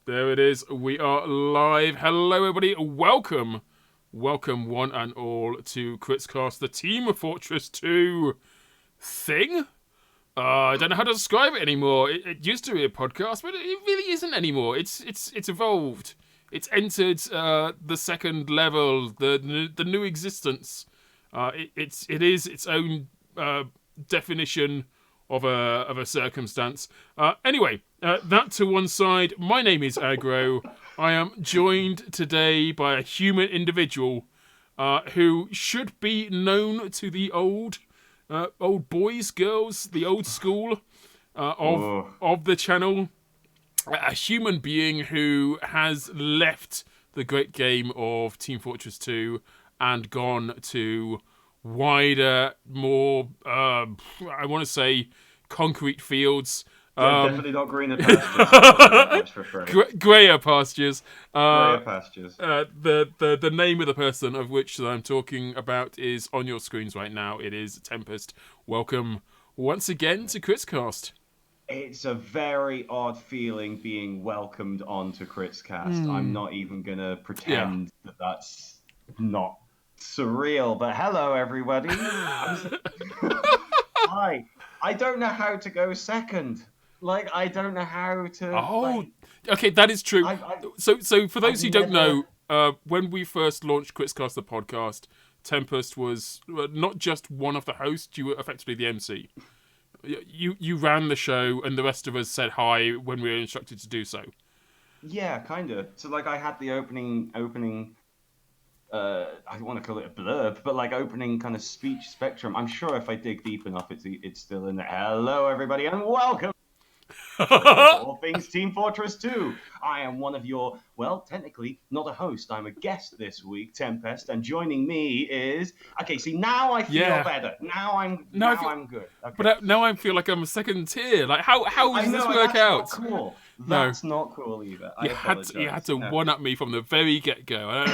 There it is. We are live. Hello, everybody. Welcome one and all to Critscast, the Team of Fortress 2 thing. I don't know how to describe it anymore. It used to be a podcast, but it really isn't anymore. It's evolved. It's entered the second level, the new existence. It is its own definition of a circumstance. Anyway, that to one side. My name is Aggro. I am joined today by a human individual who should be known to the old boys, girls, the old school of the channel. A human being who has left the great game of Team Fortress 2 and gone to wider, more, I want to say, concrete fields. Yeah, definitely not greener pastures. Much for free. Grayer pastures. Grayer pastures. The name of the person of which I'm talking about is on your screens right now. It is Tempest. Welcome once again to Critscast. It's a very odd feeling being welcomed onto Critscast. I'm not even going to pretend that that's not surreal. But hello, everybody. Hi. I don't know how to go second. I don't know how to... okay, that is true. So for those who don't know, when we first launched Critscast, the podcast, Tempest was not just one of the hosts, you were effectively the MC. You ran the show, and the rest of us said hi when we were instructed to do so. Yeah, kind of. So, I had the opening. I don't want to call it a blurb, but opening kind of speech spectrum. I'm sure if I dig deep enough, it's still in there. Hello, everybody, and welcome. All things Team Fortress 2. I am one of your, technically not a host. I'm a guest this week, Tempest, and joining me is. Okay, see, now I feel better. Now I'm good. Okay. But now I feel like I'm a second tier. How does this work out? Not cool. That's not cool either. You had to one up me from the very get go.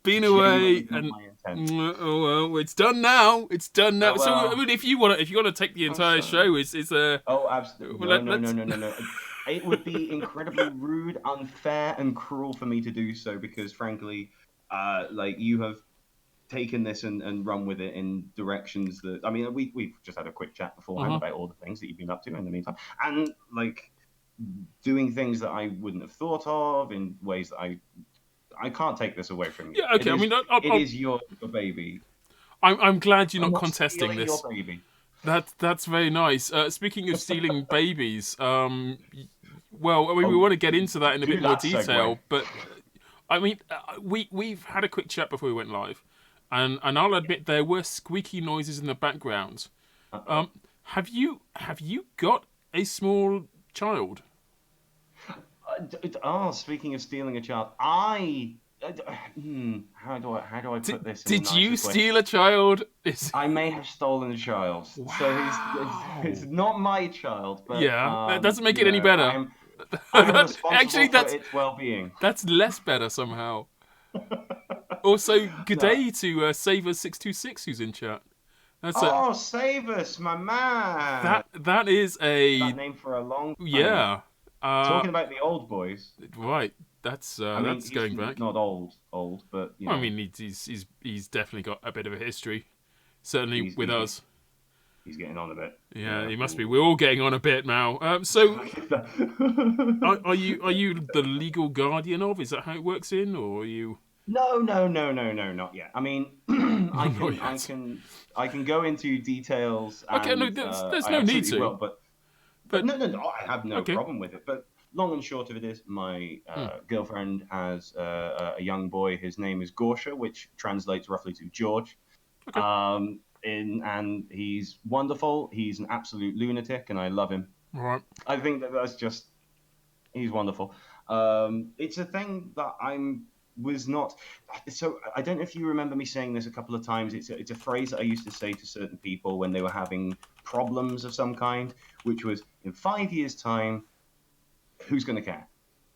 Been away and it's done now. It's done now. So I mean, if you want to take the entire show, is Oh, absolutely. No. It would be incredibly rude, unfair, and cruel for me to do so because, frankly, you have taken this and run with it in directions that we've just had a quick chat beforehand about all the things that you've been up to in the meantime, and doing things that I wouldn't have thought of in ways that I can't take this away from you. Yeah, okay. It is your baby. I'm glad you're not contesting this. Your baby. That's very nice. Speaking of stealing babies, we want to get into that in a bit more detail. But we've had a quick chat before we went live, and I'll admit there were squeaky noises in the background. Have you got a small child? Speaking of stealing a child, how do I put this? Did you steal a child? I may have stolen a child. Wow. So it's not my child, but that doesn't make it any better. I'm responsible for its well-being. That's less better somehow. Also, good day to Saver626 who's in chat. Savers, my man. That is that name for a long time. Yeah. Talking about the old boys. Right. That's going back. Not old, but you know. I mean, he's definitely got a bit of a history. Certainly with us. He's getting on a bit. Yeah, he must be. We're all getting on a bit now. So, are you the legal guardian of? Is that how it works or are you? No, not yet. I mean, I can go into details. Okay, no, there's no need to. Will, but no, I have no problem with it. But long and short of it is, my girlfriend has a young boy. His name is Gorsha, which translates roughly to George. Okay. And he's wonderful. He's an absolute lunatic, and I love him. All right. I think he's wonderful. It's a thing that was not. So I don't know if you remember me saying this a couple of times. It's a phrase that I used to say to certain people when they were having problems of some kind, which was, in 5 years' time, who's going to care?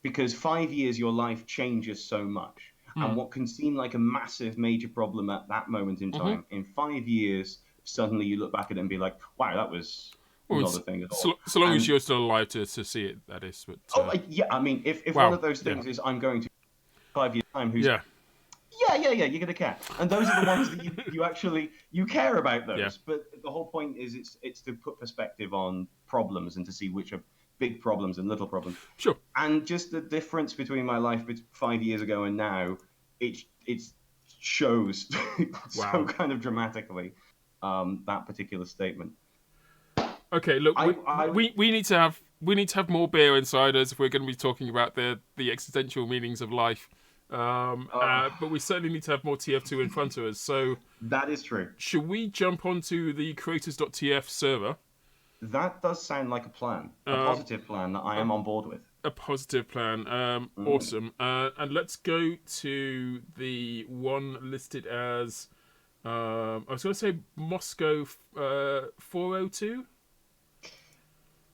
Because 5 years, your life changes so much. And what can seem like a massive, major problem at that moment in time, in 5 years, suddenly you look back at it and be like, wow, that was Well, not a thing at all. so long as And you're still alive to see it, that is. But, yeah, I mean, if wow, one of those things is I'm going to 5 years time, who's yeah, yeah, you get a cat, and those are the ones that you actually care about those. Yeah. But the whole point is it's to put perspective on problems and to see which are big problems and little problems. Sure. And just the difference between my life 5 years ago and now, it shows so kind of dramatically that particular statement. Okay, look, we need to have more beer inside us if we're going to be talking about the existential meanings of life. But we certainly need to have more TF2 in front of us. So that is true. Should we jump onto the creators.tf server? That does sound like a plan, a positive plan that I am on board with. A positive plan. Awesome. And let's go to the one listed as I was going to say Moscow 402.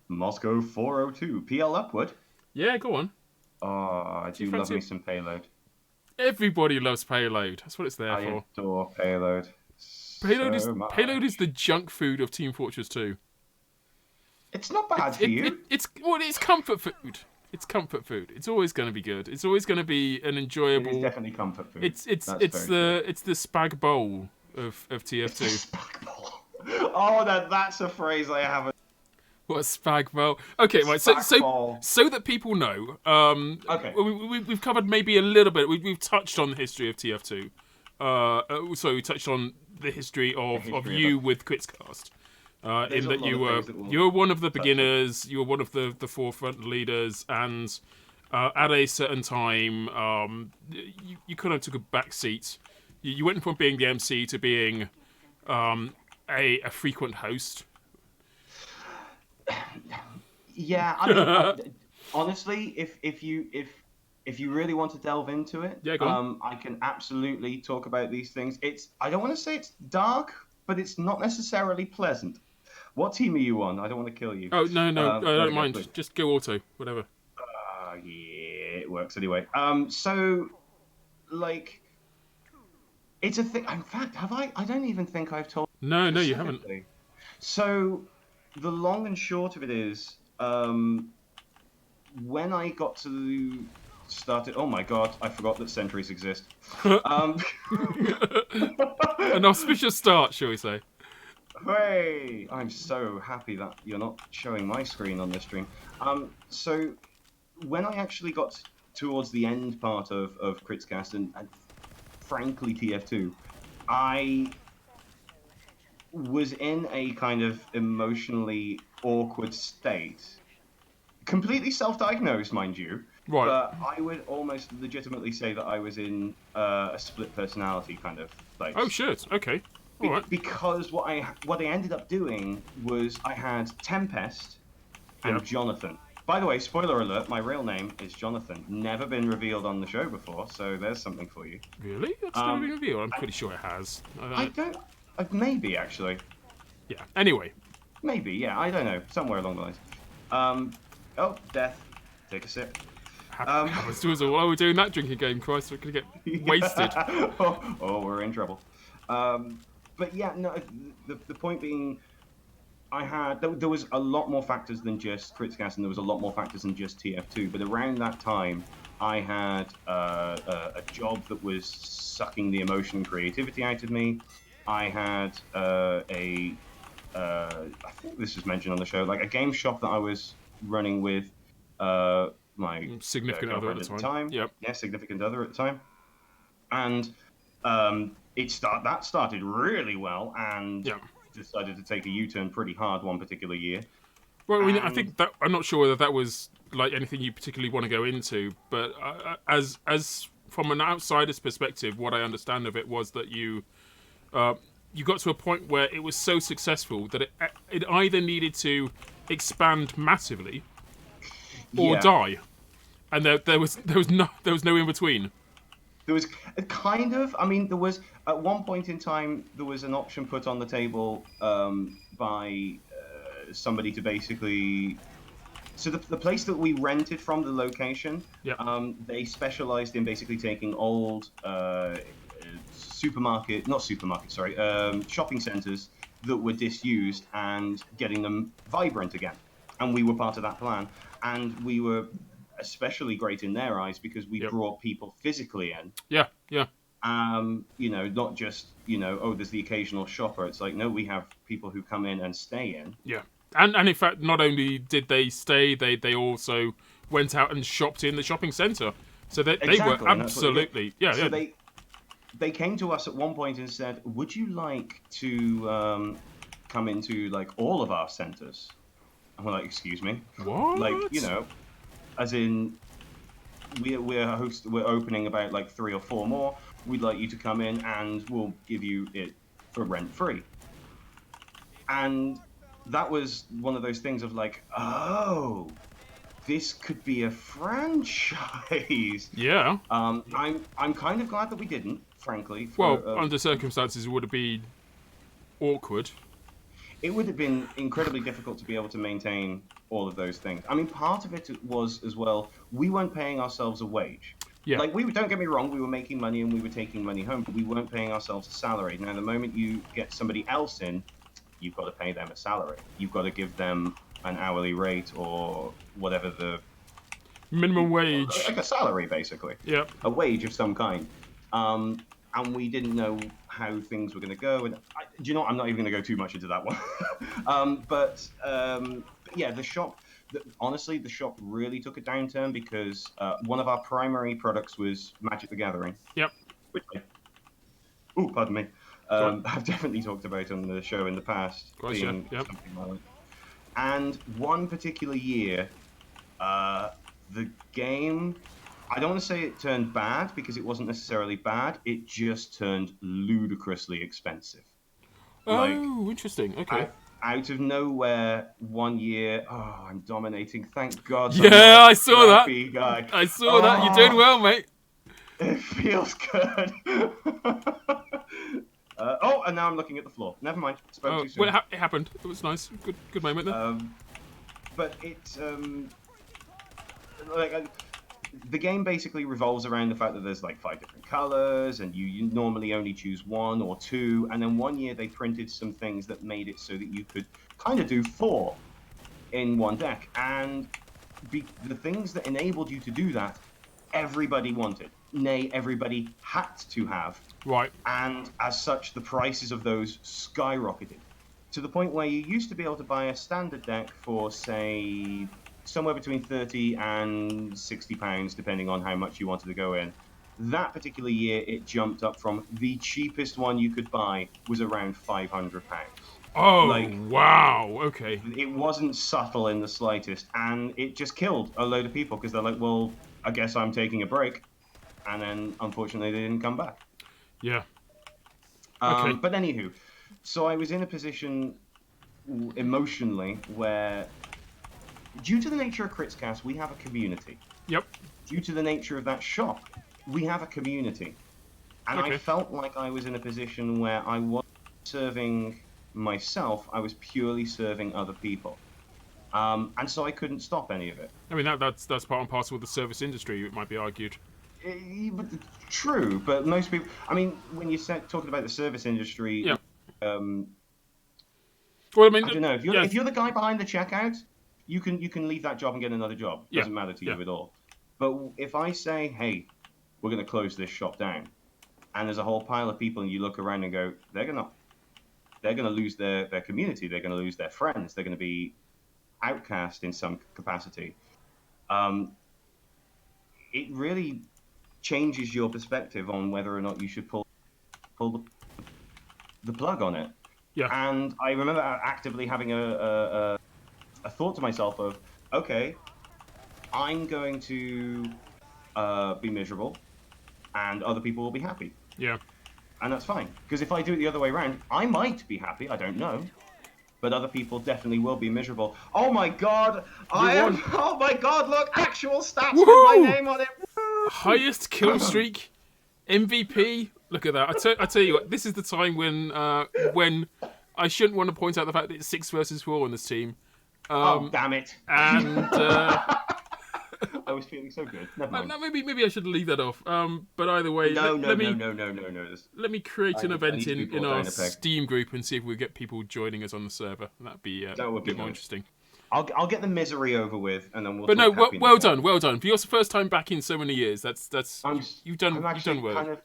Moscow 402. PL Upward. Yeah, go on. Oh, I do love me some Payload. Everybody loves Payload. That's what it's there for. I adore Payload. Payload is the junk food of Team Fortress 2. It's not bad for you. It's comfort food. It's comfort food. It's always going to be good. It's always going to be an enjoyable. It is definitely comfort food. It's the spag bowl of TF2. It's the spag bowl. Oh, that's a phrase I haven't. What a spag bowl. Okay, right. So that people know. Okay. We've covered maybe a little bit. We've touched on the history of TF2. So we touched on the history of you with Quitscast. In that you were one of the beginners, you were one of the forefront leaders, and at a certain time, you kind of took a back seat. You went from being the MC to being a frequent host. Yeah, I mean, honestly, if you really want to delve into it, yeah, go on. I can absolutely talk about these things. I don't want to say it's dark, but it's not necessarily pleasant. What team are you on? I don't want to kill you. Oh, no, I don't mind. Please. Just go auto, whatever. Yeah, it works anyway. So, like, it's a thing. In fact, have I? I don't even think I've told. No, you haven't. So, the long and short of it is, when I got to start it. Oh my god, I forgot that sentries exist. An auspicious start, shall we say? Hey! I'm so happy that you're not showing my screen on this stream. So, when I actually got towards the end part of Critscast and frankly TF2, I was in a kind of emotionally awkward state. Completely self-diagnosed, mind you. Right. But I would almost legitimately say that I was in a split personality kind of place. Oh, shit. Okay. Right. Because what I ended up doing was I had Tempest and Jonathan. By the way, spoiler alert, my real name is Jonathan. Never been revealed on the show before, so there's something for you. Really? It's never been revealed? I'm pretty sure it has. I don't... maybe, actually. Yeah, anyway. Maybe, yeah, I don't know. Somewhere along the lines. Oh, death. Take a sip. Happens to us all. While we're doing that drinking game, Christ, we're going to get wasted. Oh, we're in trouble. But yeah, no. The point being, there was a lot more factors than just Critscast, and there was a lot more factors than just TF2. But around that time, I had a job that was sucking the emotion and creativity out of me. I had I think this was mentioned on the show, like a game shop that I was running with my significant other at the time. Yep. Yeah, significant other at the time, and that started really well, and decided to take a U-turn pretty hard one particular year. Well, I mean, I think that I'm not sure whether that was like anything you particularly want to go into, but as from an outsider's perspective, what I understand of it was that you got to a point where it was so successful that it either needed to expand massively or die, and there was no in between. There was kind of, I mean, there was at one point in time there was an option put on the table by somebody to basically. So the place that we rented from, the location, they specialized in basically taking old shopping centers that were disused and getting them vibrant again. And we were part of that plan. And we were especially great in their eyes because we brought people physically in. Yeah, yeah. Not just, oh, there's the occasional shopper. It's like, no, we have people who come in and stay in. Yeah. And in fact, not only did they stay, they also went out and shopped in the shopping centre. So they were absolutely... Yeah, so they came to us at one point and said, would you like to come into, like, all of our centres? And we're like, excuse me? What? Like, as in... We're opening about like 3 or 4 more. We'd like you to come in and we'll give you it for rent free. And that was one of those things of like, oh, this could be a franchise. Yeah. I'm kind of glad that we didn't, frankly. Under circumstances, it would have been awkward. It would have been incredibly difficult to be able to maintain all of those things. I mean, part of it was as well, we weren't paying ourselves a wage. Yeah. Like, don't get me wrong, we were making money and we were taking money home, but we weren't paying ourselves a salary. Now, the moment you get somebody else in, you've got to pay them a salary. You've got to give them an hourly rate or whatever the... minimum wage. Like a salary, basically. Yeah. A wage of some kind. And we didn't know how things were going to go. And do you know what? I'm not even going to go too much into that one. But yeah, the shop, honestly, the shop really took a downturn because one of our primary products was Magic the Gathering. Yep. Which pardon me. I've definitely talked about on the show in the past. Being something like that. And one particular year, the game... I don't want to say it turned bad because it wasn't necessarily bad. It just turned ludicrously expensive. Oh, interesting. Okay. Out of nowhere, one year, I'm dominating. Thank God. Yeah, I saw that. Guy. I saw that. You're doing well, mate. It feels good. And now I'm looking at the floor. Never mind. Spoke too soon. Well, it happened. It was nice. Good moment there. But it's the game basically revolves around the fact that there's like 5 different colors and you normally only choose 1 or 2. And then one year they printed some things that made it so that you could kind of do 4 in one deck. And the things that enabled you to do that, everybody wanted. Nay, everybody had to have. Right. And as such, the prices of those skyrocketed. To the point where you used to be able to buy a standard deck for, say... somewhere between 30 and 60 pounds, depending on how much you wanted to go in. That particular year, it jumped up from the cheapest one you could buy was around 500 pounds. Oh, wow. Okay. It wasn't subtle in the slightest, and it just killed a load of people because they're like, well, I guess I'm taking a break. And then, unfortunately, they didn't come back. Yeah. Okay. But anywho, so I was in a position emotionally where... due to the nature of Critscast, we have a community. Yep. Due to the nature of that shop, we have a community. And I felt like I was in a position where I wasn't serving myself, I was purely serving other people. And so I couldn't stop any of it. I mean, that's part and parcel of the service industry, it might be argued. True, but most people... I mean, when you're talking about the service industry... Yeah. Well, I mean... I don't know. If you're the guy behind the checkout... You can leave that job and get another job. It doesn't matter to you at all. But if I say, hey, we're going to close this shop down, and there's a whole pile of people, and you look around and go, they're going to lose their community. They're going to lose their friends. They're going to be outcast in some capacity. It really changes your perspective on whether or not you should pull the plug on it. Yeah. And I remember actively having a thought to myself of, okay, I'm going to be miserable and other people will be happy. Yeah. And that's fine. Because if I do it the other way around, I might be happy, I don't know. But other people definitely will be miserable. Oh my god! Oh my god, look! Actual stats with my name on it! Woo! Highest kill streak, MVP. Look at that. I tell you what, this is the time when I shouldn't want to point out the fact that it's 6 versus 4 on this team. Oh, damn it. And I I was feeling so good. Never mind. No, maybe I should leave that off. But either way, No. let me This- let me create an I event need to be in brought our down a peg. Steam group and see if we get people joining us on the server. That'd be That would a be bit more nice. interesting. I'll get the misery over with, and then we'll. But no, talk happiness well after. done, well done. For your first time back in so many years, that's you've done I'm actually well. kind of.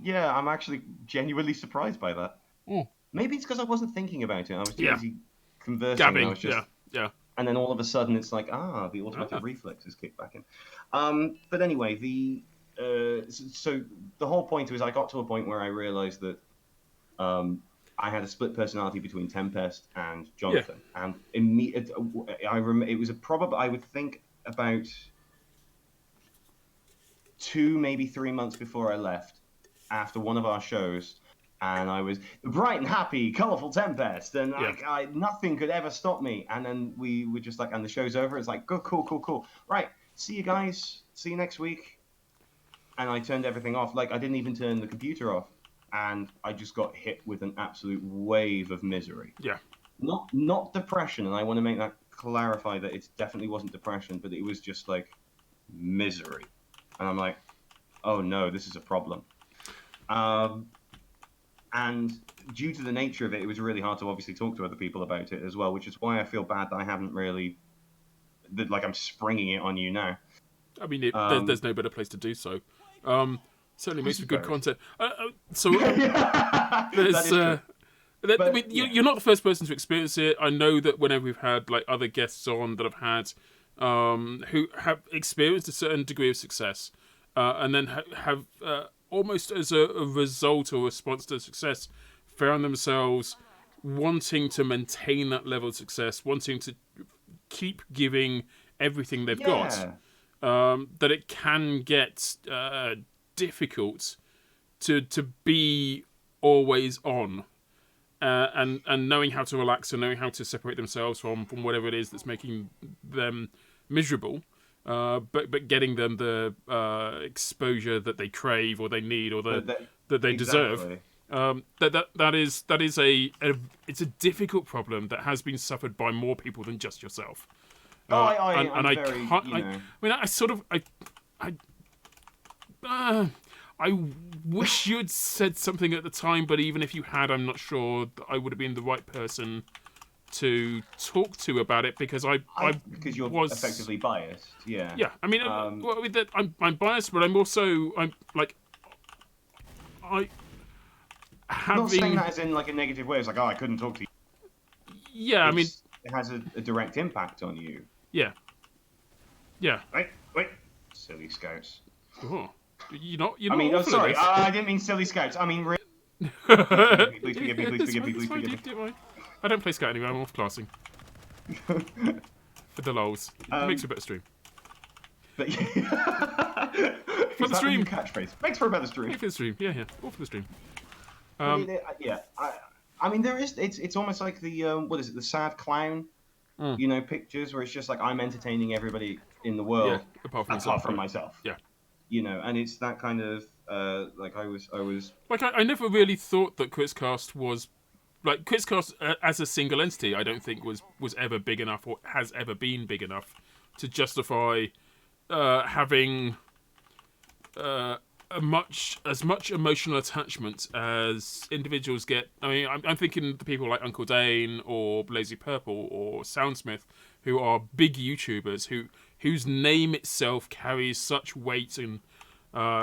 Yeah, I'm actually genuinely surprised by that. Mm. Maybe it's because I wasn't thinking about it. I was too Yeah. busy conversing. Gabbing, And I was just, yeah. And then all of a sudden, it's like, the automatic reflexes kick back in. But anyway, so the whole point was I got to a point where I realized that I had a split personality between Tempest and Jonathan, and it was I would think about 2, maybe 3 months before I left, after one of our shows, and I was the bright and happy, colourful Tempest, and nothing could ever stop me. And then we were just like, and the show's over. It's like, good, cool. Right, see you guys. See you next week. And I turned everything off. Like, I didn't even turn the computer off. And I just got hit with an absolute wave of misery. Yeah. Not depression, and I want to make that clarify that it definitely wasn't depression, but it was just like misery. And I'm like, oh no, this is a problem. And due to the nature of it, it was really hard to obviously talk to other people about it as well, which is why I feel bad that I haven't really, like I'm springing it on you now. I mean, there's no better place to do so. Certainly makes for good content. You're not the first person to experience it. I know that whenever we've had like other guests on that have had who have experienced a certain degree of success, and then have almost as a result or response to success, found themselves wanting to maintain that level of success, wanting to keep giving everything they've got. That it can get difficult to be always on, and knowing how to relax and knowing how to separate themselves from whatever it is that's making them miserable, but getting them the exposure that they crave or they need or that they deserve. That is it's a difficult problem that has been suffered by more people than just yourself. I wish you had said something at the time, but even if you had, I'm not sure that I would have been the right person to talk to about it because because you're effectively biased. Yeah. Yeah. I mean, I'm biased, but I'm not saying that as in like a negative way. It's like, I couldn't talk to you. Yeah, it has a direct impact on you. Yeah. Yeah. Wait. Silly scouts. Oh. You're not sorry. I didn't mean silly scouts. I mean, please forgive me. I don't play Scout anymore. I'm off classing. For the lols. It makes for a better stream. But for the stream. Catchphrase. Makes for a better stream. Make for the stream. Yeah. All for the stream. I mean, there is. It's almost like the what is it? The sad clown. Pictures where it's just like I'm entertaining everybody in the world apart from myself. Yeah. And it's that kind of like I was like I never really thought that Quizcast was like Quizcast as a single entity. I don't think was ever big enough or has ever been big enough to justify having as much emotional attachment as individuals get. I mean, I'm thinking the people like Uncle Dane or Lazy Purple or Soundsmith, who are big YouTubers whose name itself carries such weight and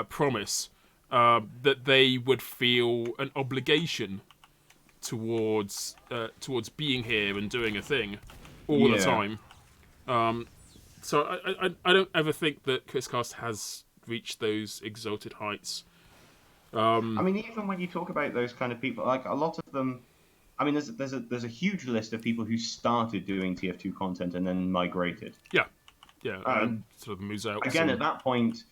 promise that they would feel an obligation towards being here and doing a thing all the time. So I don't ever think that Quizcast has reached those exalted heights. I mean, even when you talk about those kind of people, like a lot of them. I mean, there's a huge list of people who started doing TF2 content and then migrated. Yeah, and sort of moves out. Again, at that point,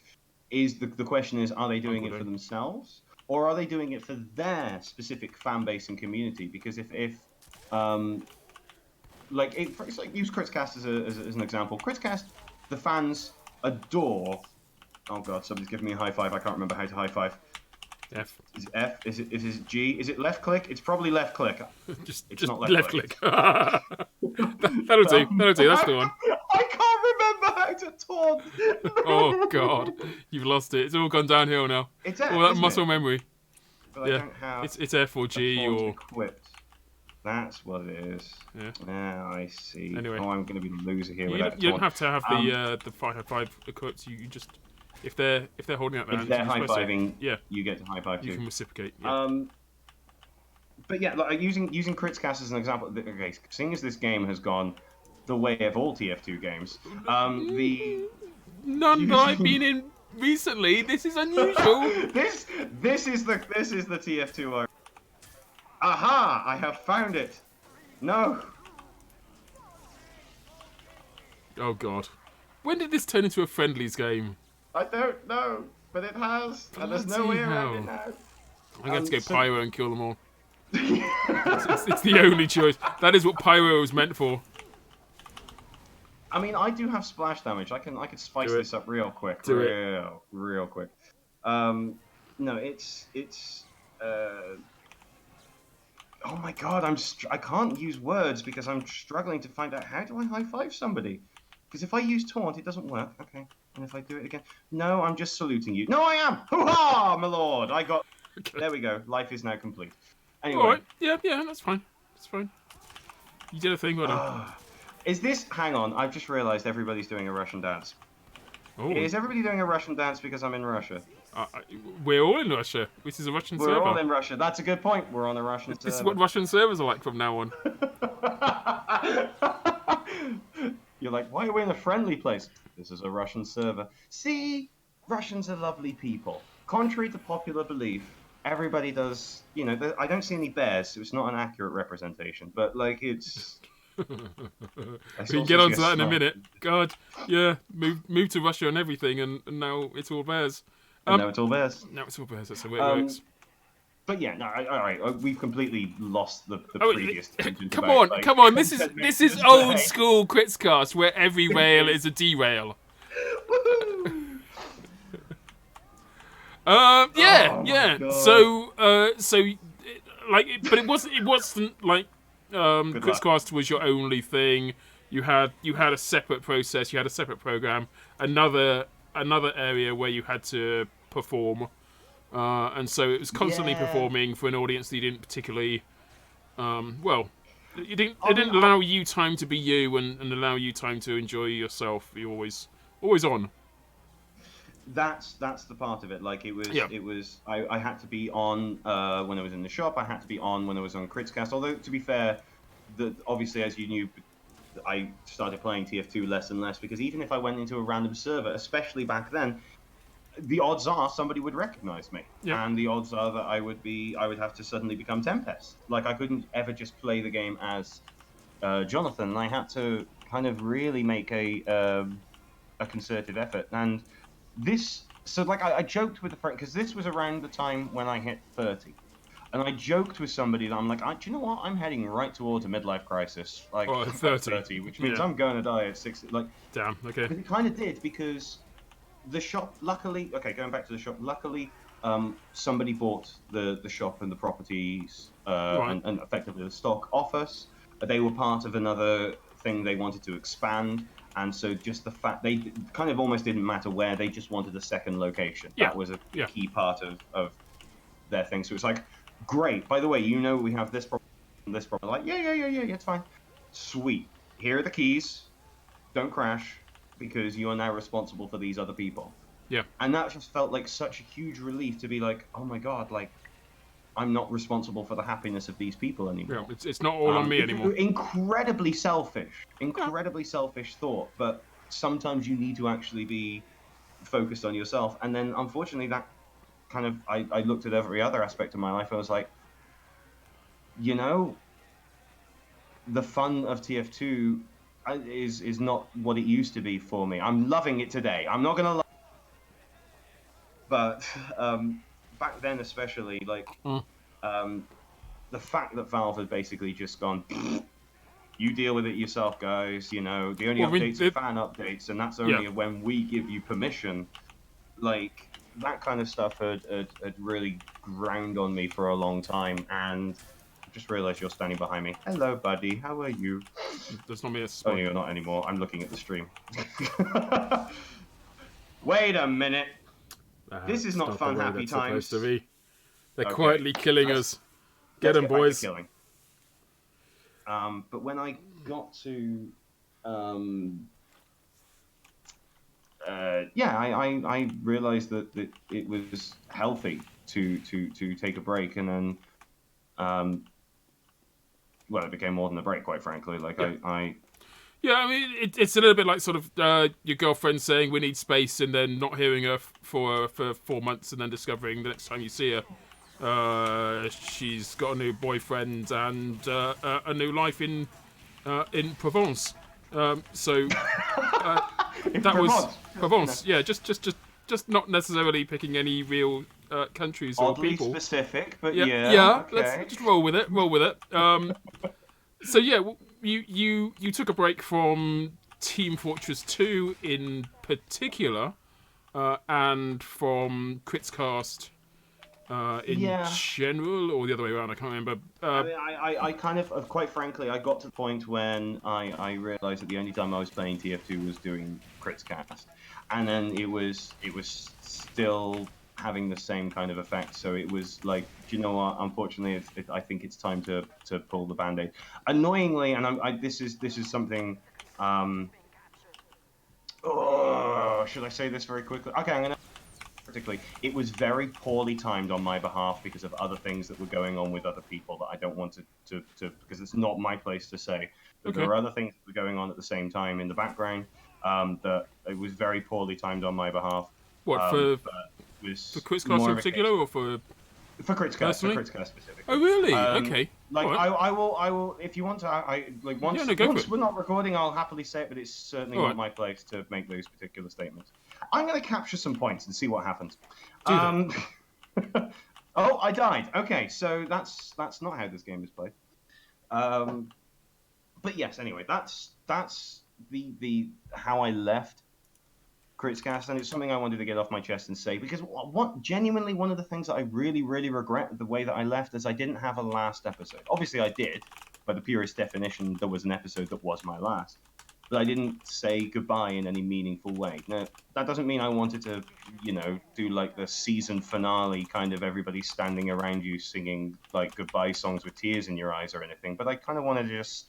is the question is, are they doing it for themselves or are they doing it for their specific fan base and community? Because if use Critzcast as an example. Critzcast, the fans adore. Oh god, somebody's giving me a high five. I can't remember how to high five. F. Is it F? Is it G? Is it left click? It's probably left click. It's not left click. That'll do. That's the one. I can't remember how to taunt. Oh God, you've lost it. It's all gone downhill now. It's All F, that isn't muscle it? memory. But I Yeah, don't have it's F or a G taunt or equipped. That's what it is. yeah. Yeah, I see. Anyway. Oh, I'm going to be the loser here You without don't taunt. have to have the 5 equipped. You just if they're holding out their If hands, they're you just press it. high-fiving, Yeah, you get to high-five you too. can reciprocate. Yeah. But yeah, like, using Critscast as an example, okay, seeing as this game has gone the way of all TF2 games, None that I've been in recently. This is unusual. this is the TF2. Aha! I have found it. No. Oh God, when did this turn into a friendlies game? I don't know, but it has, and there's no way around it now. I'm going to go Pyro and kill them all. it's the only choice. That is what Pyro was meant for. I mean, I do have splash damage. I could spice this up real quick. Real quick. No, it's. Oh my God, I can't use words because I'm struggling to find out how do I high five somebody. Because if I use taunt, it doesn't work. Okay, and if I do it again, no, I'm just saluting you. No, I am. Hoo-ha, my lord! I got. Okay. There we go. Life is now complete. Anyway. All right. Yeah, that's fine. That's fine. You did a thing, well done. Is this? Hang on. I've just realised everybody's doing a Russian dance. Oh. Is everybody doing a Russian dance because I'm in Russia? We're all in Russia. This is a Russian server. We're all in Russia. That's a good point. We're on a Russian server. This is what Russian servers are like from now on. You're like, why are we in a friendly place? This is a Russian server. See, Russians are lovely people. Contrary to popular belief, everybody does, you know, I don't see any bears, so it's not an accurate representation, but, like, it's... We can get on to that in a minute. God, yeah, move to Russia and everything, and now it's all bears. Now it's all bears. Now it's all bears, that's the way it works. But yeah, no, all right, we've completely lost the previous tangent. Come on, this is old school Critscast where every rail is a derail. Yeah. So, but it wasn't like Critscast was your only thing. You had a separate process, you had a separate program, another area where you had to perform. And so it was constantly performing for an audience that you didn't particularly, it didn't allow you time to be you and allow you time to enjoy yourself. You're always on. That's the part of it. Like it was, I had to be on when I was in the shop. I had to be on when I was on Critscast. Although to be fair, obviously as you knew, I started playing TF2 less and less because even if I went into a random server, especially back then, the odds are somebody would recognize me, and the odds are that I would have to suddenly become Tempest. Like I couldn't ever just play the game as Jonathan. I had to kind of really make a concerted effort. And this, so like I joked with a friend because this was around the time when I hit 30, and I joked with somebody that I'm like, do you know what? I'm heading right towards a midlife crisis. Like 30, which means I'm going to die at 60. Like damn, okay. But it kind of did because. The shop, luckily, going back to the shop, luckily, somebody bought the shop and the properties and effectively the stock off us. They were part of another thing they wanted to expand, and so just the fact they kind of almost didn't matter where, they just wanted a second location. That was a key part of their thing. So it's like, great, by the way, you know we have this problem, this problem. Like, yeah, it's fine. Sweet. Here are the keys. Don't crash. Because you are now responsible for these other people. Yeah. And that just felt like such a huge relief to be like, oh my God, like, I'm not responsible for the happiness of these people anymore. Yeah, it's not all on me anymore. Incredibly selfish thought, but sometimes you need to actually be focused on yourself. And then, unfortunately, that kind of, I looked at every other aspect of my life and I was like, you know, the fun of TF2 is not what it used to be for me. I'm loving it today. I'm not gonna lie. But back then especially, like the fact that Valve had basically just gone, you deal with it yourself, guys, you know, the only updates are fan updates, and that's only when we give you permission. Like that kind of stuff had really ground on me for a long time, and just realised you're standing behind me. Hello, buddy. How are you? There's not me a Oh, spot. you're not anymore. I'm looking at the stream. Wait a minute. This is not fun, happy times. Supposed to be. They're Okay. quietly killing us. Get them, Let's get back to boys. killing. But when I got to, I realised that it was healthy to take a break, and then, well, it became more than a break, quite frankly. Like I Yeah, I mean, it's a little bit like sort of your girlfriend saying we need space, and then not hearing her for 4 months, and then discovering the next time you see her, she's got a new boyfriend and a new life in Provence. So that was Provence. Yeah, just not necessarily picking any real countries or oddly people. specific, but Yeah. okay. Let's just roll with it. So yeah, you took a break from Team Fortress 2 in particular, and from Critscast in general, or the other way around. I can't remember. I mean, I kind of, quite frankly, I got to the point when I realised that the only time I was playing TF2 was doing Critscast, and then it was still having the same kind of effect. So it was like, do you know what? Unfortunately, I think it's time to pull the band-aid. Annoyingly, and this is something. Should I say this very quickly? Okay, I'm gonna. Particularly, it was very poorly timed on my behalf because of other things that were going on with other people that I don't want to because it's not my place to say. But Okay. there were other things that were going on at the same time in the background that it was very poorly timed on my behalf. What for Critscast in particular, or for Critscast specifically? Oh really? Okay. Like right. I will if you want to once we're not recording, I'll happily say it, but it's certainly not my place to make those particular statements. I'm going to capture some points and see what happens. Oh, I died. Okay, so that's not how this game is played. But yes, anyway, that's the how I left Critscast, and it's something I wanted to get off my chest and say, because genuinely one of the things that I really regret the way that I left is I didn't have a last episode. Obviously I did, by the purest definition, there was an episode that was my last, but I didn't say goodbye in any meaningful way. Now, that doesn't mean I wanted to, do like the season finale kind of everybody standing around you singing like goodbye songs with tears in your eyes or anything, but I kind of wanted to just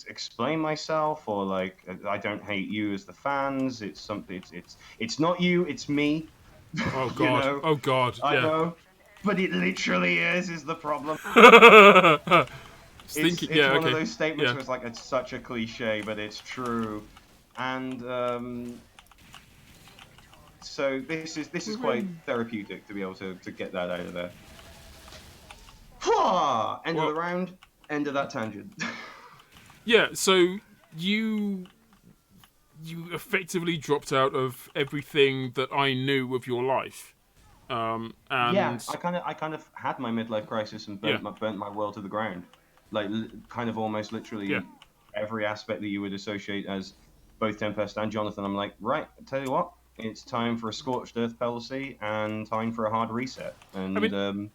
explain myself, or like, I don't hate you as the fans. It's something. It's not you. It's me. Oh god. Oh god. I know, but it literally is the problem. It's one of those statements where it's like, it's such a cliche, but it's true, and so this is quite therapeutic to be able to get that out of there. End of the round. End of that tangent. Yeah, so you effectively dropped out of everything that I knew of your life. And yeah, I kind of had my midlife crisis and burnt my world to the ground. Like, kind of almost literally every aspect that you would associate as both Tempest and Jonathan. I'm like, right, I tell you what, it's time for a scorched earth policy and time for a hard reset. And I mean,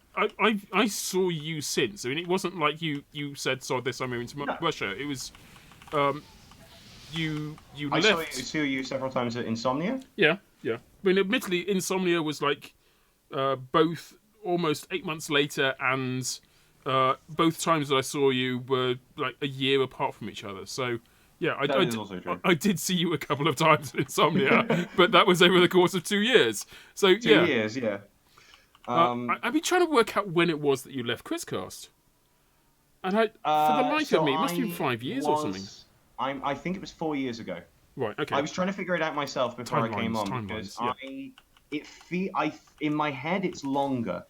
I saw you since. I mean, it wasn't like you said, "So this I'm moving to Russia." It was you left. I saw you several times at Insomnia. Yeah. I mean, admittedly, Insomnia was like both almost 8 months later, and both times that I saw you were like a year apart from each other. So. Yeah, I did see you a couple of times in Insomnia, but that was over the course of 2 years. So 2 years, yeah. I've been trying to work out when it was that you left Critscast, and for the life of me, it must have been 5 years or something. I think it was 4 years ago. Right. Okay. I was trying to figure it out myself before I came on because in my head it's longer,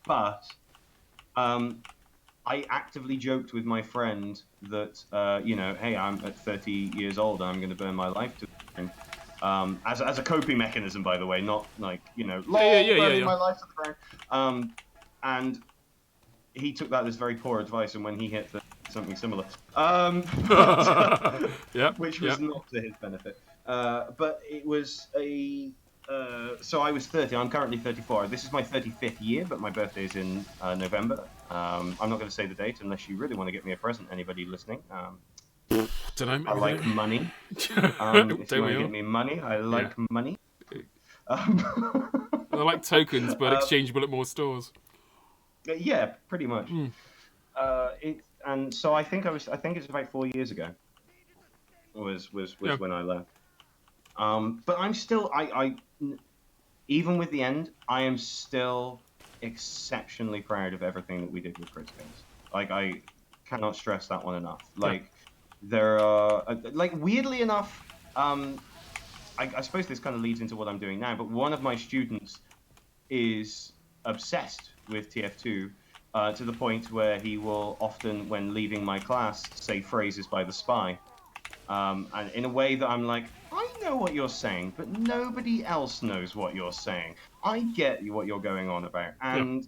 but I actively joked with my friend that, hey, I'm at 30 years old and I'm going to burn my life to the ground. As a coping mechanism, by the way, not like, burning my life to the ground. And he took that as very poor advice, and when he hit something similar, which was not to his benefit. But it was So I was 30. I'm currently 34. This is my 35th year, but my birthday is in November. I'm not going to say the date unless you really want to get me a present. Anybody listening? Don't know. I Maybe like money. If you Don't want we to all? get me money, I Yeah. like money. Um, They're like tokens, but uh, exchangeable at more stores. yeah, pretty much. Mm. And so I think I think it's about 4 years ago. Yeah. Was when I left. But I'm still even with the end, I am still exceptionally proud of everything that we did with Chris Games. Like I cannot stress that one enough. Yeah. Like there are like weirdly enough, I suppose this kind of leads into what I'm doing now. But one of my students is obsessed with TF2 to the point where he will often, when leaving my class, say phrases by the spy. And in a way that I'm like, I know what you're saying, but nobody else knows what you're saying. I get what you're going on about, Yeah. and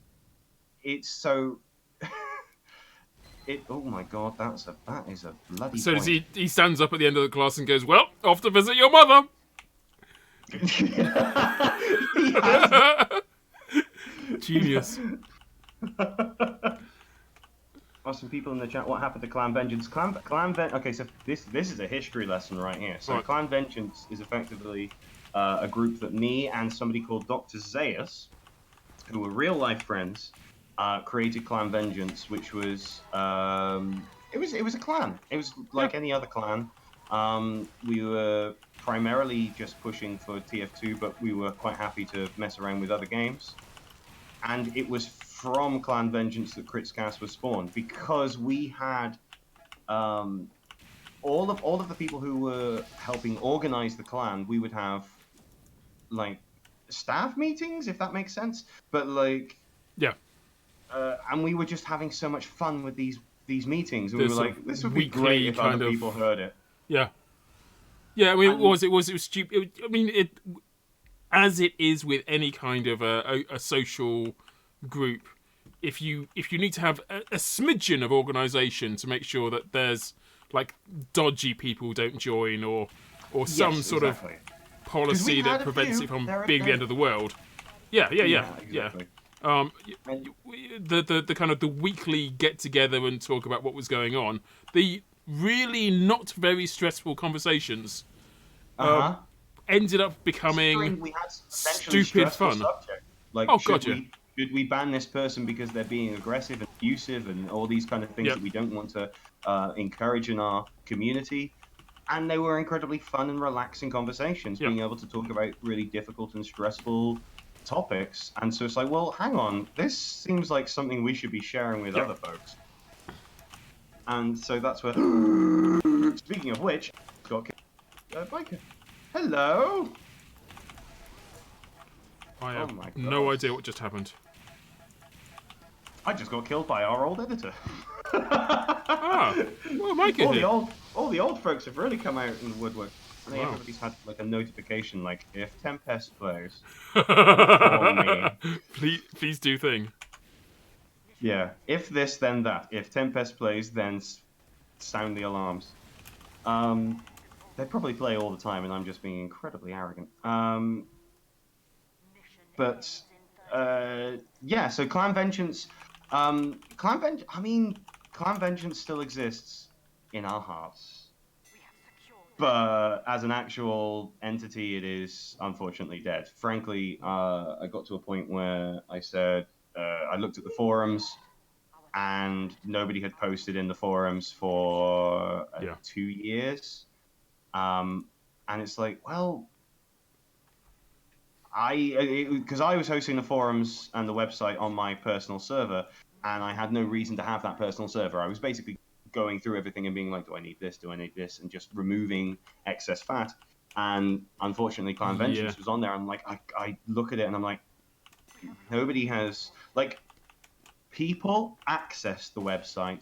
it's so. Oh my god, that is a bloody So does point. he stands up at the end of the class and goes, "Well, off to visit your mother." He has. Genius. Some people in the chat. What happened to Clan Vengeance? Okay, so this is a history lesson right here. So Right. Clan Vengeance is effectively a group that me and somebody called Dr. Zaius, who were real life friends, created Clan Vengeance, which was it was a clan. It was like any other clan. We were primarily just pushing for TF2, but we were quite happy to mess around with other games. And it was from Clan Vengeance that Kritzcast was spawned, because we had all of the people who were helping organize the clan. We would have like staff meetings, if that makes sense. But like, Yeah. and we were just having so much fun with these meetings, and we The were sort like, of this would be weekly great if other kind of- people heard it. Yeah. Yeah. I mean, And- it was stupid. I mean, it as it is with any kind of a social group. If you need to have a smidgen of organisation to make sure that there's like dodgy people don't join, or some Yes, sort exactly. of policy that prevents it from being the end of the world. Yeah. Exactly. And- The kind of the weekly get together and talk about what was going on. The really not very stressful conversations ended up becoming we had essentially stupid stressful fun. subject. Like, Oh, should gotcha. we ban this person because they're being aggressive and abusive and all these kind of things Yep. that we don't want to encourage in our community? And they were incredibly fun and relaxing conversations, Yep. being able to talk about really difficult and stressful topics. And so it's like, well, hang on, this seems like something we should be sharing with Yep. other folks. And so that's where. Speaking of which, got biker. Hello. I have my no God. idea what just happened. I just got killed by our old editor. Well, Mike is here. all the old folks have really come out in the woodwork. I think Wow. everybody's had like a notification, like if Tempest plays, inform me. Please do thing. Yeah, if this, then that. If Tempest plays, then sound the alarms. They probably play all the time, and I'm just being incredibly arrogant. But yeah, so Clan Vengeance, Clan Vengeance still exists in our hearts. But as an actual entity, it is unfortunately dead. Frankly, I got to a point where I said, I looked at the forums, and nobody had posted in the forums for 2 years. And it's like, well, because I was hosting the forums and the website on my personal server, and I had no reason to have that personal server. I was basically going through everything and being like, do I need this? Do I need this? And just removing excess fat. And unfortunately, Clan Vengeance was on there. I'm like, I look at it and I'm like, nobody has, like, people access the website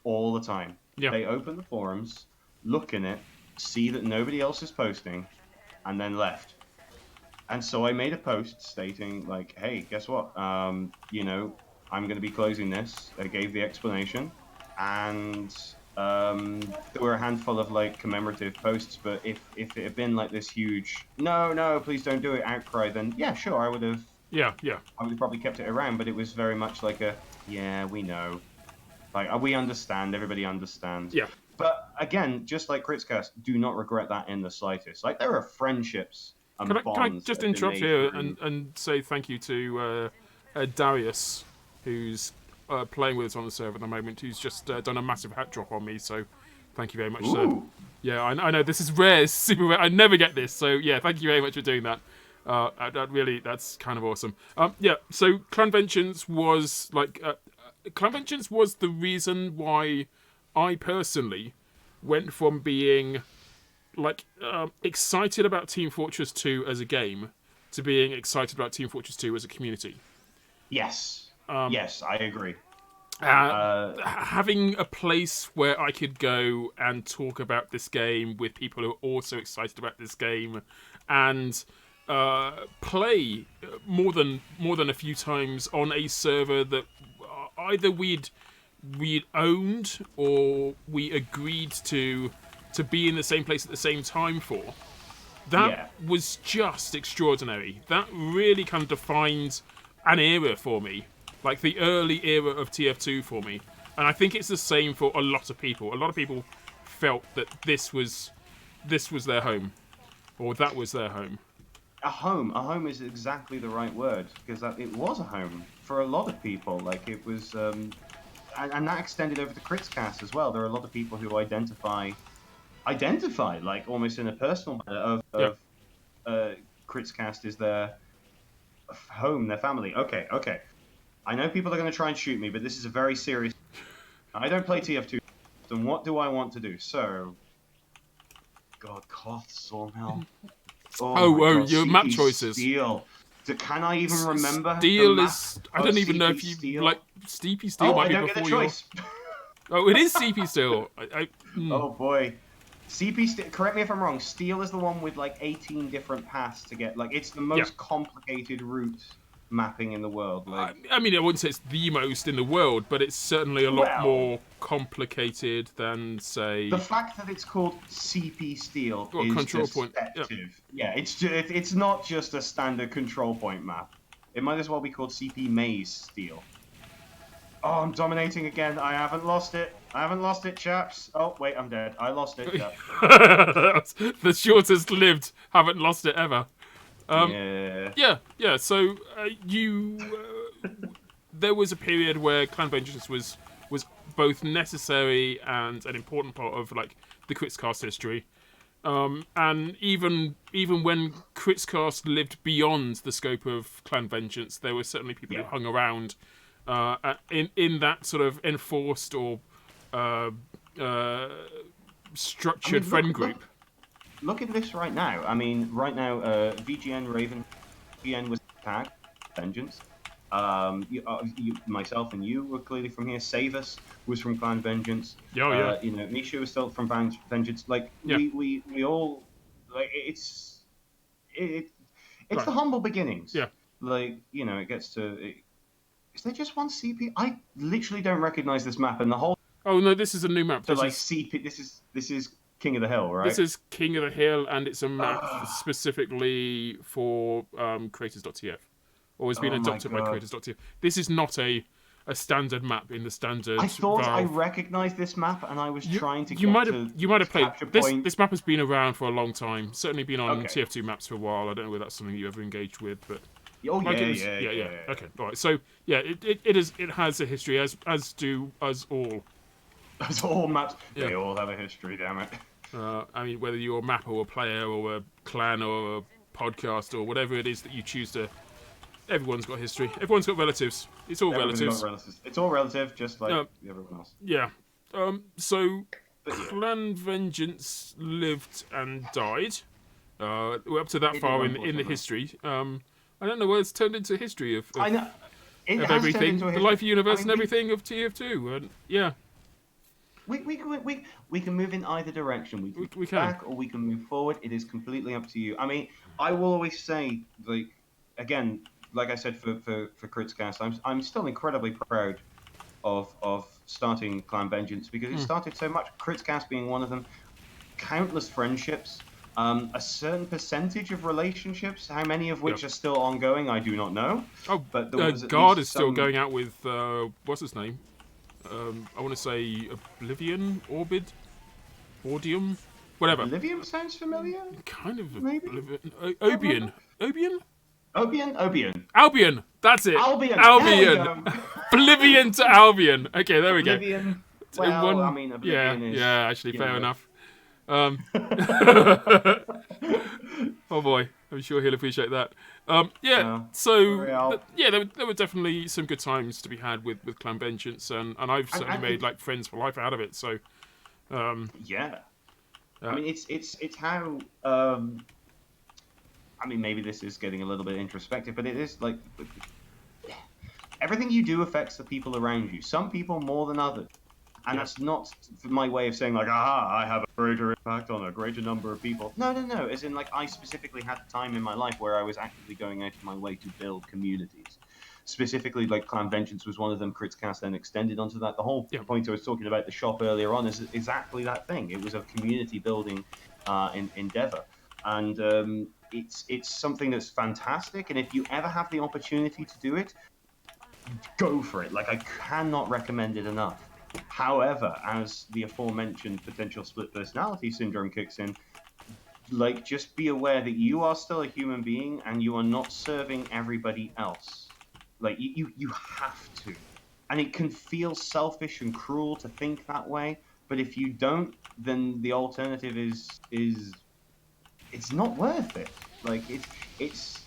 all the time. Yeah. They open the forums, look in it, see that nobody else is posting, and then left. And so I made a post stating, like, hey, guess what? You know, I'm going to be closing this. I gave the explanation. And There were a handful of like commemorative posts, but if it had been like this huge no, please don't do it outcry, then yeah, sure, Yeah. I would have probably kept it around. But it was very much like a yeah, we know, like we understand, everybody understands. Yeah. But again, just like Kritzcast, do not regret that in the slightest. Like there are friendships Can and I bonds that just have been interrupt made here through. and say thank you to Darius, who's playing with us on the server at the moment, who's just done a massive hat drop on me. So thank you very much, sir. Ooh, Yeah, I know this is rare, it's super rare. I never get this, so yeah, thank you very much for doing that. That's kind of awesome. Yeah, so Clan Vengeance was Clan Vengeance was the reason why I personally went from being excited about Team Fortress 2 as a game to being excited about Team Fortress 2 as a community. yes, yes, I agree. Uh, Uh, Having a place where I could go and talk about this game with people who are also excited about this game, and play more than a few times on a server that either we'd owned or we agreed to be in the same place at the same time for. That yeah. was just extraordinary. That really kind of defined an era for me, like the early era of TF2 for me. And I think it's the same for a lot of people. A lot of people felt that this was their home, or that was their home. A home is exactly the right word because it was a home for a lot of people. Like it was, and that extended over to Kritzcast as well. There are a lot of people who identify like almost in a personal manner Yeah, of Kritzcast is their home, their family. Okay. I know people are going to try and shoot me, but this is a very serious. I don't play TF2, and what do I want to do? So, God, Koth, Sawmill. Oh my God, your map CP choices. Steel. Can I even remember the Steel map is. I of don't even know CP if you Steel? like Steepy Steel Oh, might I be don't get a before your. choice. Oh, it is CP Steel. Oh boy. CP Steel, correct me if I'm wrong, Steel is the one with like 18 different paths to get, like, it's the Yeah. most complicated route mapping in the world. Like, I mean, I wouldn't say it's the most in the world, but it's certainly a lot well, more complicated than, the say, fact that it's called CP Steel is Control Point. Yeah. deceptive. Yeah, it's not just a standard control point map. It might as well be called CP Maze Steel. Oh, I'm dominating again. I haven't lost it. I haven't lost it, chaps. Oh, wait, I'm dead. I lost it. Yep. The shortest lived, haven't lost it ever. Yeah. Yeah. So there was a period where Clan Vengeance was both necessary and an important part of like the Kritzcast history. And even when Kritzcast lived beyond the scope of Clan Vengeance, there were certainly people who Yeah. hung around in that sort of enforced or uh, uh, I structured mean, friend group. look at this right now. I mean, right now, VGN Raven, VGN was tag Vengeance. Myself and you were clearly from here. Savis was from Clan Vengeance. Oh yeah, Misha was still from Vengeance. Like yeah, we all like it, it's right, the humble beginnings. yeah. Like it gets to. Is there just one CP? I literally don't recognize this map, and the whole. Oh no, this is a new map. So like CP, this is King of the Hill, This right? is King of the Hill, and it's a map Oh, specifically for creators.tf, or has been oh my adopted by God. creators.tf. This is not a standard map in the standard I thought I Valve. recognized this map, and I was trying to You get might have to played capture this. point. This map has been around for a long time. Certainly been on Okay. TF2 maps for a while. I don't know whether that's something you ever engaged with, but Oh like yeah, it was, yeah, yeah, yeah. Okay, all right. So yeah, it has a history, as do us all. Those all maps. Yeah. They all have a history, damn it. I mean, whether you're a mapper or a player or a clan or a podcast or whatever it is that you choose to, everyone's got history. Everyone's got relatives. It's all Everybody's relatives. got relatives. It's all relative, just like everyone else. Yeah. So But yeah, Clan Vengeance lived and died. We're up to that it far did, in the unfortunately. history. I don't know whether it's turned into history of I know. It has turned everything, into a the history. life universe I mean, and everything of TF2. And yeah, we can move in either direction. We can we move can. back or we can move forward. It is completely up to you. I mean, I will always say, like, again, like I said for Kritzcast, I'm still incredibly proud of starting Clan Vengeance because it started so much. Kritzcast being one of them, countless friendships, a certain percentage of relationships, how many of which are still ongoing, I do not know. Oh, but there was at Guard least is still some... going out with what's his name? I want to say Oblivion, Ordium, whatever. Oblivion sounds familiar? Kind of Maybe? Obion. Obion? Obion? Albion. That's it. Albion. Albion. Oblivion to Albion. Okay, there we go. Oblivion. Well, I mean, Oblivion is... Yeah, actually, fair enough. Oh boy, I'm sure he'll appreciate that. There were definitely some good times to be had with Clan Vengeance, and I've certainly made like friends for life out of it. So, I mean, it's how. I mean, maybe this is getting a little bit introspective, but it is like everything you do affects the people around you. Some people more than others. And that's not my way of saying, like, I have a greater impact on a greater number of people. No. As in, like, I specifically had a time in my life where I was actively going out of my way to build communities. Specifically, like, Clan Vengeance was one of them. Kritzcast then extended onto that. The whole point I was talking about the shop earlier on is exactly that thing. It was a community-building endeavor. And it's something that's fantastic. And if you ever have the opportunity to do it, go for it. Like, I cannot recommend it enough. However, as the aforementioned potential split personality syndrome kicks in, like, just be aware that you are still a human being and you are not serving everybody else. Like, you have to. And it can feel selfish and cruel to think that way, but if you don't, then the alternative is it's not worth it. Like, it's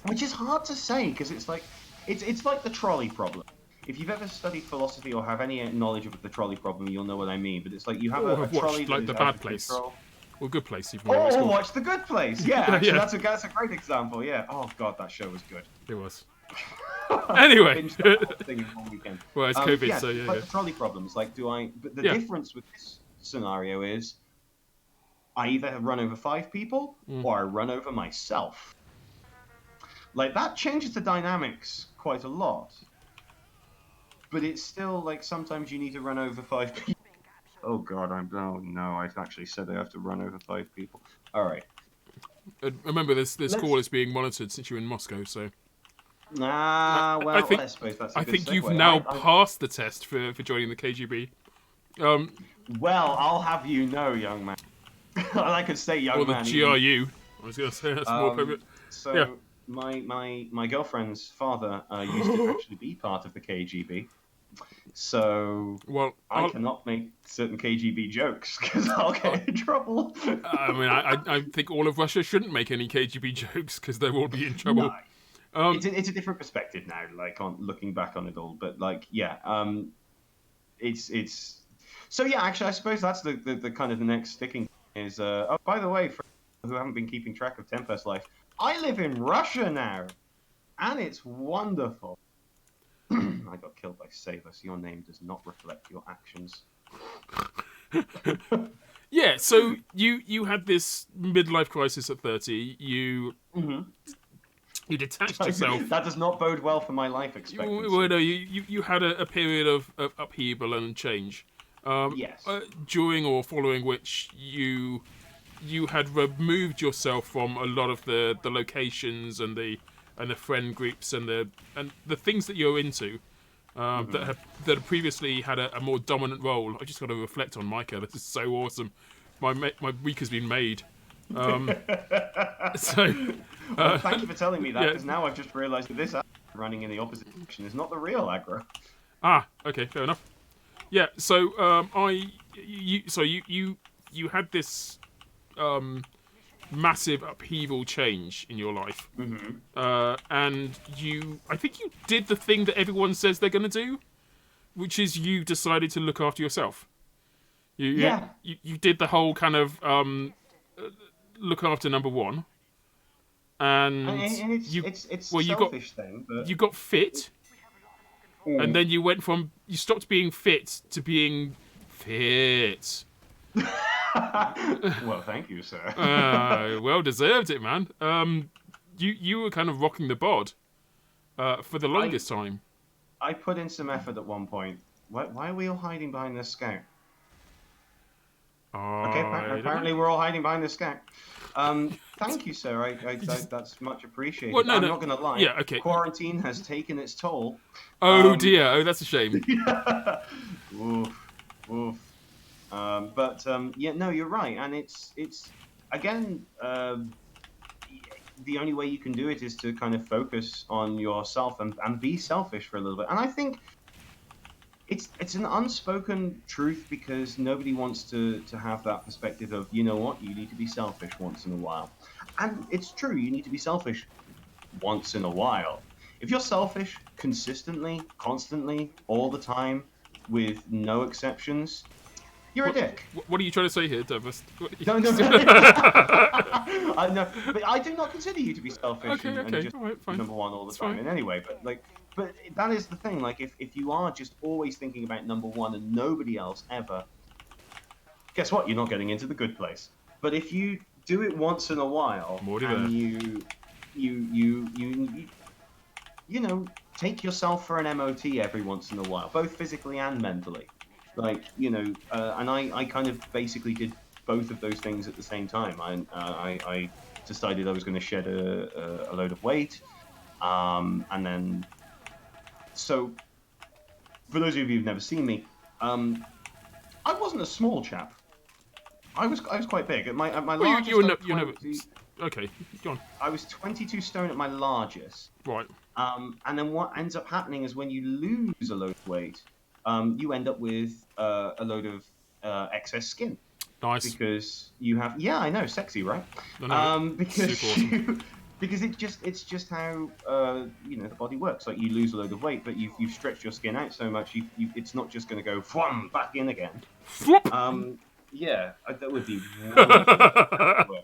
which is hard to say, because it's like the trolley problem. If you've ever studied philosophy or have any knowledge of the trolley problem, you'll know what I mean. But it's like you have a trolley that like is The out Bad of Place. control. Or Good Place, even. Watch The Good Place. Yeah, actually, Yeah. that's a great example. Yeah. Oh god, that show was good. It was. Anyway. Binged the whole thing in one weekend. Well, it's COVID, so yeah. But the trolley problems, like, But the difference with this scenario is, I either run over 5 people or I run over myself. Like, that changes the dynamics quite a lot. But it's still, like, sometimes you need to run over 5 people. Oh, God, I actually said I have to run over 5 people. All right. Remember, this call is being monitored since you're in Moscow, so... I suppose that's a good think segue. you've now passed the test for joining the KGB. Well, I'll have you know, young man. I could say young man. Or the GRU. I was going to say that's more appropriate. So... Yeah. My girlfriend's father used to actually be part of the KGB, so I cannot make certain KGB jokes because I'll get in trouble. I mean, I think all of Russia shouldn't make any KGB jokes because they will be in trouble. No. It's a different perspective now, like on looking back on it all. But like, it's so yeah. Actually, I suppose that's the kind of the next sticking is. Oh, by the way, for who haven't been keeping track of Tempest life. I live in Russia now, and it's wonderful. I got killed by Savus. Your name does not reflect your actions. Yeah, so you had this midlife crisis at 30. You detached yourself. That does not bode well for my life expectancy. Well, no, you had a period of upheaval and change. Yes. During or following which you had removed yourself from a lot of the locations and the friend groups and the things that you're into that had previously had a more dominant role. I just got to reflect on Micah. This is so awesome. My week has been made. Well, thank you for telling me that, because now I've just realised that this running in the opposite direction is not the real aggro. Ah, okay, fair enough. Yeah, so you had this massive upheaval change in your life, and I think you did the thing that everyone says they're going to do, which is you decided to look after yourself. You did the whole kind of look after number one, and it's selfish thing. But... you got fit, and then you stopped being fit to being fit. Well, thank you, sir. Well deserved it, man. You were kind of rocking the bod for the longest time. I put in some effort at one point. Why are we all hiding behind this scout? Okay, I don't know. apparently we're all hiding behind this scout. Thank you, sir. That's much Well, appreciated. no, I'm no. not going to lie. Yeah, okay. Quarantine has taken its toll. Oh dear. Oh, that's a shame. Oof, oof. Yeah, no, you're right, and it's again, the only way you can do it is to kind of focus on yourself and be selfish for a little bit. And I think it's an unspoken truth because nobody wants to have that perspective of, you know what, you need to be selfish once in a while. And it's true, you need to be selfish once in a while. If you're selfish consistently, constantly, all the time, with no exceptions, you're a dick. What are you trying to say here, Tempest? No, no. I know, but I do not consider you to be selfish Okay, and just all right, fine. number one all the It's time. fine. And anyway, but that is the thing. Like, if you are just always thinking about number one and nobody else ever, guess what? You're not getting into the good place. But if you do it once in a while Morty and there. you know, take yourself for an MOT every once in a while, both physically and mentally. Like, and I kind of basically did both of those things at the same time. I decided I was going to shed a load of weight, and then so for those of you who've never seen me, I wasn't a small chap. I was quite big. At my Well, largest, you never. Okay, go on. I was 22 stone at my largest. Right. And then what ends up happening is when you lose a load of weight, you end up with a load of excess skin. Nice. Because you have, yeah, I know, sexy, right? Because super awesome. because it's just how the body works. Like, you lose a load of weight, but you've stretched your skin out so much, it's not just going to go wham, back in again. Flop. Yeah, that would be wonderful.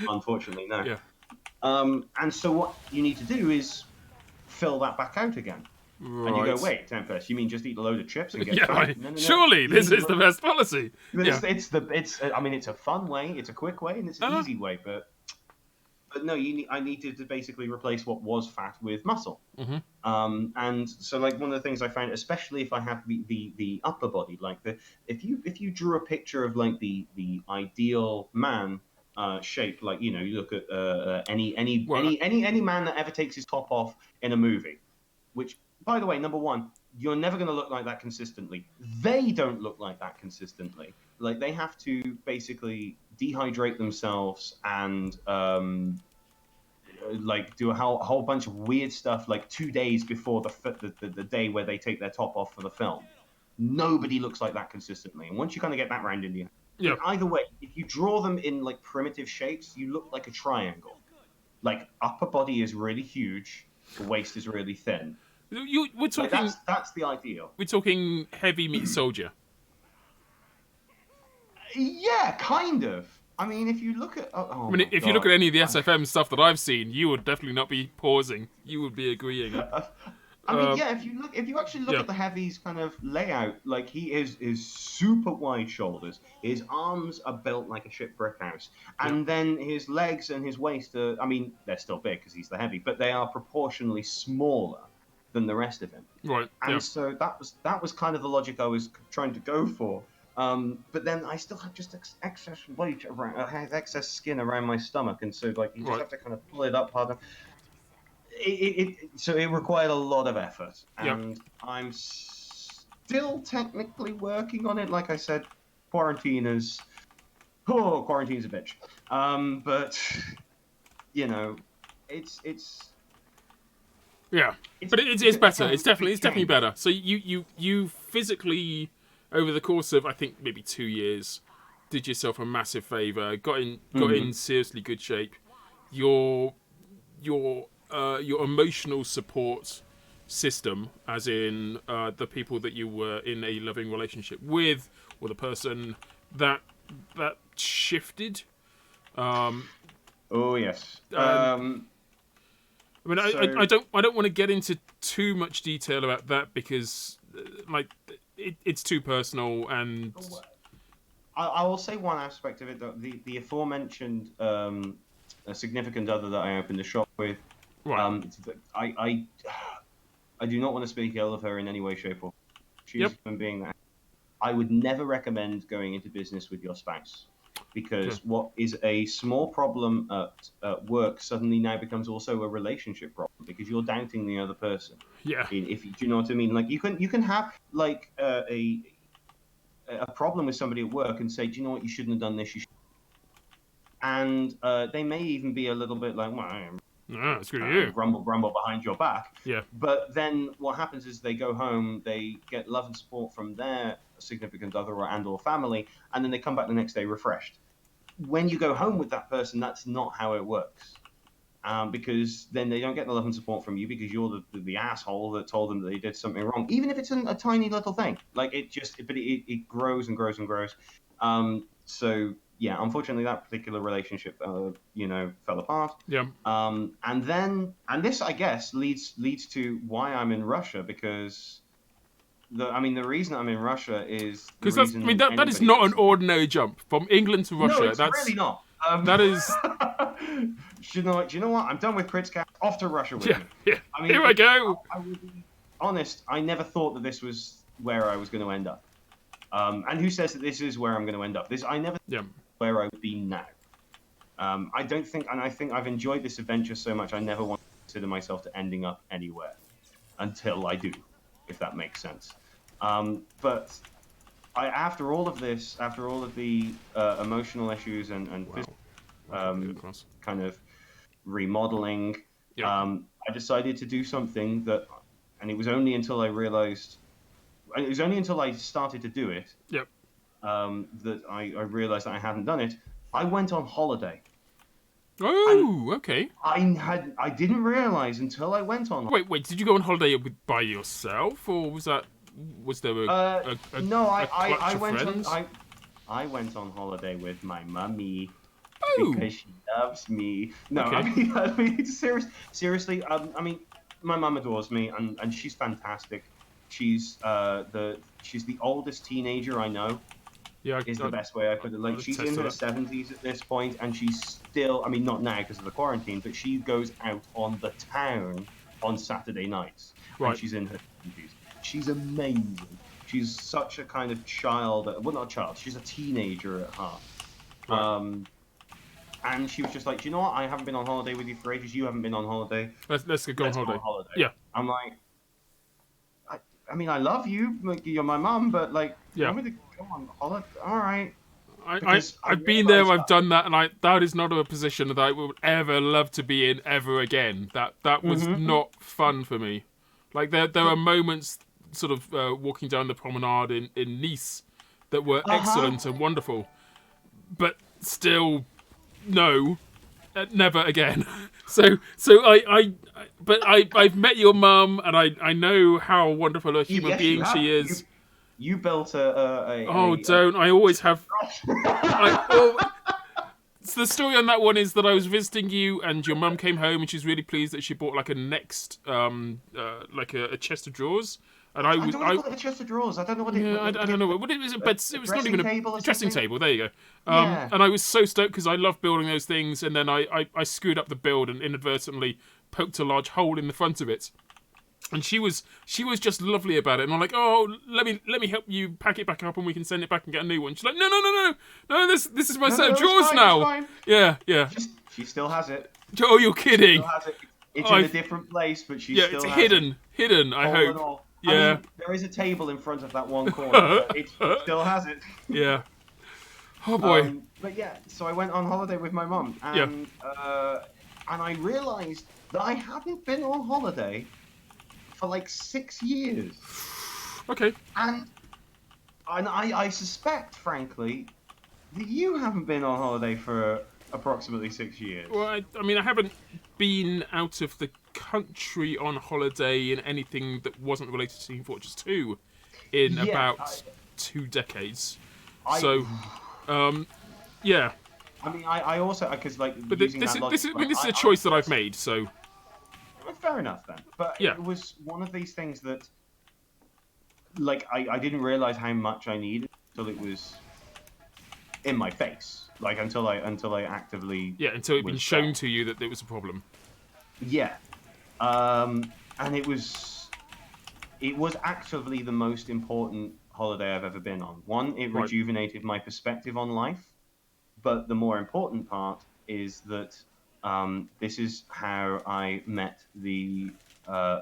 Unfortunately, no. Yeah. And so what you need to do is fill that back out again. Right. And you go, wait, Tempest, you mean just eat a load of chips and get Yeah. fat? No. Surely this is the best policy. Yeah. I mean, it's a fun way, it's a quick way, and it's an easy way, but no, I needed to basically replace what was fat with muscle. Mm-hmm. And so, like, one of the things I found, especially if I have the upper body, like if you drew a picture of like the ideal man shape, like, you look at any man that ever takes his top off in a movie, which, by the way, number one, you're never going to look like that consistently. They don't look like that consistently. Like, they have to basically dehydrate themselves and like do a whole bunch of weird stuff, like 2 days before the day where they take their top off for the film. Nobody looks like that consistently. And once you kind of get that round in you, Yeah. either way, if you draw them in like primitive shapes, you look like a triangle. Like, upper body is really huge, the waist is really thin. We're talking. Like, that's the ideal. We're talking heavy meat soldier. Yeah, kind of. I mean, if you look at, I mean, if you look at any of the SFM stuff that I've seen, you would definitely not be pausing. You would be agreeing. I mean, yeah, if you actually look at the heavy's kind of layout, like, he is super wide shoulders. His arms are built like a ship brick house, and then his legs and his waist are, I mean, they're still big because he's the heavy, but they are proportionally smaller than the rest of him. Right. And so that was kind of the logic I was trying to go for. But then I still have just excess weight around, I have excess skin around my stomach, and so, like, you just have to kind of pull it up harder. So it required a lot of effort, and I'm still technically working on it. Like I said, quarantine's a bitch. But it's yeah, but it's better. It's definitely better. So you physically, over the course of, I think, maybe 2 years, did yourself a massive favor. Got in seriously good shape. Your emotional support system, as in the people that you were in a loving relationship with, or the person that shifted. Oh yes. I mean, I don't want to get into too much detail about that because, like, it's too personal, and I will say one aspect of it, though, the aforementioned a significant other that I opened the shop with. right. I I do not want to speak ill of her in any way, shape, or form. She's Yep. a human being that I would never recommend going into business with your spouse, because Okay. what is a small problem at work suddenly now becomes also a relationship problem, because you're doubting the other person. Yeah. If you, do you know what I mean? Like you can have like a problem with somebody at work and say, do you know what, you shouldn't have done this. And they may even be a little bit like, well, Ah, screw you. grumble behind your back. Yeah. But then what happens is they go home, they get love and support from their significant other or family, and then they come back the next day refreshed. When you go home with that person, that's not how it works. Because then they don't get the love and support from you, because you're the asshole that told them that they did something wrong, even if it's a tiny little thing. Like it grows and grows and grows. So yeah, unfortunately, that particular relationship, fell apart. Yeah. And this, I guess, leads to why I'm in Russia, because the reason I'm in Russia is the Because that's, I reason mean, that is anybody not an listening. ordinary jump from England to Russia. No, it's That's really not. that is. Do you know what? I'm done with Critscast. Off to Russia with Yeah. me. Yeah. I mean, Here I go. I will be honest. I never thought that this was where I was going to end up. And who says that this is where I'm going to end up? I never Yeah. thought where I would be now. I don't think, and I think I've enjoyed this adventure so much, I never want to consider myself to ending up anywhere until I do, if that makes sense. But after all of this, after all of the emotional issues and Wow. kind of remodeling, Yep. I decided to do something that, and it was only until I realized, it was only until I started to do it, Yep. that I realized that I hadn't done it. I went on holiday. Oh, okay. I didn't realize until I went on. Wait. Did you go on holiday by yourself, or was there a No, I clutch of went friends? I went on holiday with my mummy. Oh. Because she loves me. No, Okay. I mean, seriously. I mean, my mum adores me, and she's fantastic. She's the oldest teenager I know. Yeah. Is the best way I put it. Like, she's in her 70s at this point, and she's still. I mean, not now because of the quarantine, but she goes out on the town on Saturday nights, Right. and she's in her 70s. She's amazing. She's such a kind of child. Well, not a child. She's a teenager at heart. Right. And she was just like, do you know what? I haven't been on holiday with you for ages. You haven't been on holiday. Let's go on holiday. Yeah. I'm like, I mean, I love you. Like, you're my mum, but like, Yeah. you want me to go on holiday? All right. I've been there, I've done that, and that is not a position that I would ever love to be in ever again. That was not fun for me. Like there are moments, sort of walking down the promenade in Nice, that were excellent and wonderful, but still, no, never again. So I've met your mum, and I know how wonderful a human being she is. You built I always have. So the story on that one is that I was visiting you, and your mum came home, and she's really pleased that she bought like a next, like a chest of drawers. And I don't call it a chest of drawers. I don't know what it. I don't know what it was, but it was not even a dressing table. There you go. Yeah. And I was so stoked because I love building those things, and then I screwed up the build and inadvertently poked a large hole in the front of it. And she was just lovely about it, and I'm like, oh, let me help you pack it back up, and we can send it back and get a new one. She's like, no, this is my set of drawers now. Yeah. She still has it. Oh, you're kidding. She still has it. It's in a different place, but she still it's has hidden. it. Hidden. I hope. Yeah. I mean, there is a table in front of that one corner, but it still has it. Yeah. Oh boy. But yeah, so I went on holiday with my mum, and I realised that I hadn't been on holiday for like 6 years. Okay. And I suspect, frankly, that you haven't been on holiday for approximately 6 years. Well, I mean, I haven't been out of the country on holiday in anything that wasn't related to Team Fortress 2 in about 2 decades. Yeah. I mean, I also, because like, but this is a choice that I've made, so. Fair enough then. But it was one of these things that, like, I didn't realize how much I needed until it was in my face. Like, until I actively. Yeah, until it'd been shown to you that it was a problem. Yeah. And it was it was actually the most important holiday I've ever been on. One, it Right. rejuvenated my perspective on life, but the more important part is that this is how I met uh,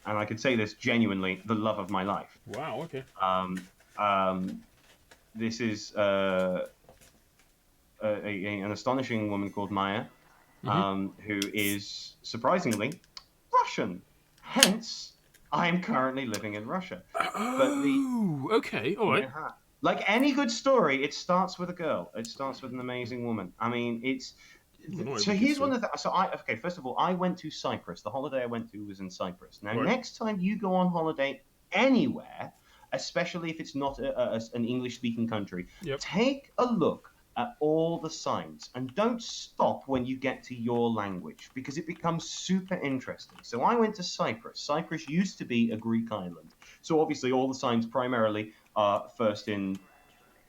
and I could say this genuinely, the love of my life. Wow. Okay. Um, um, this is an astonishing woman called Maya, Mhm. who is surprisingly Russian. Hence, I am currently living in Russia. But Oh. Okay. All right. yeah, like any good story, it starts with a girl. It starts with an amazing woman. I mean, it's Well, not so every good here's one story. of the so I okay. First of all, I went to Cyprus. The holiday I went to was in Cyprus. Now, Right. next time you go on holiday anywhere, especially if it's not an English-speaking country, Yep. take a look at all the signs and don't stop when you get to your language because it becomes super interesting. So I went to Cyprus. Cyprus used to be a Greek island. So obviously all the signs primarily are first in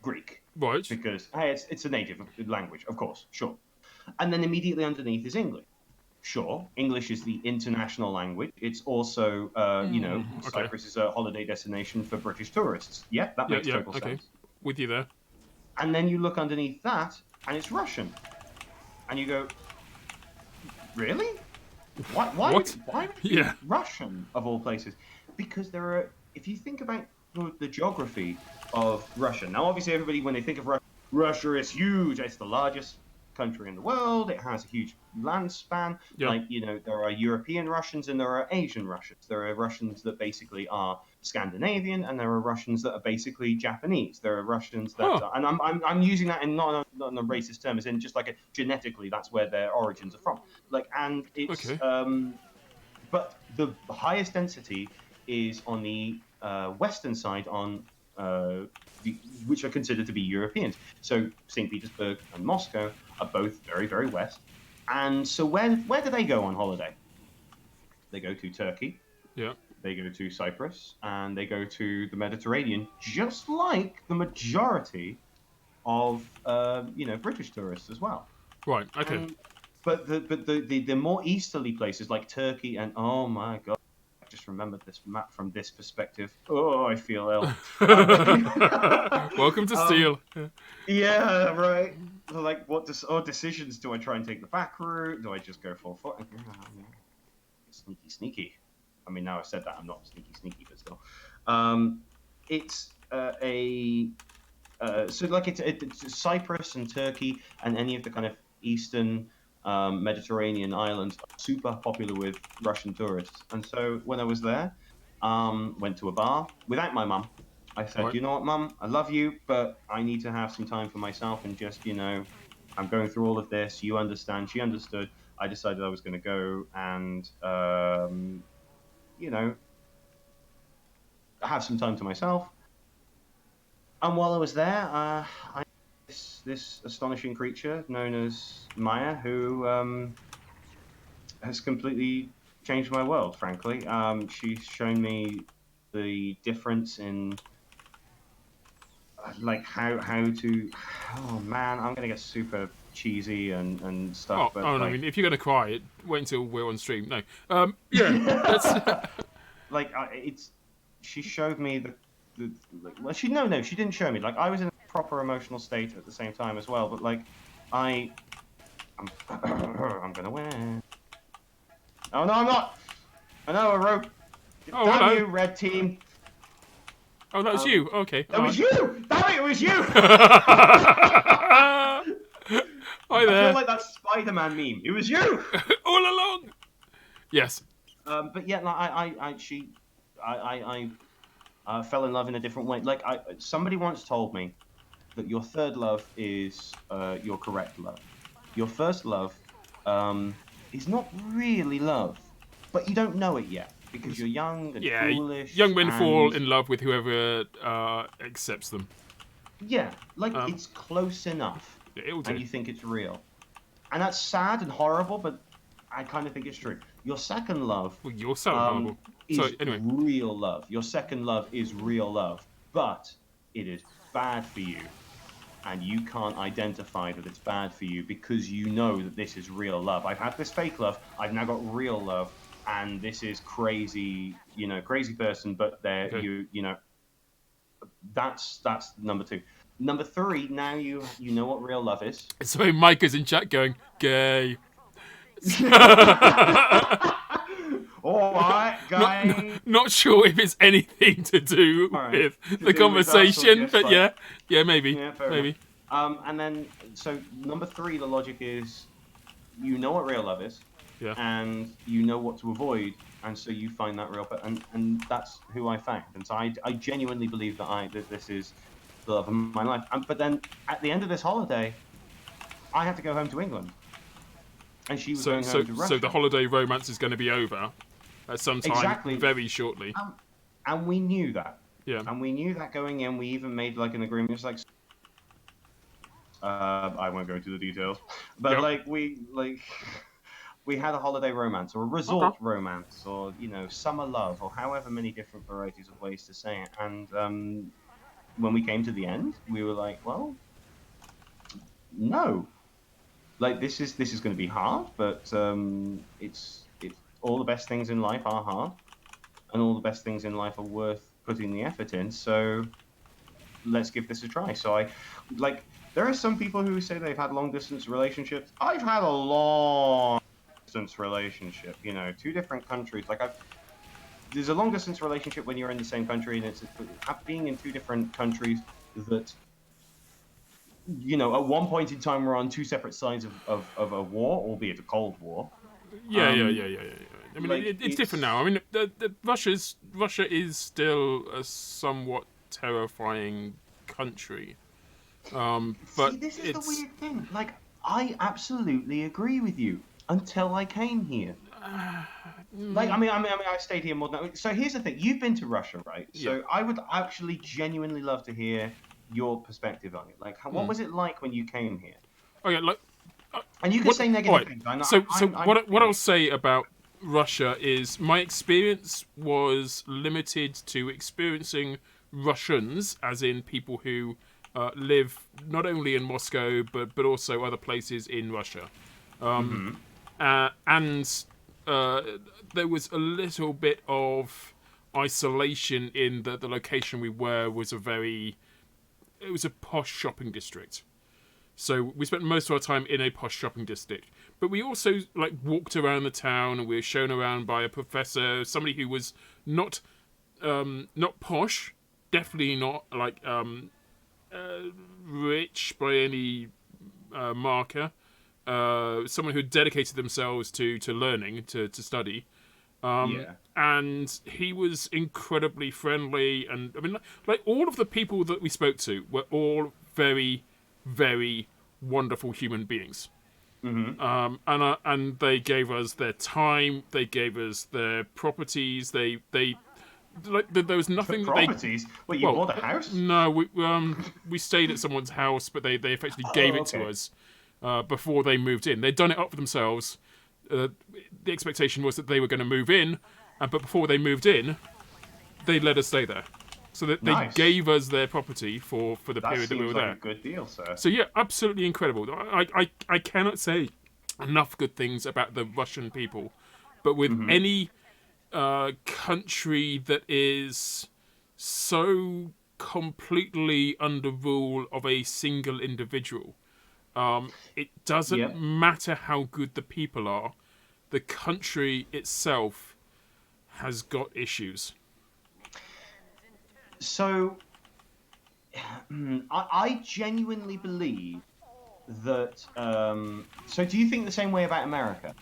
Greek Right. because hey, it's a native language, of course, sure. And then immediately underneath is English. Sure, English is the international language. It's also, Okay. Cyprus is a holiday destination for British tourists. Yeah, that Yeah. makes Yeah. total Okay. sense. With you there. And then you look underneath that, and it's Russian, and you go, really? What? Why would it Yeah. be Russian of all places? Because there are, if you think about the geography of Russia. Now, obviously, everybody when they think of Russia, Russia is huge. It's the largest country in the world. It has a huge land span. Yeah. Like there are European Russians and there are Asian Russians. There are Russians that basically are Scandinavian, and there are Russians that are basically Japanese. There are Russians that, Huh. and I'm using that in not in a racist term, as in just like genetically, that's where their origins are from. Like, and it's Okay. but the highest density is on the western side on which are considered to be Europeans. So St. Petersburg and Moscow are both very, very west. And so where do they go on holiday? They go to Turkey, Yeah. they go to Cyprus, and they go to the Mediterranean, just like the majority of British tourists as well. Right. Okay. And but the more easterly places like Turkey and oh my god, I just remembered this map from this perspective. Oh, I feel ill. Welcome to Um, Steel. yeah, right. So, like, decisions do I try and take the back route? Do I just go full foot? Sneaky, sneaky. I mean, now I've said that, I'm not sneaky, sneaky, but still. It's a so like it's Cyprus and Turkey and any of the kind of eastern Mediterranean islands are super popular with Russian tourists. And so when I was there, went to a bar without my mum. I said, Right. you know what, mum, I love you, but I need to have some time for myself and just, I'm going through all of this. You understand. She understood. I decided I was going to go and, you know, have some time to myself. And while I was there, I this astonishing creature known as Maya, who has completely changed my world. Frankly, she's shown me the difference in like how to. Oh man, I'm gonna get super cheesy and stuff, Oh, but oh no, I like mean, if you're gonna cry, wait until we're on stream. No, yeah, that's like it's she showed me the like, well she no she didn't show me like I was in a proper emotional state at the same time as well, but like I'm I'm gonna win. Oh no, I'm not. I know I wrote. oh Damn hello. you, red team. Oh, that was Um, you. Okay, it all was right. you. Damn it, it was you. Hi I feel there. like that Spider-Man meme. It was you. All along. Yes. But yeah, like I fell in love in a different way. Like somebody once told me that your third love is your correct love. Your first love is not really love, but you don't know it yet because you're young and Yeah, foolish young men fall and in love with whoever accepts them. yeah, like Um, it's close enough, it'll and do. you think it's real, and that's sad and horrible, but I kind of think it's true. Your second love, Well, you're so horrible. So is anyway, real love. Your second love is real love, but it is bad for you, and you can't identify that it's bad for you because you know that this is real love. I've had this fake love. I've now got real love. and this is crazy, crazy person, but they're Okay. that's number 2. Number 3, now you know what real love is. So Mike is in chat going, gay. All right, guy. Not sure if it's anything to do All right. with To the do with us or conversation, just, but like- yeah, maybe. Yeah, fair Maybe. enough. And then, so number 3, the logic is, you know what real love is, Yeah. and you know what to avoid, and so you find that real, and that's who I found. And so I genuinely believe that this is the love of my life. But then at the end of this holiday, I had to go home to England, and she was going home to Russia. So the holiday romance is going to be over at some time Exactly. very shortly. And we knew that. Yeah. And we knew that going in. We even made like an agreement. It's like, I won't go into the details, but Yep. we had a holiday romance or a resort romance or summer love or however many different varieties of ways to say it. And when we came to the end, we were like, well, no, like this is going to be hard, but it's all the best things in life are hard, and all the best things in life are worth putting the effort in. So let's give this a try. So there are some people who say they've had long distance relationships. I've had a long distance relationship, 2 different countries. There's a long distance relationship when you're in the same country, and it's being in 2 different countries that, at one point in time we're on 2 separate sides of a war, albeit a Cold War. Yeah. I mean, it's different now. I mean, Russia is still a somewhat terrifying country. But see, this is the weird thing. I absolutely agree with you until I came here. I stayed here more than. So here's the thing. You've been to Russia, right? So I would actually genuinely love to hear your perspective on it. What was it like when you came here? Okay, and you can say negative things. What I'll say about Russia is my experience was limited to experiencing Russians, as in people who live not only in Moscow but also other places in Russia, and there was a little bit of isolation in that the location we were was it was a posh shopping district. So we spent most of our time in a posh shopping district, but we also walked around the town, and we were shown around by a professor, somebody who was not posh, definitely not rich by any marker. Someone who dedicated themselves to learning, to study. And he was incredibly friendly, and I mean, all of the people that we spoke to were all very, very wonderful human beings. And they gave us their time, they gave us their properties, there was nothing. Properties? Well, you bought a house? No, we stayed at someone's house, but they effectively gave it to us before they moved in. They'd done it up for themselves. The expectation was that they were going to move in, but before they moved in, they let us stay there. So that they gave us their property for the period that we were there. That seems like a good deal, sir. So yeah, absolutely incredible. I cannot say enough good things about the Russian people, but with any country that is so completely under rule of a single individual, it doesn't matter how good the people are. The country itself has got issues. So, I genuinely believe that. So, do you think the same way about America?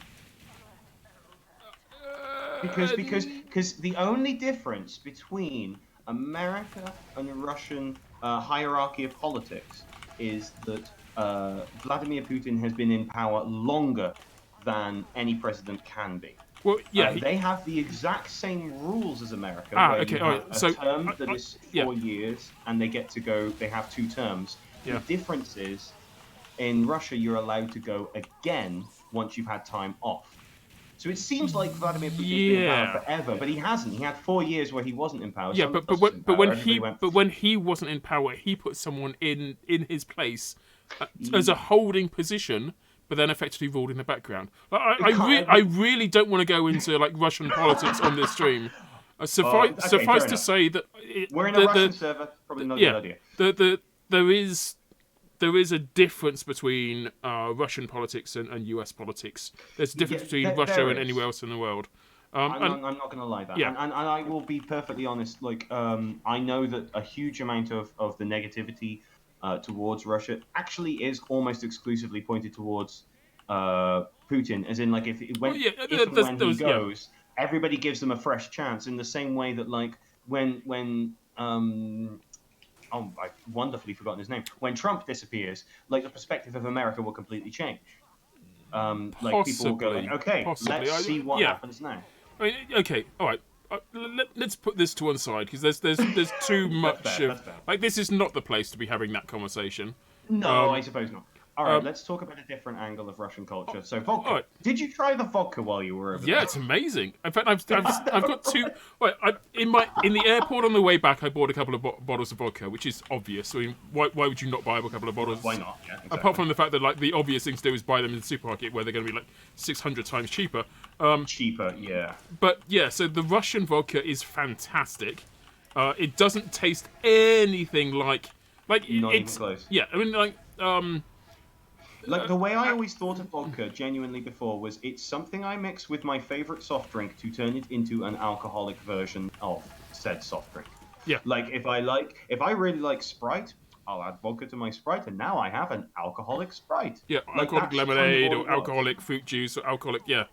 Because the only difference between America and the Russian hierarchy of politics is that Vladimir Putin has been in power longer than any president can be. Well, yeah, they have the exact same rules as America. Okay, you have a term that is 4 years, and they get to go. They have 2 terms. Yeah. The difference is, in Russia, you're allowed to go again once you've had time off. So it seems like Vladimir Putin's been in power forever, but he hasn't. He had 4 years where he wasn't in power. Yeah, but when he wasn't in power, he put someone in his place as a holding position but then effectively ruled in the background. Like, I really don't want to go into like Russian politics on this stream. Suffice to say that we're in a Russian server. Probably not a good idea. There is a difference between Russian politics and US politics. There's a difference between Russia and anywhere else in the world. I'm not going to lie that. Yeah. And I will be perfectly honest. Like, I know that a huge amount of the negativity towards Russia actually is almost exclusively pointed towards Putin. As in, like, if and when he goes, everybody gives them a fresh chance. In the same way that, like, when I've wonderfully forgotten his name. When Trump disappears, like, the perspective of America will completely change. Like, people will go, like, okay, let's see what happens now. I mean, okay, all right. Let's put this to one side because there's too much that's fair. like, this is not the place to be having that conversation. No, I suppose not. All right, let's talk about a different angle of Russian culture. So vodka. Right. Did you try the vodka while you were over there? Yeah, it's amazing. In fact, I've got two. Well, in the airport on the way back, I bought a couple of bottles of vodka, which is obvious. I mean, why would you not buy a couple of bottles? Why not? Yeah, exactly. Apart from the fact that, like, the obvious thing to do is buy them in the supermarket where they're going to be like 600 times cheaper. Cheaper, yeah. But yeah, so the Russian vodka is fantastic. It doesn't taste anything like not even close. Yeah, I mean, like, the way I always thought of vodka, genuinely before, was it's something I mix with my favourite soft drink to turn it into an alcoholic version of said soft drink. Yeah. Like, if I really like Sprite, I'll add vodka to my Sprite, and now I have an alcoholic Sprite. Yeah, like, alcoholic lemonade or alcoholic fruit juice or alcoholic, yeah.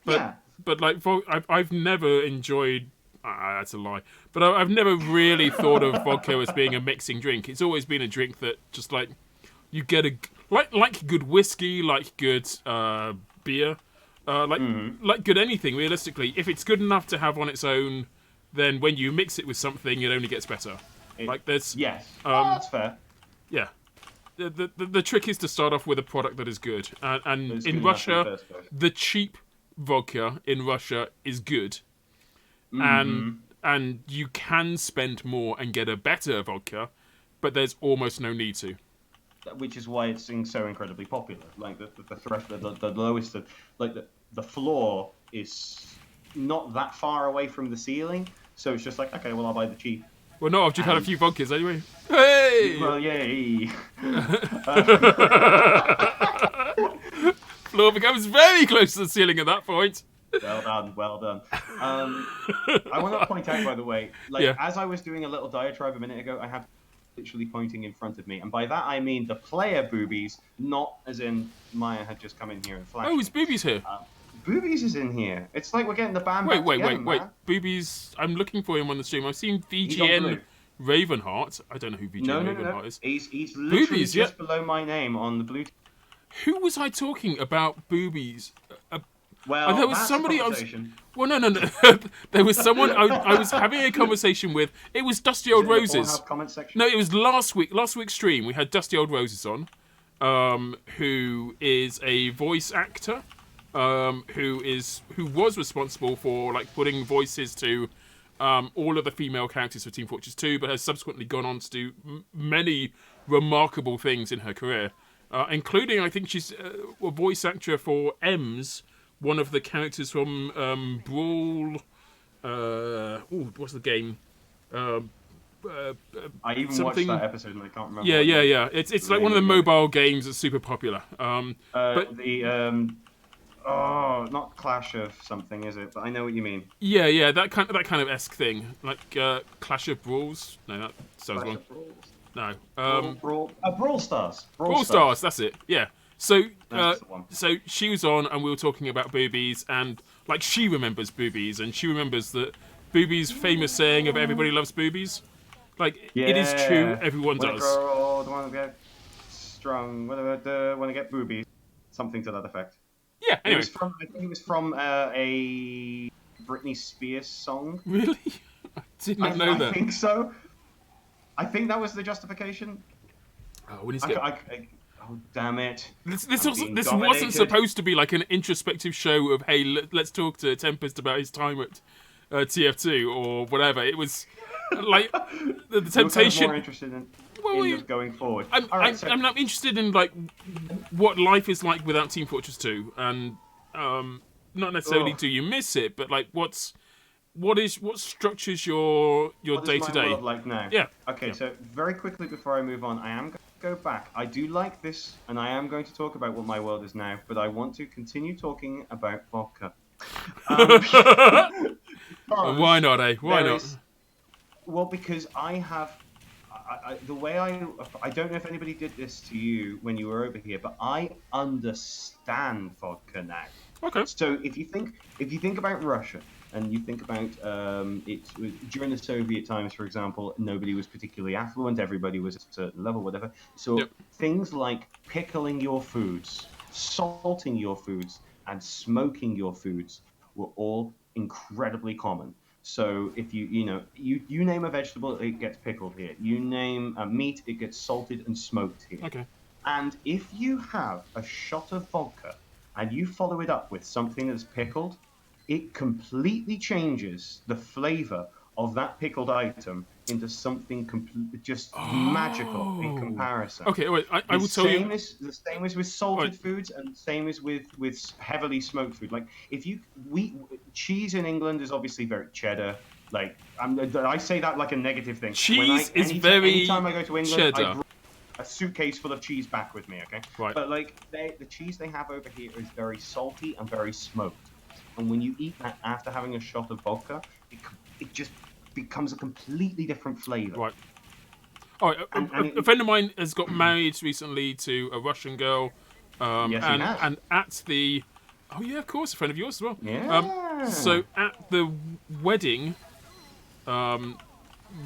But like, I've never enjoyed. That's a lie. But I've never really thought of vodka as being a mixing drink. It's always been a drink that just, like, you get like good whiskey, like good beer, like good anything. Realistically, if it's good enough to have on its own, then when you mix it with something, it only gets better. Yes, that's fair. Yeah. The trick is to start off with a product that is good, and in Russia, the cheap vodka in Russia is good, and you can spend more and get a better vodka, but there's almost no need to. Which is why it's so incredibly popular. Like, the lowest, like, the floor is not that far away from the ceiling, so it's just like, okay, well, I'll buy the cheap. Well, no, I've just had a few vodkas anyway. Hey! Well, yay! Floor becomes very close to the ceiling at that point. Well done. I want to point out, by the way, like, as I was doing a little diatribe a minute ago, I have literally pointing in front of me, and by that I mean the player boobies, not as in Maya had just come in here and flashed. Oh, is Boobies here? Boobies is in here. It's like we're getting the band Wait. man. Boobies, I'm looking for him on the stream. I've seen VGN Ravenheart. I don't know who VGN Ravenheart is. He's literally Boobies, just below my name on the blue. Who was I talking about Boobies? Well, there was somebody else. Well, no. There was someone I was having a conversation with. It was Dusty Old Roses. No, it was last week. Last week's stream, we had Dusty Old Roses on, who is a voice actor, who was responsible for, like, putting voices to all of the female characters for Team Fortress 2, but has subsequently gone on to do many remarkable things in her career, including, I think she's a voice actor for Ems, one of the characters from Brawl. What's the game? I even watched that episode and I can't remember. Yeah. It's really, like one of the mobile games that's super popular. Not Clash of something, is it? But I know what you mean. Yeah, that kind of esque thing, like Clash of Brawls. No, that sounds wrong. No. Brawl Stars. Brawl Stars. That's it. Yeah. So she was on, and we were talking about boobies, and, like, she remembers boobies, and she remembers that Boobies' famous saying of "everybody loves boobies." Like, it is true, everyone does. Girl, want to get strong, want to get boobies, something to that effect. Yeah. Anyway, I think it was from a Britney Spears song. Really? I did not know that. I think so. I think that was the justification. Oh, we need to get... Oh, damn it. This wasn't supposed to be like an introspective show of, hey, let's talk to Tempest about his time at TF2 or whatever. It was like the temptation... You're more interested in going forward. I'm not interested in, like, what life is like without Team Fortress 2, and not necessarily do you miss it, but like what structures your day to day? What is my world like now? Yeah. Okay, yeah. so very quickly before I move on, I am going to go back. I do like this, and I am going to talk about what my world is now, but I want to continue talking about vodka. Why not, eh? Why not? Well, because I have... the way I don't know if anybody did this to you when you were over here, but I understand vodka now. Okay. So if you think about Russia and you think about during the Soviet times, for example, nobody was particularly affluent, everybody was at a certain level, whatever. So things like pickling your foods, salting your foods, and smoking your foods were all incredibly common. So if you name a vegetable, it gets pickled here. You name a meat, it gets salted and smoked here. Okay. And if you have a shot of vodka and you follow it up with something that's pickled, it completely changes the flavor of that pickled item into something just magical in comparison. Okay, wait, I will tell you. The same as with salted foods, and the same as with heavily smoked food. Like cheese in England is obviously very cheddar. Like I say that like a negative thing. Cheese is very anytime I go to England, cheddar. I bring a suitcase full of cheese back with me. Okay, right. But like the cheese they have over here is very salty and very smoked. And when you eat that after having a shot of vodka, it just becomes a completely different flavor. Right. All right. A friend of mine has got married recently to a Russian girl. Yes, he has. And at the... Oh, yeah, of course, a friend of yours as well. Yeah. So at the wedding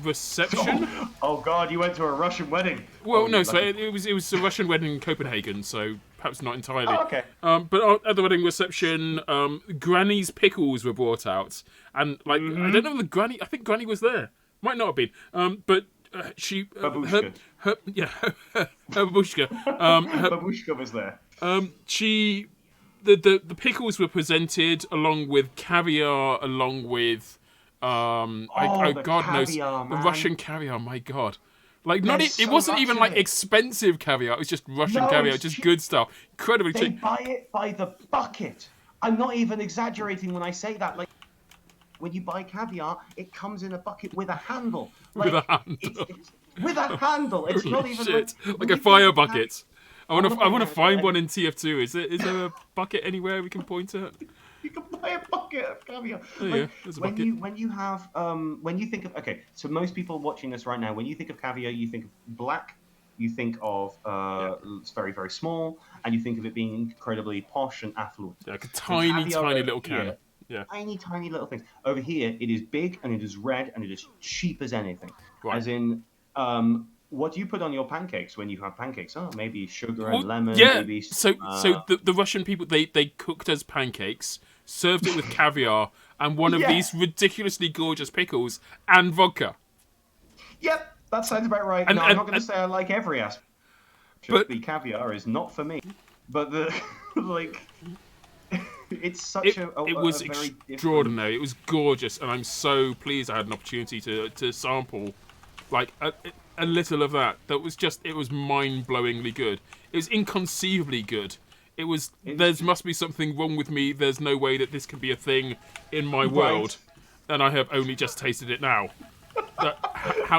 reception... Oh, God, you went to a Russian wedding. Well, no, so it was a Russian wedding in Copenhagen, so perhaps not entirely. Oh, okay. But at the wedding reception, Granny's pickles were brought out. And, like, I don't know if Granny... I think Granny was there. Might not have been. But she... Babushka. Her babushka. Babushka was there. She... The pickles were presented along with caviar, along with... God knows, caviar, the Russian caviar, my God. Like, it There's wasn't so even much like of it. expensive caviar, it was just Russian No, caviar, it's just cheap. good stuff. Incredibly They cheap. buy it by the bucket. I'm not even exaggerating when I say that. Like, when you buy caviar, it comes in a bucket with a handle. Like, With a handle. It's with a handle. It's not even Shit. like Like a fire bucket. I want to find one in TF2. Is there a bucket anywhere we can point at? You can buy a bucket of caviar. Oh, like, yeah, there's a bucket. When you think of so most people watching this right now, when you think of caviar, you think of black, you think of it's very, very small, and you think of it being incredibly posh and affluent. Yeah, like a tiny little can. Here, Yeah. Tiny little things. Over here, it is big and it is red and it is cheap as anything. Right. As in, what do you put on your pancakes when you have pancakes? Oh, maybe sugar and lemon. Yeah. Maybe, So the Russian people they cooked as pancakes, served it with caviar, and one of these ridiculously gorgeous pickles and vodka. Yep, that sounds about right. I'm not going to say I like every aspect. But the caviar is not for me. But the like, it's such it was very extraordinary. Different... It was gorgeous, and I'm so pleased I had an opportunity to sample like a little of that. It was mind-blowingly good. It was inconceivably good. There must be something wrong with me. There's no way that this can be a thing in my world, and I have only just tasted it now.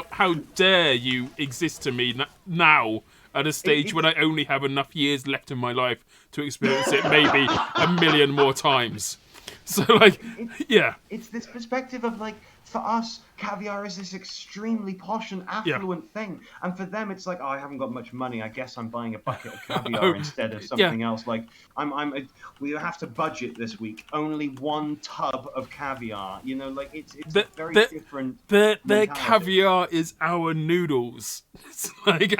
How dare you exist to me now at a stage when I only have enough years left in my life to experience it maybe a million more times. So, like, It's this perspective of, like, for us, caviar is this extremely posh and affluent thing. And for them, it's like, oh, I haven't got much money. I guess I'm buying a bucket of caviar instead of something else. Like, we have to budget this week. Only one tub of caviar. You know, like, it's very different. Their caviar is our noodles. It's like,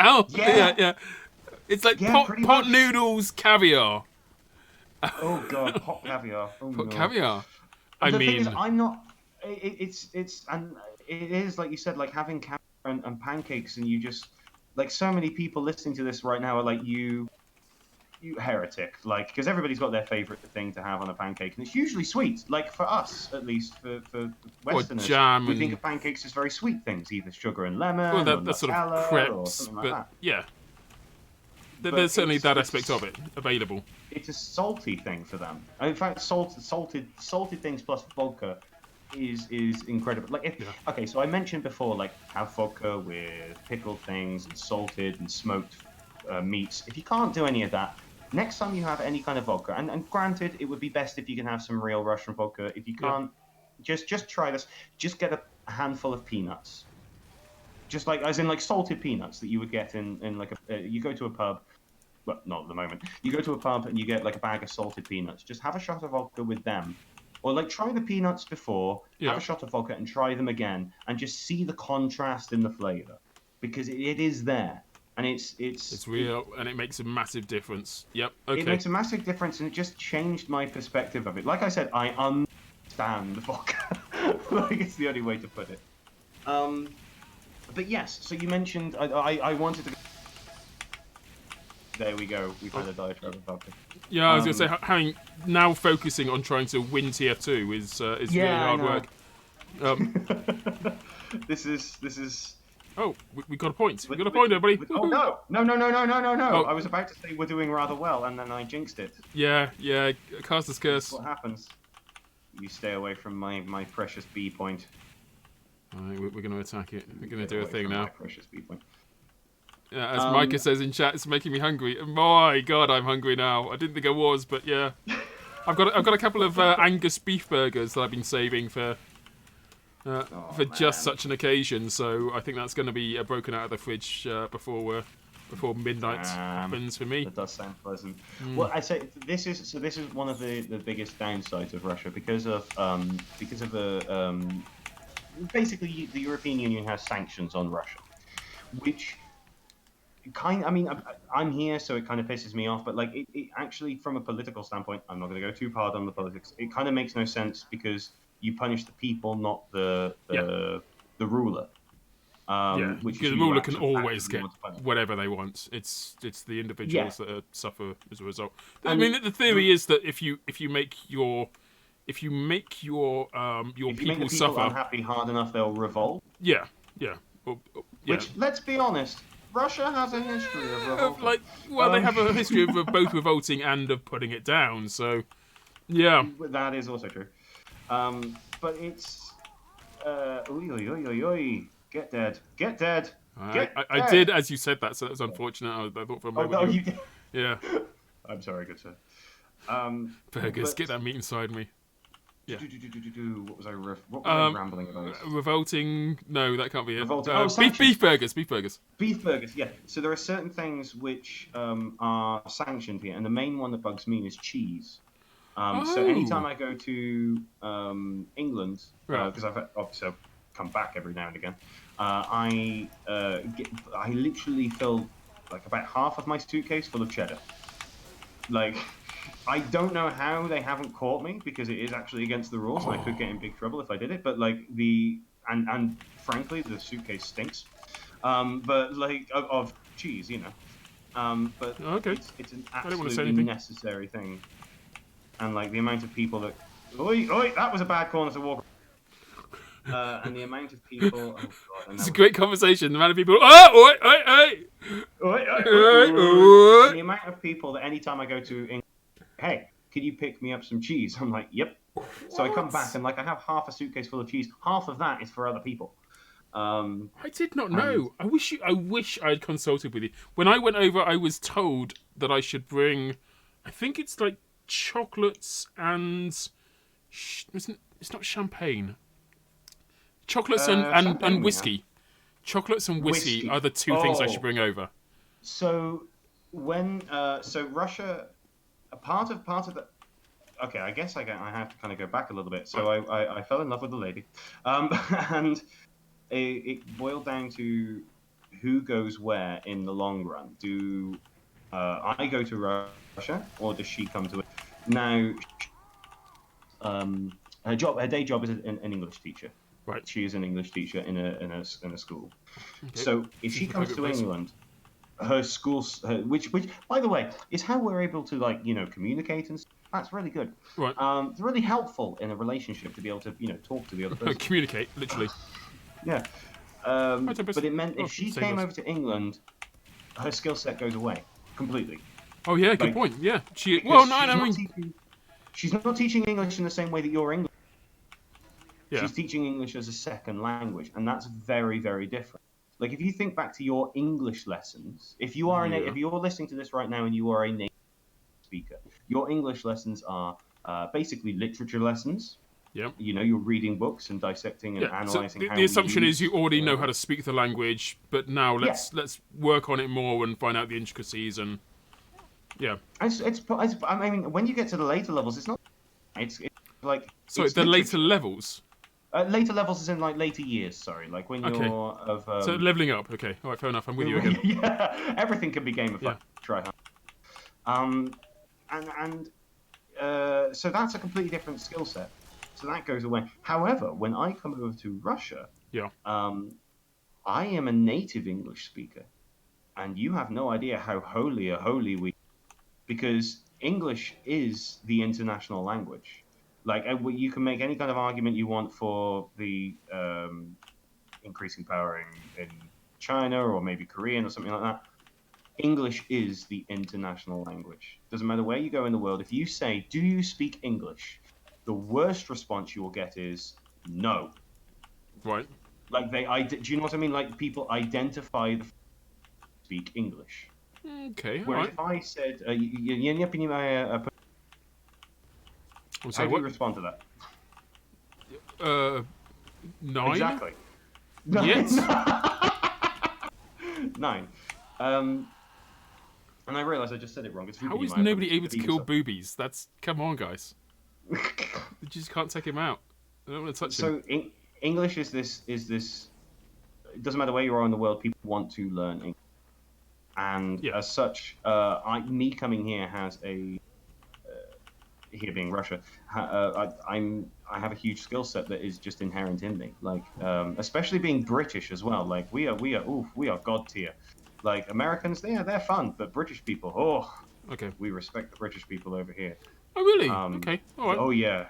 it's like pot noodles caviar. Oh, God, pot caviar. Oh, pot caviar. The thing is, I'm not... It is like you said, like having caviar and pancakes, and you just like so many people listening to this right now are like you heretic, like because everybody's got their favorite thing to have on a pancake, and it's usually sweet. Like for us, at least for Westerners, jam we think of pancakes as very sweet things, either sugar and lemon, or Nutella, sort of crepes, or something like that. Yeah. there's certainly that aspect of it available. It's a salty thing for them. In fact, salted things plus vodka is incredible. Like, okay, so I mentioned before, like, have vodka with pickled things and salted and smoked meats. If you can't do any of that, next time you have any kind of vodka, and granted, it would be best if you can have some real Russian vodka. If you can't, just try this. Just get a handful of peanuts. Just like, as in like salted peanuts that you would get in like you go to a pub. Well, not at the moment. You go to a pub and you get like a bag of salted peanuts. Just have a shot of vodka with them. Or like try the peanuts before, have a shot of vodka and try them again, and just see the contrast in the flavour. Because it is there. And it's real, and it makes a massive difference. Yep, okay. It makes a massive difference, and it just changed my perspective of it. Like I said, I understand vodka. Like, it's the only way to put it. But yes, so you mentioned, I wanted to go... There we go, we've had a diatribe about it. Yeah, I was going to say, having now focusing on trying to win TF2 is really hard work. This is... Oh, we got a point. We got a point, everybody. Oh, no. Oh. I was about to say we're doing rather well, and then I jinxed it. Yeah, Caster's Curse. That's what happens. You stay away from my precious B point. Alright, we're going to attack it. We're going to do a thing now. My precious B point. Yeah, as Micah says in chat, it's making me hungry. My God, I'm hungry now. I didn't think I was, but yeah. I've got a couple of Angus beef burgers that I've been saving for just such an occasion, so I think that's going to be broken out of the fridge before midnight happens for me. That does sound pleasant. Well, I say this is one of the biggest downsides of Russia because of the basically the European Union has sanctions on Russia, which I'm here, so it kind of pisses me off, but like it actually, from a political standpoint, I'm not going to go too hard on the politics. It kind of makes no sense because you punish the people, not the ruler. Which the ruler can always get whatever they want. It's the individuals that suffer as a result. I mean, the theory is that if you make your people suffer, unhappy hard enough, they'll revolt. Yeah. Which, let's be honest, Russia has a history of revolting. They have a history of both revolting and of putting it down. So, yeah, that is also true. But it's get dead. I did as you said that, so that was unfortunate. I thought for a moment. Oh, no, you did. Yeah. I'm sorry, good sir. Burgers, get that meat inside me. Yeah. What was I rambling about? Revolting? No, that can't be it. Revolting. Beef burgers. Beef burgers. Yeah. So there are certain things which are sanctioned here, and the main one that bugs me is cheese. So anytime I go to England, because I've obviously come back every now and again, I literally fill like about half of my suitcase full of cheddar. Like, I don't know how they haven't caught me because it is actually against the rules, and I could get in big trouble if I did it. But like and frankly, the suitcase stinks. But like of cheese, you know. But it's an absolutely necessary thing. And like the amount of people that, oi, that was a bad corner to walk. And the amount of people. Oh God, it's a great conversation. The amount of people. And the amount of people that anytime I go to England, hey, can you pick me up some cheese? I'm like, yep. What? So I come back and like I have half a suitcase full of cheese. Half of that is for other people. I did not know. I wish I'd consulted with you. When I went over, I was told that I should bring. I think it's like chocolates and it's not champagne. Chocolates and whiskey. Chocolates and whiskey are the two things I should bring over. So when Russia, a part of the. Okay, I guess I have to kind of go back a little bit. So I fell in love with a lady, and it boiled down to who goes where in the long run. Do I go to Russia or does she come to it? Now, her day job is an English teacher. Right. She is an English teacher in a school. Okay. So if she comes to England, her school, which by the way is how we're able to communicate and stuff. That's really good. Right. It's really helpful in a relationship to be able to talk to the other person. Communicate, literally. Yeah. But it meant if she came over to England, her skill set goes away. completely. Oh yeah, good Like, point. Yeah, because well, no, I mean, she's not teaching English in the same way that you're English. yeah, She's teaching English as a second language, and that's very, very different. Like if you think back to your English lessons, if you are yeah, if you're listening to this right now and you are a native speaker, your English lessons are basically literature lessons. yeah. You know, you're reading books and dissecting and Yeah, so analyzing how the we assumption is you use already know how to words. speak the language, but now Yeah, let's work on it more and find out the intricacies and yeah. I mean, when you get to the later levels, it's not. It's like So it's the later literature. levels. Later levels is in like later years. Sorry, like when Okay, you're of so leveling up. Okay, all right, fair enough. I'm with you again. yeah, everything can be gamified. Yeah, Try hard. And so that's a completely different skill set. So that goes away. However, when I come over to Russia, yeah. um, I am a native English speaker, and you have no idea how holy we, because English is the international language. Like you can make any kind of argument you want for the increasing power in China or maybe Korean or something like that. English is the international language. Doesn't matter where you go in the world. If you say, "Do you speak English?" the worst response you will get is no. Right. Like do you know what I mean? Like people identify the speak English. Okay, all Whereas right. if I said, I'm how sorry. do you What? respond to that? Uh, 9? Exactly. Nine. Yet? Nine. And I realize I just said it wrong. It's How is Vupanimaya, but nobody it's able to kill Vladimir. boobies? That's come on, guys. You just can't take him out. I don't want to touch him. So English is this. It doesn't matter where you are in the world. People want to learn English, and Yeah. as such, me coming here has a here being Russia, I have a huge skill set that is just inherent in me. Like especially being British as well. Like we are god tier. Like Americans, they're fun, but British people, oh, Okay. we respect the British people over here. Oh really? Um, Okay. All right. oh yeah.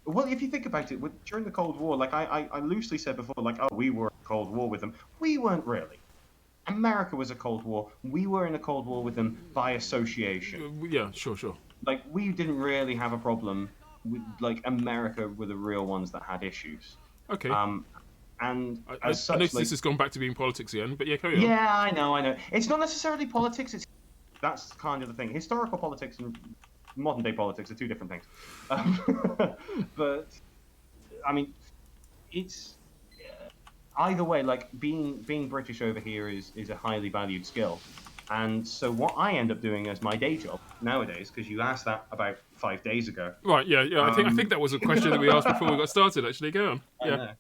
Well, if you think about it, during the Cold War, like I loosely said before, like oh, we were in a Cold War with them. We weren't really. America was a Cold War. We were in a Cold War with them by association. Yeah. Sure. Sure. Like we didn't really have a problem with like America were the real ones that had issues. Okay. Um, and as I such, noticed like this has gone back to being politics again, but yeah, carry on. yeah, I know. It's not necessarily politics. That's kind of the thing. Historical politics and modern day politics are two different things. But I mean, it's either way. Like being British over here is a highly valued skill. And so what I end up doing as my day job nowadays, because you asked that about 5 days ago. Right. Yeah. Yeah. I think that was a question that we asked before we got started. Actually, go on. I Yeah.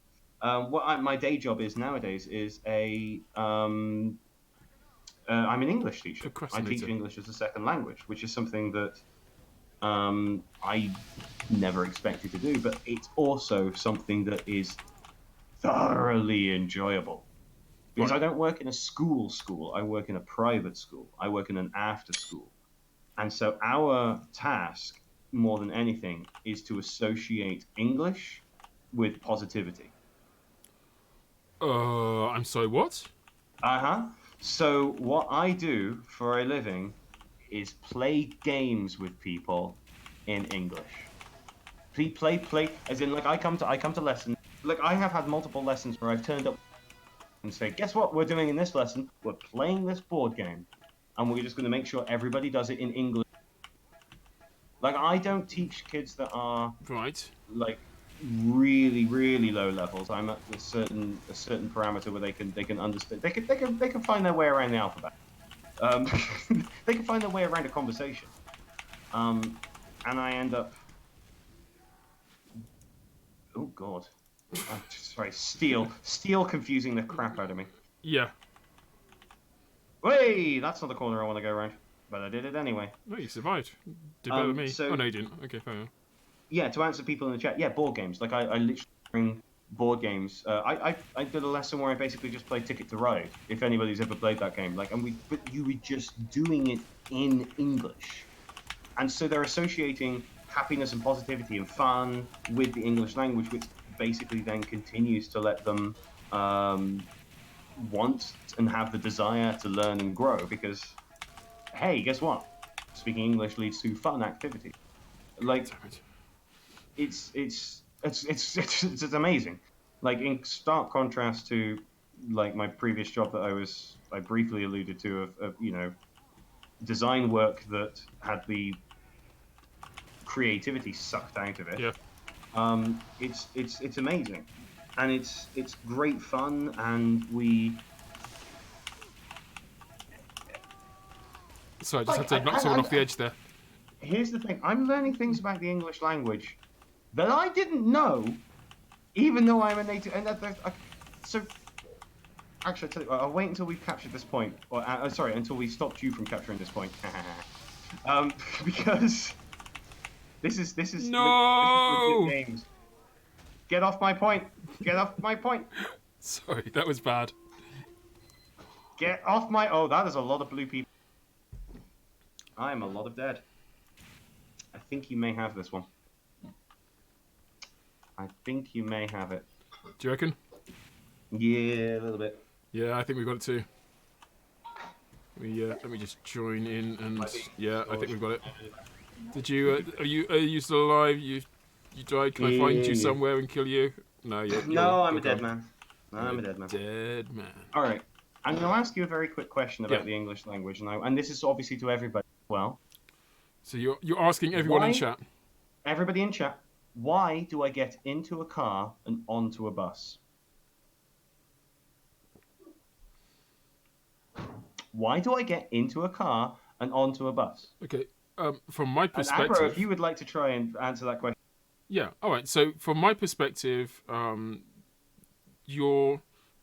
know. My day job is nowadays is I'm an English teacher. I teach Procrastinator. English as a second language, which is something that I never expected to do, but it's also something that is thoroughly enjoyable. Because Right. I don't work in a school, I work in a private school. I work in an after school. And so our task, more than anything, is to associate English with positivity. I'm sorry. What? Uh-huh. So what I do for a living is play games with people in English. Play, as in like I come to lessons. Like I have had multiple lessons where I've turned up and say, guess what we're doing in this lesson? We're playing this board game. And we're just going to make sure everybody does it in English. Like I don't teach kids that are Right. like really really low levels. I'm at a certain parameter where they can understand. They can find their way around the alphabet. Um, they can find their way around a conversation. And I end up. Oh God. Sorry, steel confusing the crap out of me. Yeah. Hey, that's not the corner I want to go around, but I did it anyway. No, you survived. Did better than me. So Oh no, you didn't. Okay, fair enough. yeah, to answer people in the chat, yeah, board games. Like I literally bring board games. I did a lesson where I basically just played Ticket to Ride. If anybody's ever played that game, like, but you were just doing it in English, and so they're associating happiness and positivity and fun with the English language, which basically then continues to let them want and have the desire to learn and grow because, hey, guess what? Speaking English leads to fun activity. Like, it's amazing. Like in stark contrast to like my previous job that I briefly alluded to of design work that had the creativity sucked out of it. Yeah. It's amazing, and it's great fun, and we. Sorry, I just had to knock someone off the edge there. Here's the thing: I'm learning things about the English language that I didn't know, even though I'm a native. And so, actually, I tell you what, I'll wait until we've captured this point, or sorry, until we stopped you from capturing this point, because this is No! legit games. Get off my point! Get off my point! Sorry, that was bad. Get off my... Oh, that is a lot of blue people. I am a lot of dead. I think you may have this one. I think you may have it. Do you reckon? Yeah, a little bit. Yeah, I think we've got it too. Let me just join in and... Yeah, I think we've got it. Did you... Are you still alive? You died? Can I find you somewhere and kill you? No, I'm a dead man. I'm a dead man. Dead man. All right. I'm going to ask you a very quick question about the English language, and this is obviously to everybody as well. So you're asking everyone in chat? Everybody in chat. Why do I get into a car and onto a bus? Why do I get into a car and onto a bus? Okay. From my perspective... Agro, if you would like to try and answer that question. Yeah, all right. So from my perspective,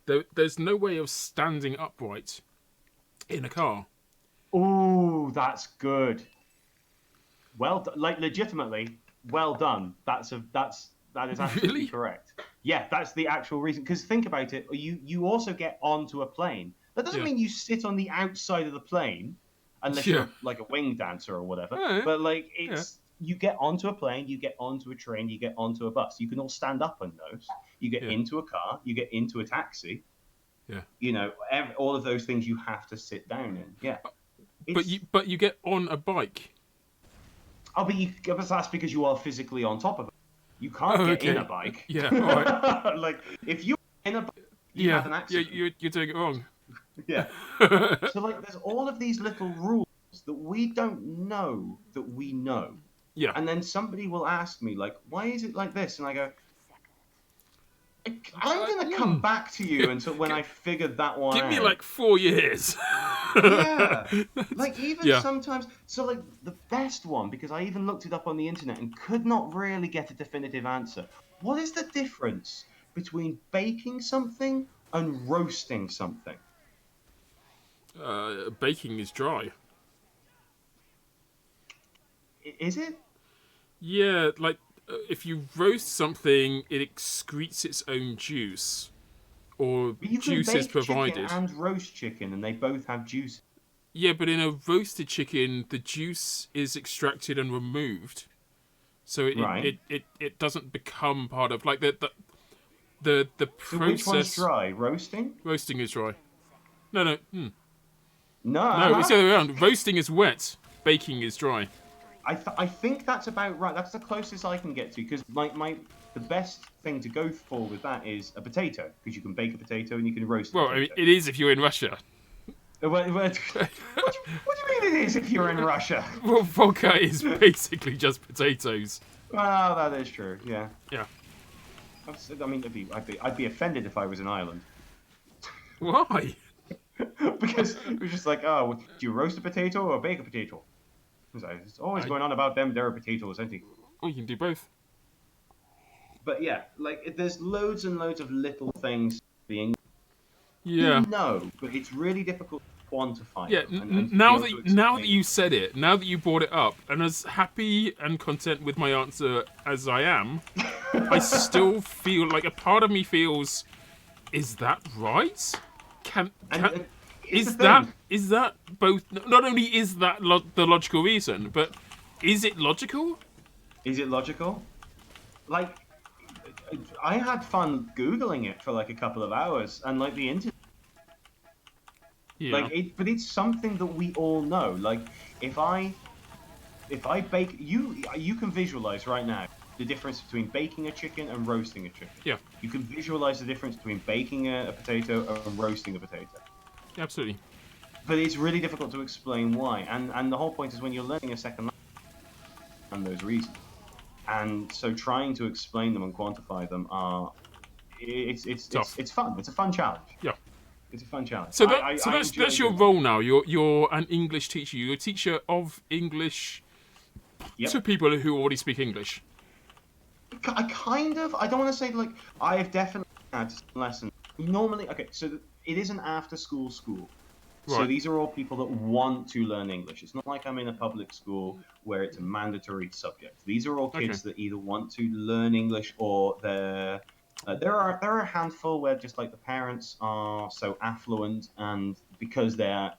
there's no way of standing upright in a car. Ooh, that's good. Well, like legitimately, well done. That is absolutely Really? correct. Yeah, that's the actual reason. Because think about it, you also get onto a plane. That doesn't mean you sit on the outside of the plane, unless you're like a wing dancer or whatever. Yeah. But like you get onto a plane, you get onto a train, you get onto a bus. You can all stand up on those. You get into a car, you get into a taxi. Yeah. You know, all of those things you have to sit down in. Yeah. But you get on a bike. Oh, but that's because you are physically on top of it. You can't get in a bike. Yeah, all right. Like, if you're in a bike, you have an accident. Yeah, you're doing it wrong. Yeah. So, like, there's all of these little rules that we don't know that we know. Yeah. And then somebody will ask me, like, why is it like this? And I go, I'm going to come back to you until when I figured that one out. Give me, like, 4 years. Yeah. Like, even sometimes... So, like, the best one, because I even looked it up on the internet and could not really get a definitive answer. What is the difference between baking something and roasting something? Baking is dry. Is it? Yeah, like, if you roast something, it excretes its own juice. Or juice is provided. Chicken and roast chicken, and they both have juice. Yeah, but in a roasted chicken, the juice is extracted and removed, so it doesn't become part of like the process. So which one's dry? Roasting? Roasting is dry. No. No, it's the other way around. Roasting is wet. Baking is dry. I think that's about right. That's the closest I can get to, because the best thing to go for with that is a potato, because you can bake a potato and you can roast. Well, I mean, it is if you're in Russia. What do you mean it is if you're in Russia? Well, vodka is basically just potatoes. Well, that is true. Yeah. Yeah. I mean, I'd be offended if I was in Ireland. Why? Because it was just like, oh, do you roast a potato or bake a potato? It's always going on about them. They're potatoes, isn't it? Oh, you can do both. But yeah, like there's loads and loads of little things being. Yeah. No, but it's really difficult to quantify. Yeah. Now that you said it, now that you brought it up, and as happy and content with my answer as I am, I still feel like a part of me feels, is that right? Is that both? Not only is that the logical reason, but is it logical? Is it logical? Like, I had fun Googling it for like a couple of hours, and like the internet Yeah. But it's something that we all know. Like if I bake, you can visualize right now the difference between baking a chicken and roasting a chicken. Yeah. You can visualize the difference between baking a potato and roasting a potato. Absolutely. But it's really difficult to explain why. And the whole point is when you're learning a second language, and those reasons. And so trying to explain them and quantify them are Tough. it's fun. It's a fun challenge. Yeah. It's a fun challenge. So I enjoy that's your doing it. role now. You're an English teacher. You're a teacher of English to Yep. people who already speak English. I kind of. I don't want to say like I have definitely had some lessons. Normally, okay, so it is an after-school school. So Right. these are all people that want to learn English. It's not like I'm in a public school where it's a mandatory subject. These are all Okay. kids that either want to learn English or there are a handful where just like the parents are so affluent and because they're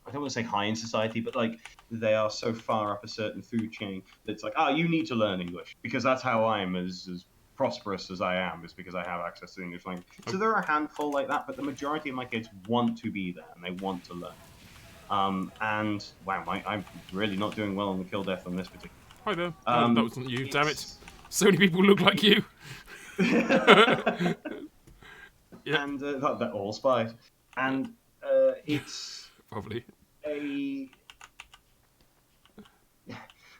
I don't want to say high in society, but like they are so far up a certain food chain that it's like, oh, you need to learn English because that's how I'm as prosperous as I am, is because I have access to English language. So there are a handful like that, but the majority of my kids want to be there and they want to learn. And wow, I'm really not doing well on the kill death on this particular. Hi there. Oh, that wasn't you. Damn it. It's So many people look like you. Yeah. and that all spies, and it's Probably. a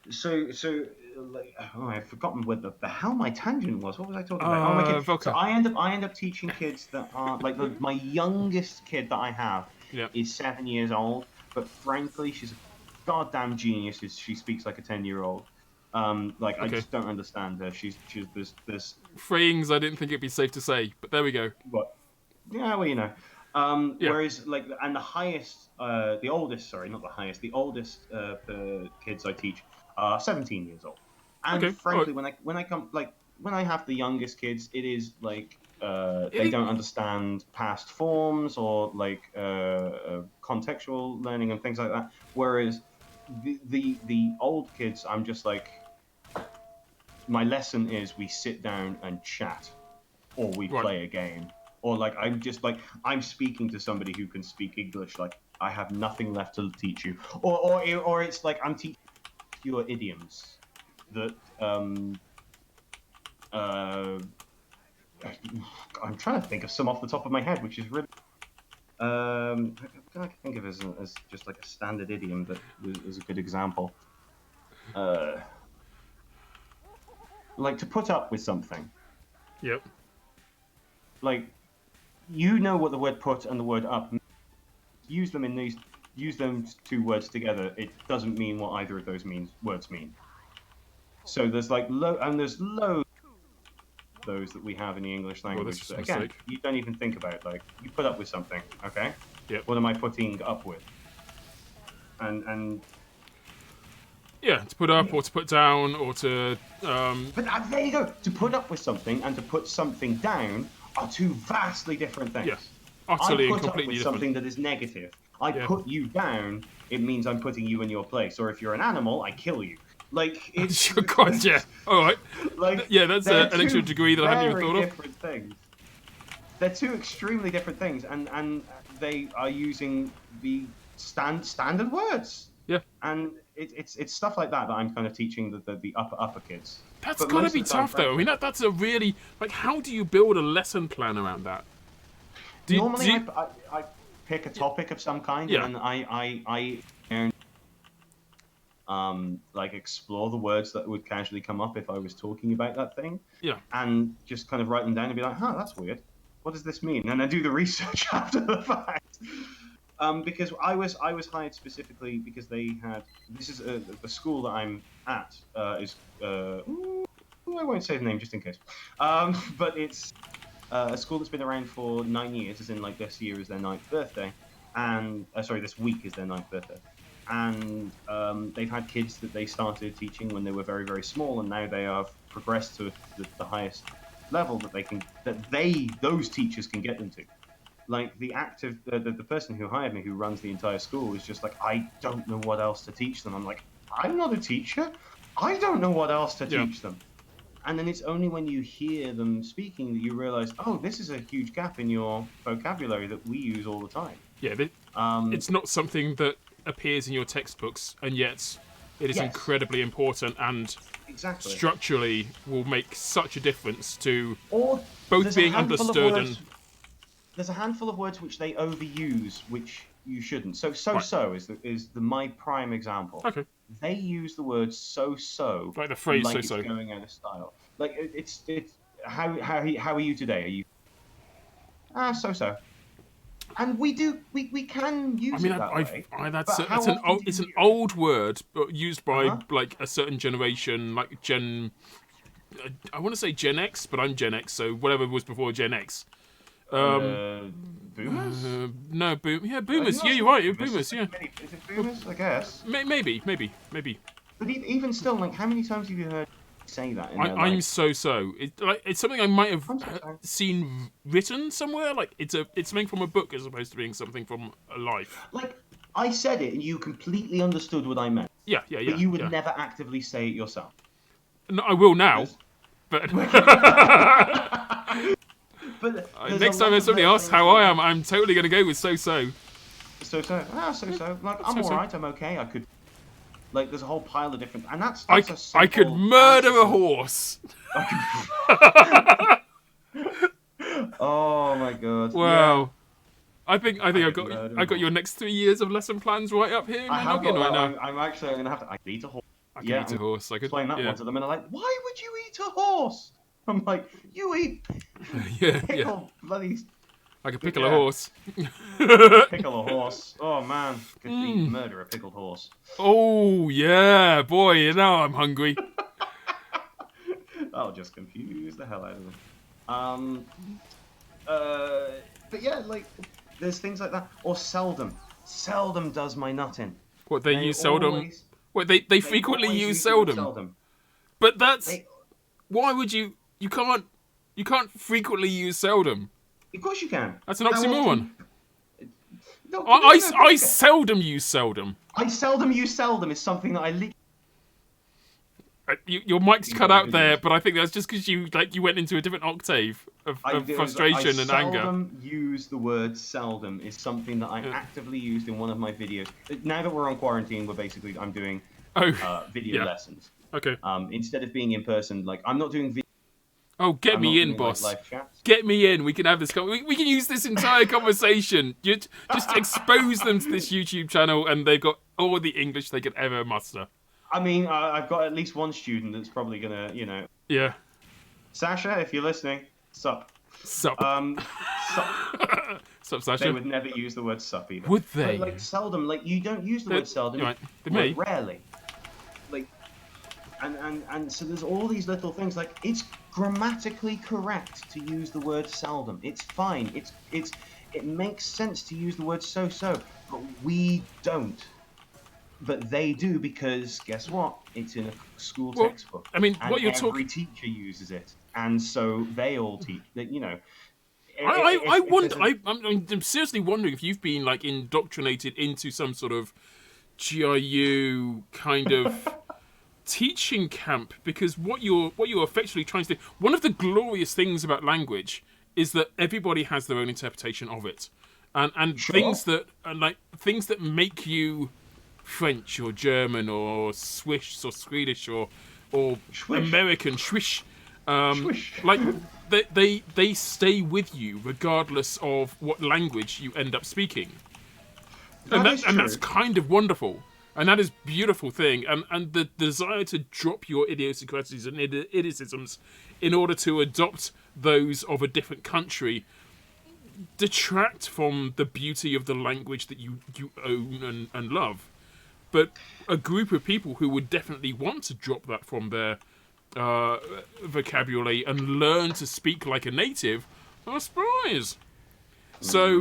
so like oh I've forgotten what the hell my tangent was. What was I talking about? Oh my kid. So Vodka. I end up teaching kids that are like my youngest kid that I have Yeah. is 7 years old, but frankly she's a goddamn genius. She speaks like a 10-year-old. Like I Okay. just don't understand her. She's this Things I didn't think it'd be safe to say, but there we go. what yeah well you know. Yeah. Whereas, like, and the oldest, sorry, not the highest, the oldest kids I teach are 17 years old. And Okay. All frankly, right. when I have the youngest kids, it is like they It, don't understand past forms or like contextual learning and things like that. Whereas the old kids, I'm just like, my lesson is we sit down and chat, or we right. play a game, or like I'm just like I'm speaking to somebody who can speak English. Like I have nothing left to teach you, or it's like I'm teaching your idioms that uh, I'm trying to think of some off the top of my head, which is really what can I think of as just like a standard idiom that is a good example. Like to put up with something. Yep. Like you know what the word put and the word up use them use them two words together. It doesn't mean what either of those words mean. So there's like there's loads of those that we have in the English Well, that's language just a that again mistake. you don't even think about. Like you put up with something, okay? Yep. What am I putting up with? And Yeah, to put up or to put down or to. but there you go. To put up with something and to put something down are two vastly different things. Yeah. I Utterly and put up completely with different. something that is negative. I Yeah. put you down. It means I'm putting you in your place. Or if you're an animal, I kill you. Like it's God, yeah. All right. like Yeah, that's they're an extra two degree that I hadn't even very thought of. different things. They're two extremely different things, and they are using the standard words. Yeah. And it's stuff like that that I'm kind of teaching the upper kids. That's But gotta most be of the time, tough, though. I frankly, mean, that's a really like. How do you build a lesson plan around that? normally You, I pick a topic of some kind, yeah. and then I like explore the words that would casually come up if I was talking about that thing, Yeah. and just kind of write them down and be like, huh, that's weird. What does this mean? And I do the research after the fact. Because I was hired specifically because they had this is the school that I'm at is I won't say the name just in case, but it's a school that's been around for 9 years, as in like this year is their 9th birthday, and sorry, this week is their 9th birthday, and they've had kids that they started teaching when they were very very small, and now they have progressed to the highest level those teachers can get them to. Like the person who hired me, who runs the entire school, is just like, I don't know what else to teach them. I'm like, I'm not a teacher. I don't know what else to Yeah. teach them. And then it's only when you hear them speaking that you realize, oh, this is a huge gap in your vocabulary that we use all the time. Yeah. it's not something that appears in your textbooks, and yet it is Yes. incredibly important and Exactly. structurally will make such a difference to Or both there's a being handful of understood words- and... There's a handful of words which they overuse, which you shouldn't. So Right. is my prime example. Okay. They use the word so Like the phrase like so-so. it's going out of style. Like it's how are you today? Are you so. And we can I use mean, it that way. that's But how it's an often do it's you an use it? old word, but used by Uh-huh. like a certain generation, like Gen. I want to say Gen X, but I'm Gen X, so whatever was before Gen X. Boomers? No, Who boomers. else Yeah, is you're right. boomers? Boomers. Yeah, Is it boomers? I guess. maybe. But even still, like, how many times have you heard say that in their I'm life? so. It's something I might have I'm so. seen written somewhere. Like it's something from a book as opposed to being something from a life. Like, I said it and you completely understood what I meant, Yeah. but you would never actively say it yourself. No, I will now, There's- but But there's next a time lot of somebody little asks things how like I that. am, I'm totally going to go with so. So. Like, I'm So-so. alright, I'm okay. I could. Like, there's a whole pile of different. And that's I a simple could murder answer a to- horse. Oh my god. Wow. I think I've could got murder I got a your next 3 years of lesson plans right up here in I my have noggin got right that. now. I'm actually going to have to. I could eat a horse. I could eat a horse. I could Explain that yeah. one to them, and they're like, "Why would you eat a horse?" I'm like, "You eat yeah. pickle, bloody I could pickle a Yeah. horse. pickle a horse." Oh man, could murder a pickled horse. Oh yeah, boy, now I'm hungry. That'll just confuse the hell out of them. But yeah, like there's things like that, or seldom. Seldom does my nutting. What they use seldom. Always, What they frequently always use the word seldom. seldom. But that's They, why would you can't frequently use seldom. of course you can. That's an How oxymoron. often- No, I seldom use seldom. I seldom use seldom is something that I Your mic's You cut know, out there, videos. but I think that's just because you went into a different octave of frustration and anger. I seldom use the word seldom is something that I actively used in one of my videos. Now that we're on quarantine, I'm doing video yeah. lessons. Okay. Instead of being in person, like I'm not doing video. Oh, get I'm me not in, doing, boss. Like, live chats. Get me in. We can have this. We can use this entire conversation. You just expose them to this YouTube channel, and they've got all the English they could ever muster. I mean, I've got at least one student that's probably gonna, Yeah. Sasha, if you're listening, sup. Sup. Sup. Sup, Sasha. They would never use the word sup either. Would they? But, like seldom, like you don't use the word seldom. You're right. They Well, may. rarely. Like, and so there's all these little things. Like, it's grammatically correct to use the word seldom. It's fine. It makes sense to use the word so, but we don't. But they do because guess what? It's in a school textbook. I mean, and what you're every teacher uses it, and so they all teach. That I'm seriously wondering if you've been like indoctrinated into some sort of GIU kind of teaching camp, because what you're effectively trying to do. One of the glorious things about language is that everybody has their own interpretation of it, and Sure. things that make you French or German or Swiss or Swedish or Swish. American Swish. Swish. Like they stay with you regardless of what language you end up speaking, and that's kind of wonderful, and that is a beautiful thing, and the desire to drop your idiosyncrasies and idiocisms in order to adopt those of a different country detract from the beauty of the language that you own and love. But a group of people who would definitely want to drop that from their vocabulary and learn to speak like a native are spies. So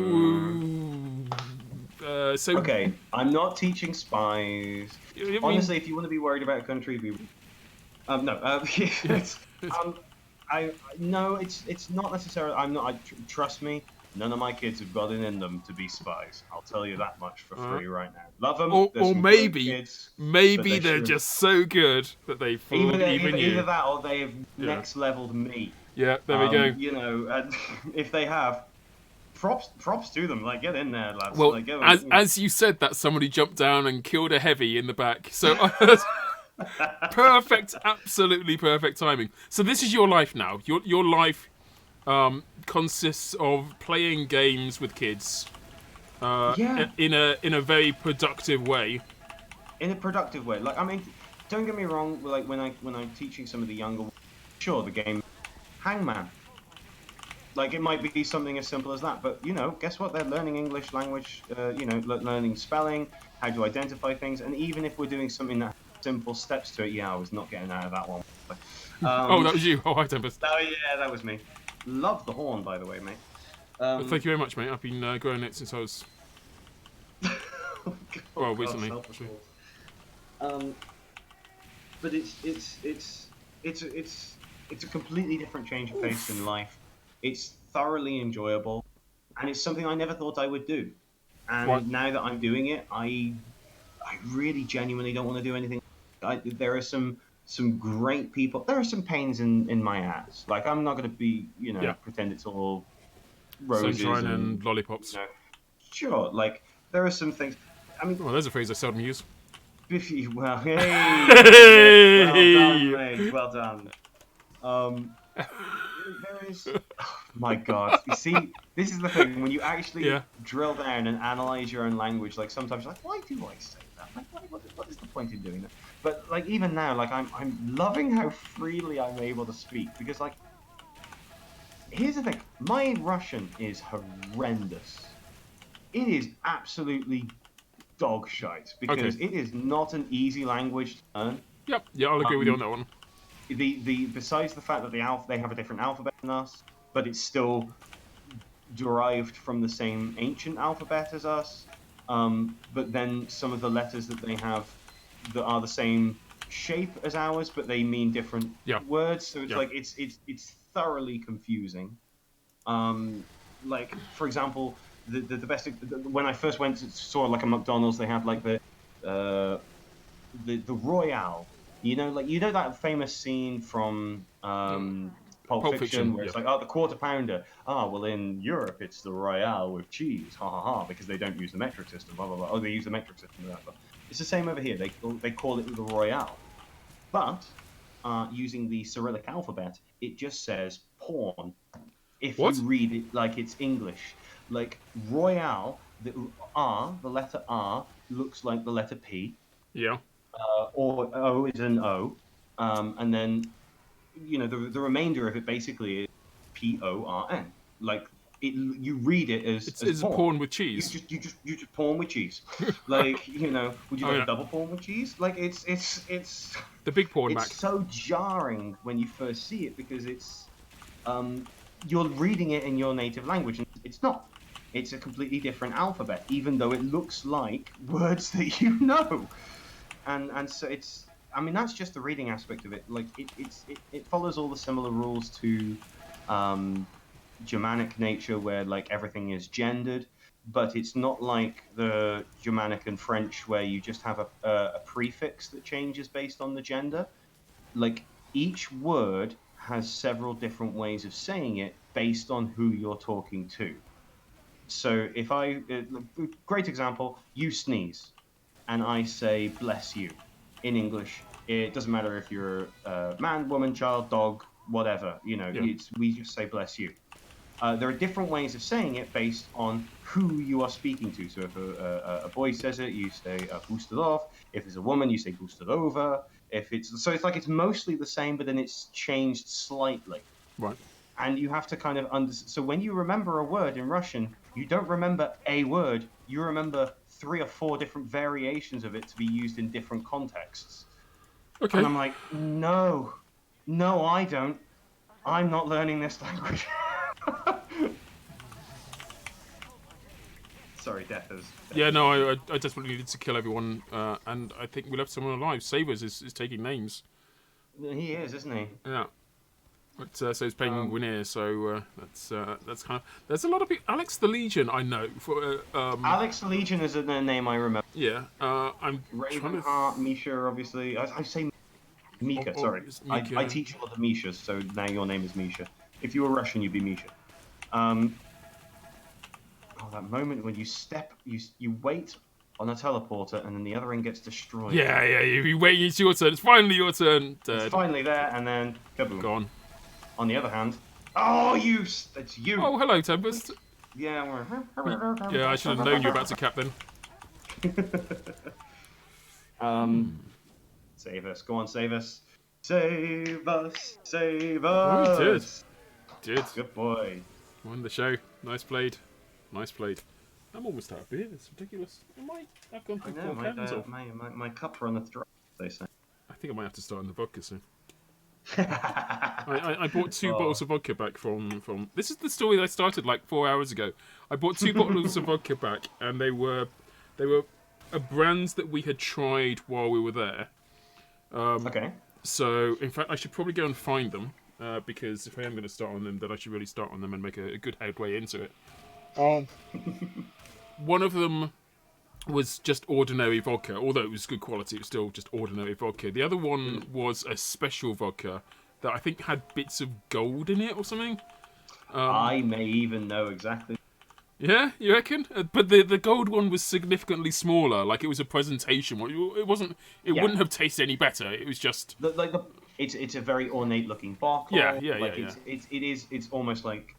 Okay, I'm not teaching spies. I mean- Honestly, if you want to be worried about a country, no. It's not necessarily. I'm not. Trust me. None of my kids have got it in them to be spies. I'll tell you that much for free right now. Love them. Or maybe but they're just so good that they fool even you. Either that, or they've next leveled me. Yeah, there we go. And if they have, props to them. Like, get in there, lads. Well, Like, go as you said that, somebody jumped down and killed a heavy in the back. So perfect, absolutely perfect timing. So this is your life now. Your life consists of playing games with kids yeah, in a very productive way. in a productive way. Like, I mean, don't get me wrong. Like when I'm teaching some of the younger, sure, the game Hangman. Like it might be something as simple as that, but guess what? They're learning English language. Learning spelling, how to identify things, and even if we're doing something that has simple steps to it, yeah, I was not getting out of that one. Oh, that was you. Oh, hi, Tempest. Oh yeah, that was me. Love the horn, by the way, mate. Thank you very much, mate. I've been growing it since I was recently. Actually. But it's a completely different change of pace in life. It's thoroughly enjoyable, and it's something I never thought I would do. And now that I'm doing it, I really genuinely don't want to do anything. There are some great people. There are some pains in my ass. Like I'm not going to be pretend it's all roses sunshine and lollipops. Sure, like there are some things. I mean, there's a phrase I seldom use. Well, hey, well done, mate. Well done. There is. Oh, my God, you see, this is the thing when you actually drill down and analyze your own language. Like sometimes you're like, why do I say that? Like, what is the point in doing that? But like even now, like I'm loving how freely I'm able to speak because like. Here's the thing, my Russian is horrendous. It is absolutely dog shite because it is not an easy language to learn. Yep, yeah, I'll agree with you on that one. Besides the fact that they have a different alphabet than us, but it's still derived from the same ancient alphabet as us. But then some of the letters that they have that are the same shape as ours, but they mean different words. So it's like it's thoroughly confusing. Like for example, the best when I first went to saw like a McDonald's, they have like the Royale. That famous scene from Pulp Fiction where it's like, oh, the quarter pounder. Well, in Europe it's the Royale with cheese, ha ha ha, because they don't use the metric system. Blah blah blah. Oh, they use the metric system. Blah, blah. It's the same over here. They call it the Royale, but using the Cyrillic alphabet, it just says porn. If you read it like it's English, like Royale, the letter R looks like the letter P. Yeah. Or O is an O, and then the remainder of it basically is PORN. Like you read it as it's porn. Porn with cheese. You just porn with cheese. Like would you like a double porn with cheese? Like it's the big porn it's back. so jarring when you first see it because it's you're reading it in your native language and it's not. It's a completely different alphabet, even though it looks like words that you know. And so it's, I mean, that's just the reading aspect of it. Like it follows all the similar rules to Germanic nature, where like everything is gendered, but it's not like the Germanic and French where you just have a prefix that changes based on the gender. Like each word has several different ways of saying it based on who you're talking to. So if great example, you sneeze. And I say bless you in English. It doesn't matter if you're a man, woman, child, dog, whatever. We just say bless you. There are different ways of saying it based on who you are speaking to. So if a boy says it, you say "gustadov." If it's a woman, you say "gustadova." It's like it's mostly the same, but then it's changed slightly. Right. And you have to kind of so when you remember a word in Russian, you don't remember a word. You remember 3 or 4 different variations of it to be used in different contexts. Okay. And I'm like, no, I don't. I'm not learning this language. Sorry, Death is... Yeah, no, I desperately needed to kill everyone, and I think we left someone alive. Savers is taking names. He is, isn't he? Yeah. But, so he's playing Winnier, so that's kind of... There's a lot of people... Alex the Legion, I know. Alex the Legion is a name I remember. Yeah. I'm Ravenheart, Misha, obviously. I say Mika, sorry. Mika. I teach a lot of Mishas, so now your name is Misha. If you were Russian, you'd be Misha. Oh, that moment when you wait on a teleporter and then the other end gets destroyed. Yeah, you wait, it's your turn. It's finally your turn. It's Dead. finally there, and then kaboom. Gone. On the other hand, oh, it's you. Oh, hello, Tempest. Yeah, Yeah, I should have known you were about to cap then. Save us. Go on, save us. Save us. Save Oh, he did. us. Did. Good boy. Won the show. Nice played. Nice played. I'm almost out of beer. It's ridiculous. I've gone I through know, 4 cans. my cup runneth dry, they say. I think I might have to start on the vodka soon. I bought 2 bottles of vodka back from. This is the story that I started like 4 hours ago. I bought 2 bottles of vodka back, and they were a brands that we had tried while we were there. Okay. So in fact, I should probably go and find them because if I am going to start on them, then I should really start on them and make a good headway into it. One of them was just ordinary vodka, although it was good quality. It was still just ordinary vodka. The other one was a special vodka that I think had bits of gold in it or something. I may even know exactly. Yeah, you reckon? But the gold one was significantly smaller. Like it was a presentation one. It wasn't. It wouldn't have tasted any better. It was just It's a very ornate looking bottle. It's almost like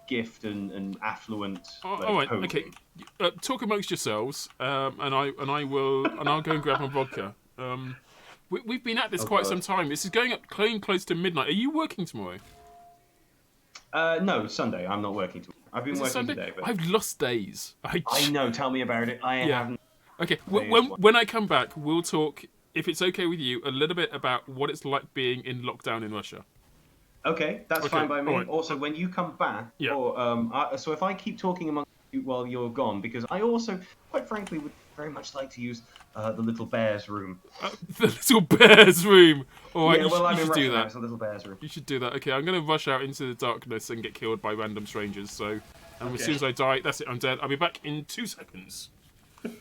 gift and affluent. All right, okay. Talk amongst yourselves, and I'll go and grab my vodka. We've been at this quite some time. This is going up close to midnight. Are you working tomorrow? No, Sunday. I'm not working tomorrow. I've been working today. But I've lost days. I know. Tell me about it. I haven't. Okay. When I come back, we'll talk, if it's okay with you, a little bit about what it's like being in lockdown in Russia. Okay, that's fine by me. Right. Also, when you come back, so if I keep talking among you while you're gone, because I also, quite frankly, would very much like to use the little bear's room. The little bear's room. All right, I'm you in should do Russia now, that. it's a little bear's room. You should do that. Okay, I'm going to rush out into the darkness and get killed by random strangers. So, as soon as I die, that's it. I'm dead. I'll be back in 2 seconds. So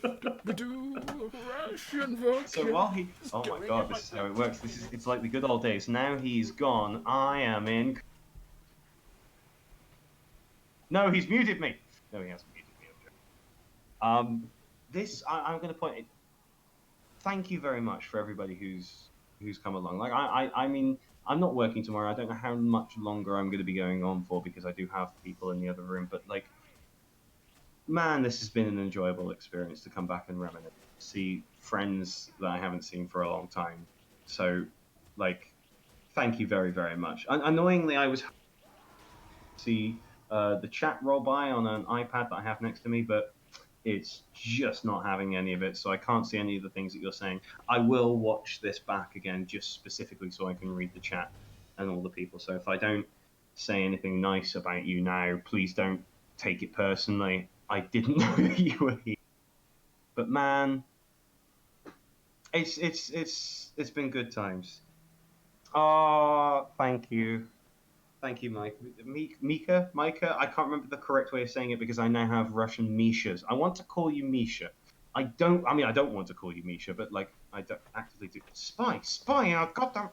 while he, oh my god, this is how it works. It's like the good old days. Now he's gone. I am in. No, he's muted me. No, he hasn't muted me. I'm going to point it. Thank you very much for everybody who's come along. Like I mean, I'm not working tomorrow. I don't know how much longer I'm going to be going on for because I do have people in the other room. But like, man, this has been an enjoyable experience to come back and reminisce, see friends that I haven't seen for a long time. So, like, thank you very, very much. Annoyingly, I was see the chat roll by on an iPad that I have next to me, but it's just not having any of it, so I can't see any of the things that you're saying. I will watch this back again just specifically so I can read the chat and all the people. So if I don't say anything nice about you now, please don't take it personally. I didn't know that you were here. But man, it's been good times. Oh, thank you. Thank you, Mike. Mika? I can't remember the correct way of saying it because I now have Russian Mishas. I want to call you Misha. I don't want to call you Misha, but like, I don't actively do. Spy, I've got them.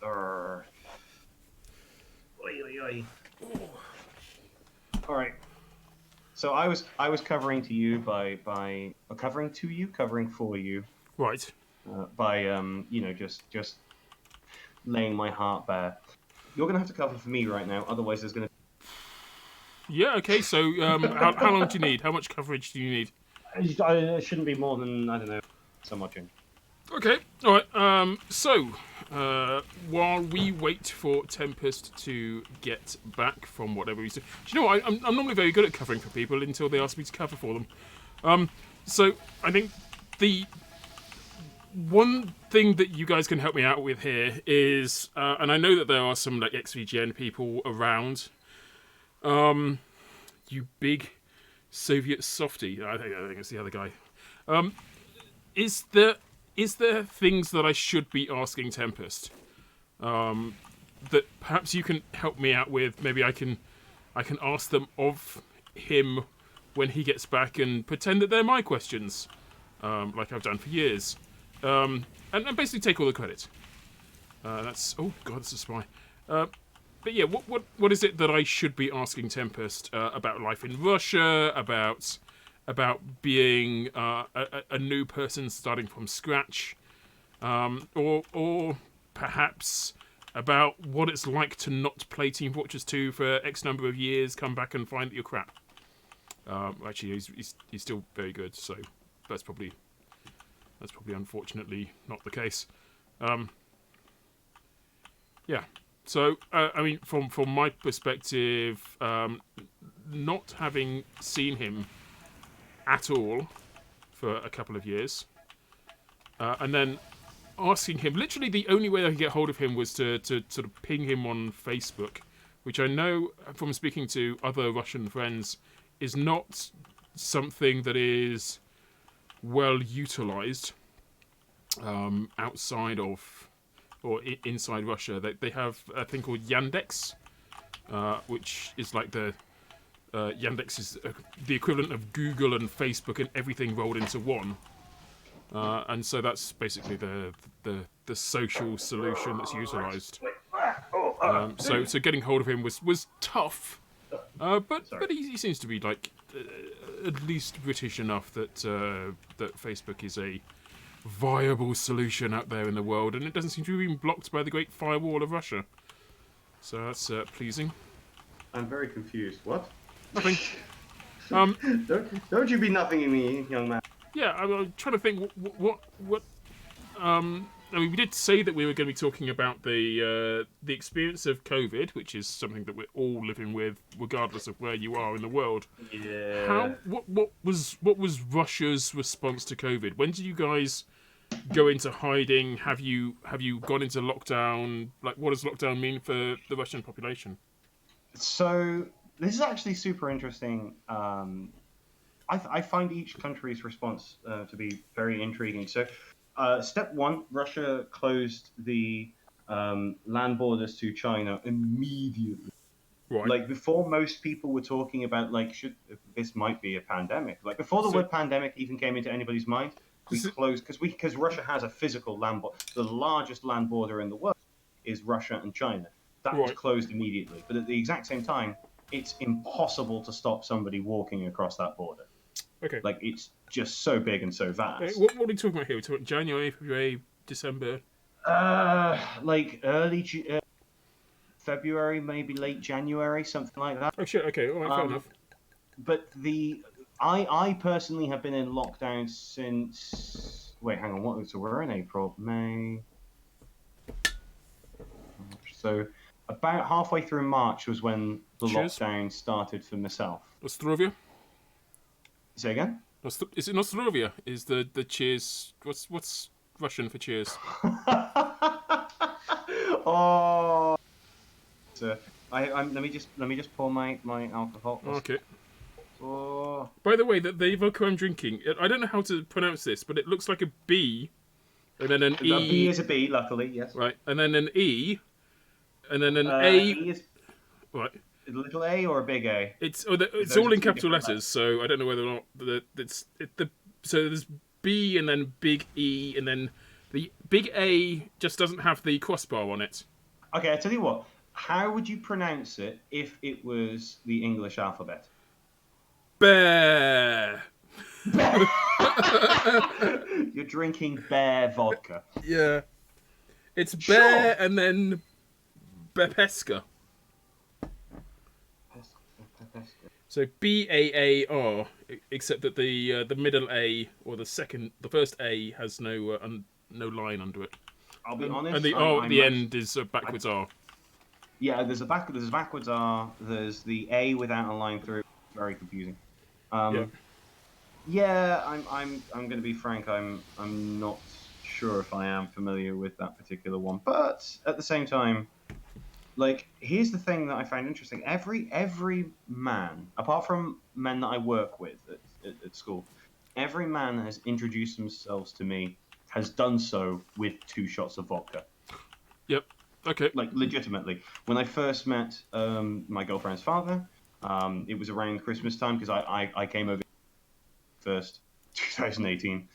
Oi, oi, oi. All right. So I was covering to you by covering for you. Right. By just laying my heart bare. You're going to have to cover for me right now, otherwise there's going to... Yeah, okay, so how long do you need? How much coverage do you need? It shouldn't be more than, I don't know, so much in. Okay, alright, so, while we wait for Tempest to get back from whatever he's doing... Do you know what, I'm normally very good at covering for people until they ask me to cover for them. So, I think the... one thing that you guys can help me out with here is, and I know that there are some like XVGN people around. You big Soviet softy. I think it's the other guy. Is there things that I should be asking Tempest? That perhaps you can help me out with. Maybe I can ask them of him when he gets back and pretend that they're my questions, like I've done for years. And basically take all the credit. Oh god, that's a spy. but yeah, what is it that I should be asking Tempest about life in Russia, about being a new person starting from scratch, or perhaps about what it's like to not play Team Fortress 2 for X number of years, come back and find that you're crap. Actually, he's still very good, so that's probably unfortunately not the case. Yeah. So I mean, from my perspective, not having seen him at all for a couple of years, and then asking him, literally the only way I could get hold of him was to sort of ping him on Facebook, which I know from speaking to other Russian friends is not something that is well utilized outside of or inside Russia. They have a thing called Yandex, which is like the Yandex is the equivalent of Google and Facebook and everything rolled into one. And so that's basically the social solution that's utilised. So getting hold of him was tough, but he seems to be like at least British enough that that Facebook is a viable solution out there in the world, and it doesn't seem to have been blocked by the Great Firewall of Russia. So that's pleasing. I'm very confused. What? Nothing. Don't you be nothing in me, young man. Yeah, I'm trying to think what. I mean, we did say that we were going to be talking about the experience of COVID, which is something that we're all living with, regardless of where you are in the world. Yeah. What was Russia's response to COVID? When did you guys go into hiding? Have you gone into lockdown? Like, what does lockdown mean for the Russian population? So this is actually super interesting. I find each country's response to be very intriguing. So, step one, Russia closed the land borders to China immediately. Right. Like before, most people were talking about like this might be a pandemic. Like before the word pandemic even came into anybody's mind, we closed because Russia has a physical land border. The largest land border in the world is Russia and China. That was closed immediately. But at the exact same time, it's impossible to stop somebody walking across that border. Okay. Like, it's just so big and so vast. What are we talking about here? We're talking January, February, December? Like early February, maybe late January, something like that. Oh, shit, okay, all right, fair enough. But I personally have been in lockdown since... Wait, hang on, so we're in April, May... So about halfway through March was when the lockdown started for myself. Nostrovia? Say again? Is it Nostrovia? Is the cheers? What's Russian for cheers? Oh. So let me just pour my alcohol. Okay. Oh. By the way, the vodka I'm drinking, I don't know how to pronounce this, but it looks like a B, and then an E. A B is a B, luckily, yes. Right, and then an E, and then an A. E is... Right. A little A or a big A? It's all in capital letters, so I don't know whether or not so there's B and then big E, and then the big A just doesn't have the crossbar on it. Okay, I tell you what. How would you pronounce it if it was the English alphabet? Bear. You're drinking bear vodka. Yeah. It's bear and then Bepeska. So BAAR, except that the middle A or the first A has no line under it. I'll be honest. And the R at the end is a backwards R. Yeah, there's a backwards R. There's the A without a line through. Very confusing. Yeah, I'm going to be frank. I'm not sure if I am familiar with that particular one, but at the same time, like, here's the thing that I find interesting. Every man, apart from men that I work with at school, every man has introduced themselves to me, has done so with 2 shots of vodka. Yep. Okay. Like, legitimately. When I first met my girlfriend's father, it was around Christmas time, because I came over first, 2018.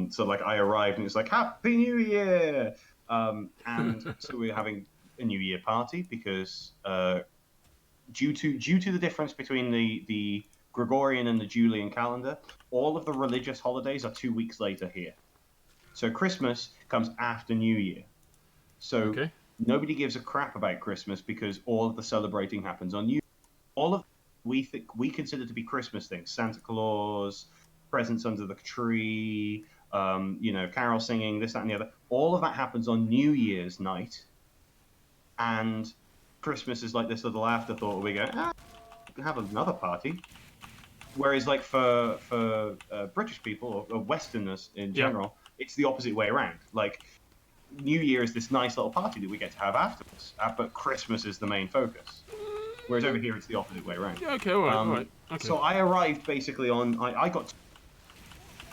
So, like, I arrived, and it's like, Happy New Year! And so we were having a New Year party because due to the difference between the Gregorian and the Julian calendar, all of the religious holidays are 2 weeks later here. So Christmas comes after New Year. So Okay. nobody gives a crap about Christmas because all of the celebrating happens on New Year. All of we consider to be Christmas things, Santa Claus, presents under the tree, carol singing, this, that, and the other. All of that happens on New Year's night, and Christmas is like this little afterthought where we go, we can have another party. Whereas, like for British people or Westerners in general, it's the opposite way around. Like New Year is this nice little party that we get to have afterwards, but Christmas is the main focus. Whereas over here, it's the opposite way around. Yeah, okay, all right. Okay. So I arrived basically I got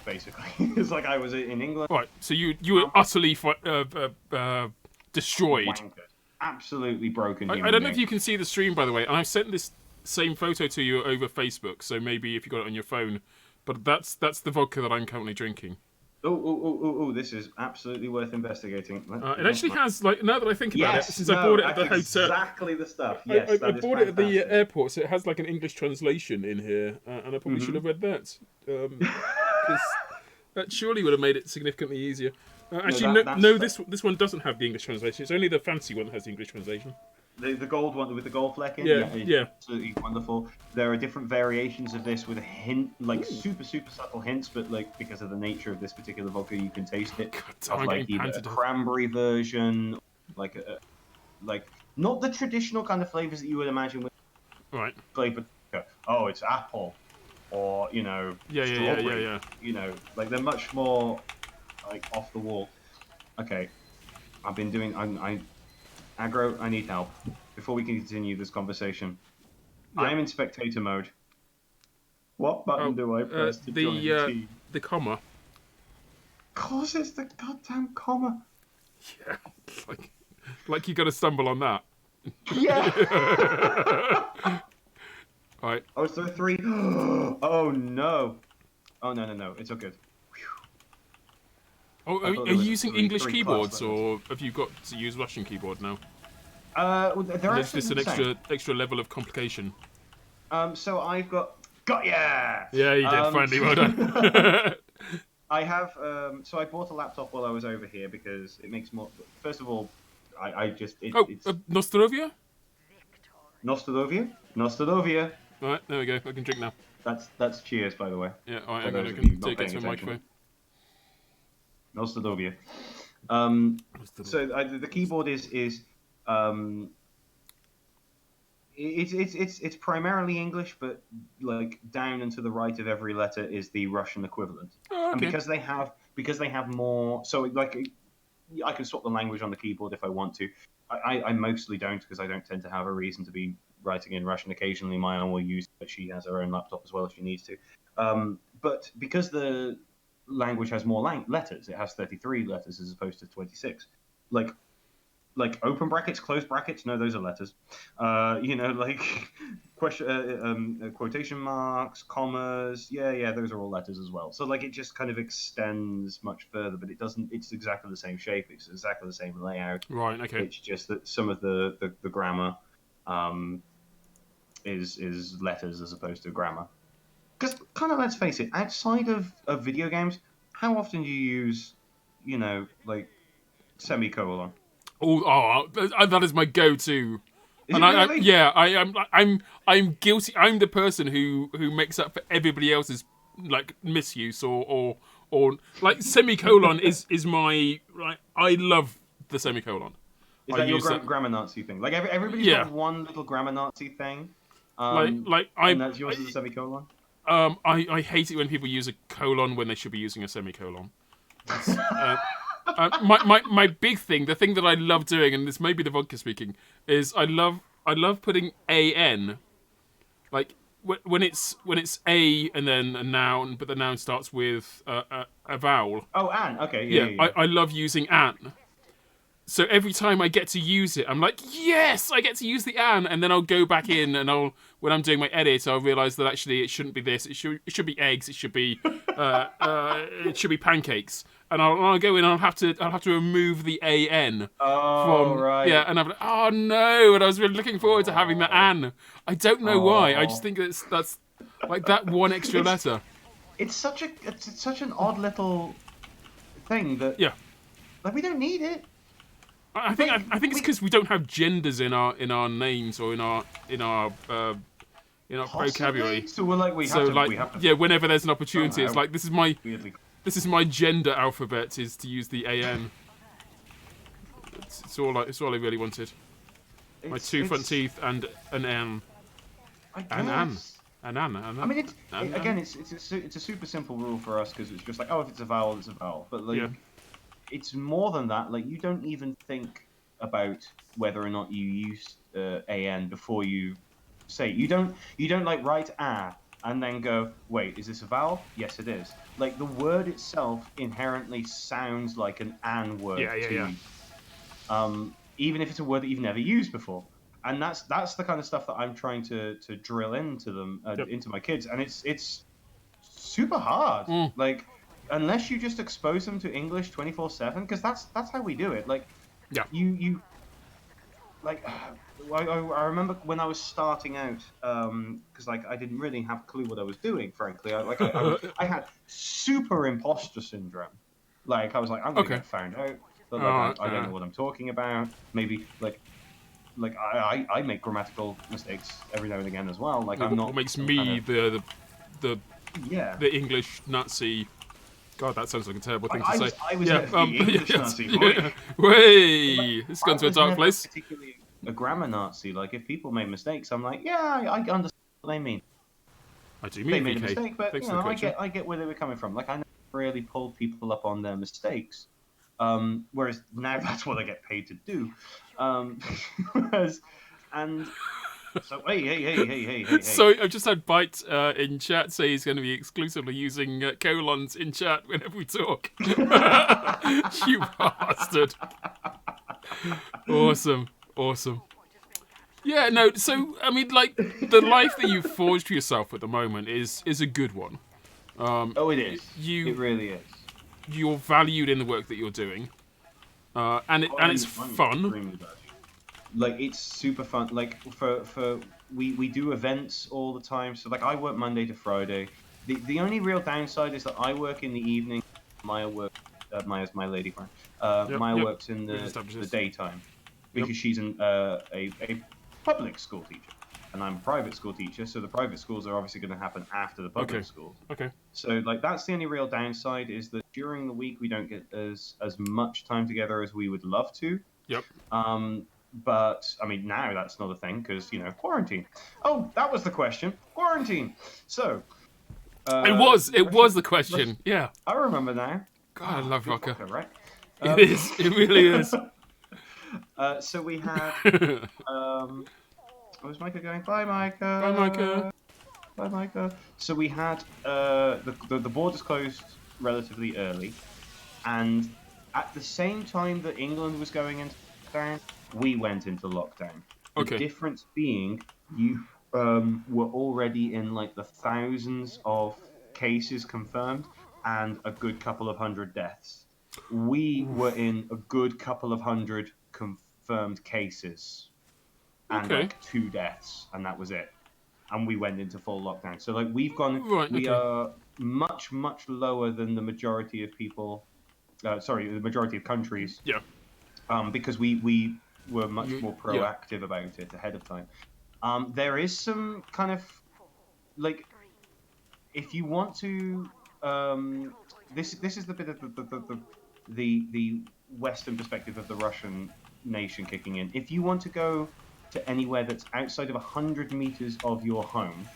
basically. It's like I was in England. Right, so you were utterly destroyed. Wankered. Absolutely broken. I don't know if you can see the stream, by the way, and I've sent this same photo to you over Facebook, so maybe if you got it on your phone, but that's the vodka that I'm currently drinking. Oh! This is absolutely worth investigating. It actually has, like, now that I think about it, since I bought it at the hotel. Exactly the stuff. Yes, I bought it at the airport, so it has like an English translation in here, and I probably should have read that. Because that surely would have made it significantly easier. This one doesn't have the English translation. It's only the fancy one that has the English translation. The gold one with the gold fleck in? Yeah. Absolutely wonderful. There are different variations of this with a hint, like super subtle hints, but like because of the nature of this particular vodka, you can taste it. God, of like either a cranberry version, like not the traditional kind of flavors that you would imagine with flavored vodka. Oh, it's apple, or strawberry. Yeah. Like they're much more like off the wall. Okay, I've been doing. Aggro, I need help. Before we can continue this conversation, I am in spectator mode. What button do I press to join the team? The comma. Of course, it's the goddamn comma. Yeah, like you got to stumble on that. Yeah. All right. Oh, so 3. Oh no. Oh no. It's all good. Oh, are you using English keyboards, or have you got to use Russian keyboard now? There's just an extra level of complication. So I've got ya. Yeah, you did finally. Well done. I have. So I bought a laptop while I was over here because it makes more. First of all, it's Nostrovia. Nostrovia. All right, there we go. I can drink now. That's cheers, by the way. Yeah, all right. I'm going to take it to the microphone. Nostrovia. So the keyboard is it's primarily English, but like down and to the right of every letter is the Russian equivalent. Oh, okay. And because they have more, so like I can swap the language on the keyboard if I want to. I mostly don't because I don't tend to have a reason to be writing in Russian. Occasionally, my own will use it, but she has her own laptop as well if she needs to. But because the language has more letters, it has 33 letters as opposed to 26. Like open brackets, closed brackets, no, those are letters. Like question, quotation marks, commas, yeah, those are all letters as well. So like it just kind of extends much further, but it doesn't. It's exactly the same shape. It's exactly the same layout. Right. Okay. It's just that some of the grammar is letters as opposed to grammar. Because kind of, let's face it, outside of video games, how often do you use, like semicolon? Oh, that is my go-to. Is it really? I'm guilty. I'm the person who makes up for everybody else's like misuse or like semicolon is my right. I love the semicolon. Is that your grammar Nazi thing? Like everybody's got one little grammar Nazi thing. And that's yours is a semicolon. I hate it when people use a colon when they should be using a semicolon. My big thing, the thing that I love doing, and this may be the vodka speaking, is I love putting an, like when it's a and then a noun, but the noun starts with a vowel. Oh, an. Okay. Yeah. I love using an. So every time I get to use it, I'm like, yes, I get to use the an, and then I'll go back in and when I'm doing my edit, I'll realise that actually it shouldn't be this. It should be eggs. It should be pancakes. and I'll go in and I'll have to remove the an Oh, from right. yeah, and I'm like, oh no, and I was really looking forward to having the an. I don't know why. I just Oh. think that's like that one extra letter. It's such an odd little thing that Yeah. like we don't need it. I think Like, it's because we don't have genders in our names or in our possibly? vocabulary. So we're like So like we have to yeah, whenever there's an opportunity, it's somehow like this weirdly. is my gender alphabet is to use the an. It's all I really wanted. My two front teeth and an n. I An an. guess. An an. An I mean, an. it's a super simple rule for us because it's just like, oh, if it's a vowel, it's a vowel. But like, Yeah. it's more than that. Like, you don't even think about whether or not you use an before you say it. You don't like write a and then go, wait, is this a vowel? Yes, it is. Like, the word itself inherently sounds like an word to you. Even if it's a word that you've never used before. And that's the kind of stuff that I'm trying to drill into them, into my kids, and it's super hard. Like, unless you just expose them to English 24/7, because that's how we do it. Like, Yeah. you like, I remember when I was starting out, because like I didn't really have a clue what I was doing. Frankly, I had super imposter syndrome. Like, I was like, I'm gonna get found out. But like, I don't know what I'm talking about. Maybe like I make grammatical mistakes every now and again as well. Like, I'm not. What makes me the English Nazi? God, that sounds like a terrible thing to say. I was never the English Nazi. Boy. Way, it's gone to a dark place. Particularly a grammar Nazi. Like, if people made mistakes, I'm like, yeah, I understand what they mean. I do mean they made a mistake, but Thanks you know, I get where they were coming from. Like, I never really pulled people up on their mistakes. Whereas now that's what I get paid to do. So hey. So I've just had Byte in chat say he's going to be exclusively using colons in chat whenever we talk. You bastard. Awesome. Yeah, no, so, I mean, like, the life that you've forged for yourself at the moment is a good one. It is. It really is. You're valued in the work that you're doing. And it's fun. Like, it's super fun. Like, we do events all the time. So like, I work Monday to Friday. The only real downside is that I work in the evening. Maya works. Maya's my lady friend. Maya works in the daytime because she's a public school teacher, and I'm a private school teacher. So the private schools are obviously going to happen after the public schools. Okay. So like, that's the only real downside, is that during the week we don't get as much time together as we would love to. Yep. But I mean, now that's not a thing because, you know, quarantine. Oh, that was the question. Quarantine. So. It was the question. Yeah. I remember now. God, I love Rocker. Right? It is. It really is. So we had. Was Micah going? Bye, Micah. Bye, Micah. Bye, Micah. So we had the borders closed relatively early, and at the same time that England was going into lockdown, we went into lockdown. Okay. The difference being, you were already in like the thousands of cases confirmed and a good couple of hundred deaths. We were in a good couple of hundred confirmed cases and like 2 deaths, and that was it. And we went into full lockdown. So like, we are much lower than the majority of people. The majority of countries. Yeah. Because we were much more proactive about it ahead of time. There is some kind of like, if you want to, this is the bit of the Western perspective of the Russian nation kicking in. If you want to go to anywhere that's outside of 100 meters of your home,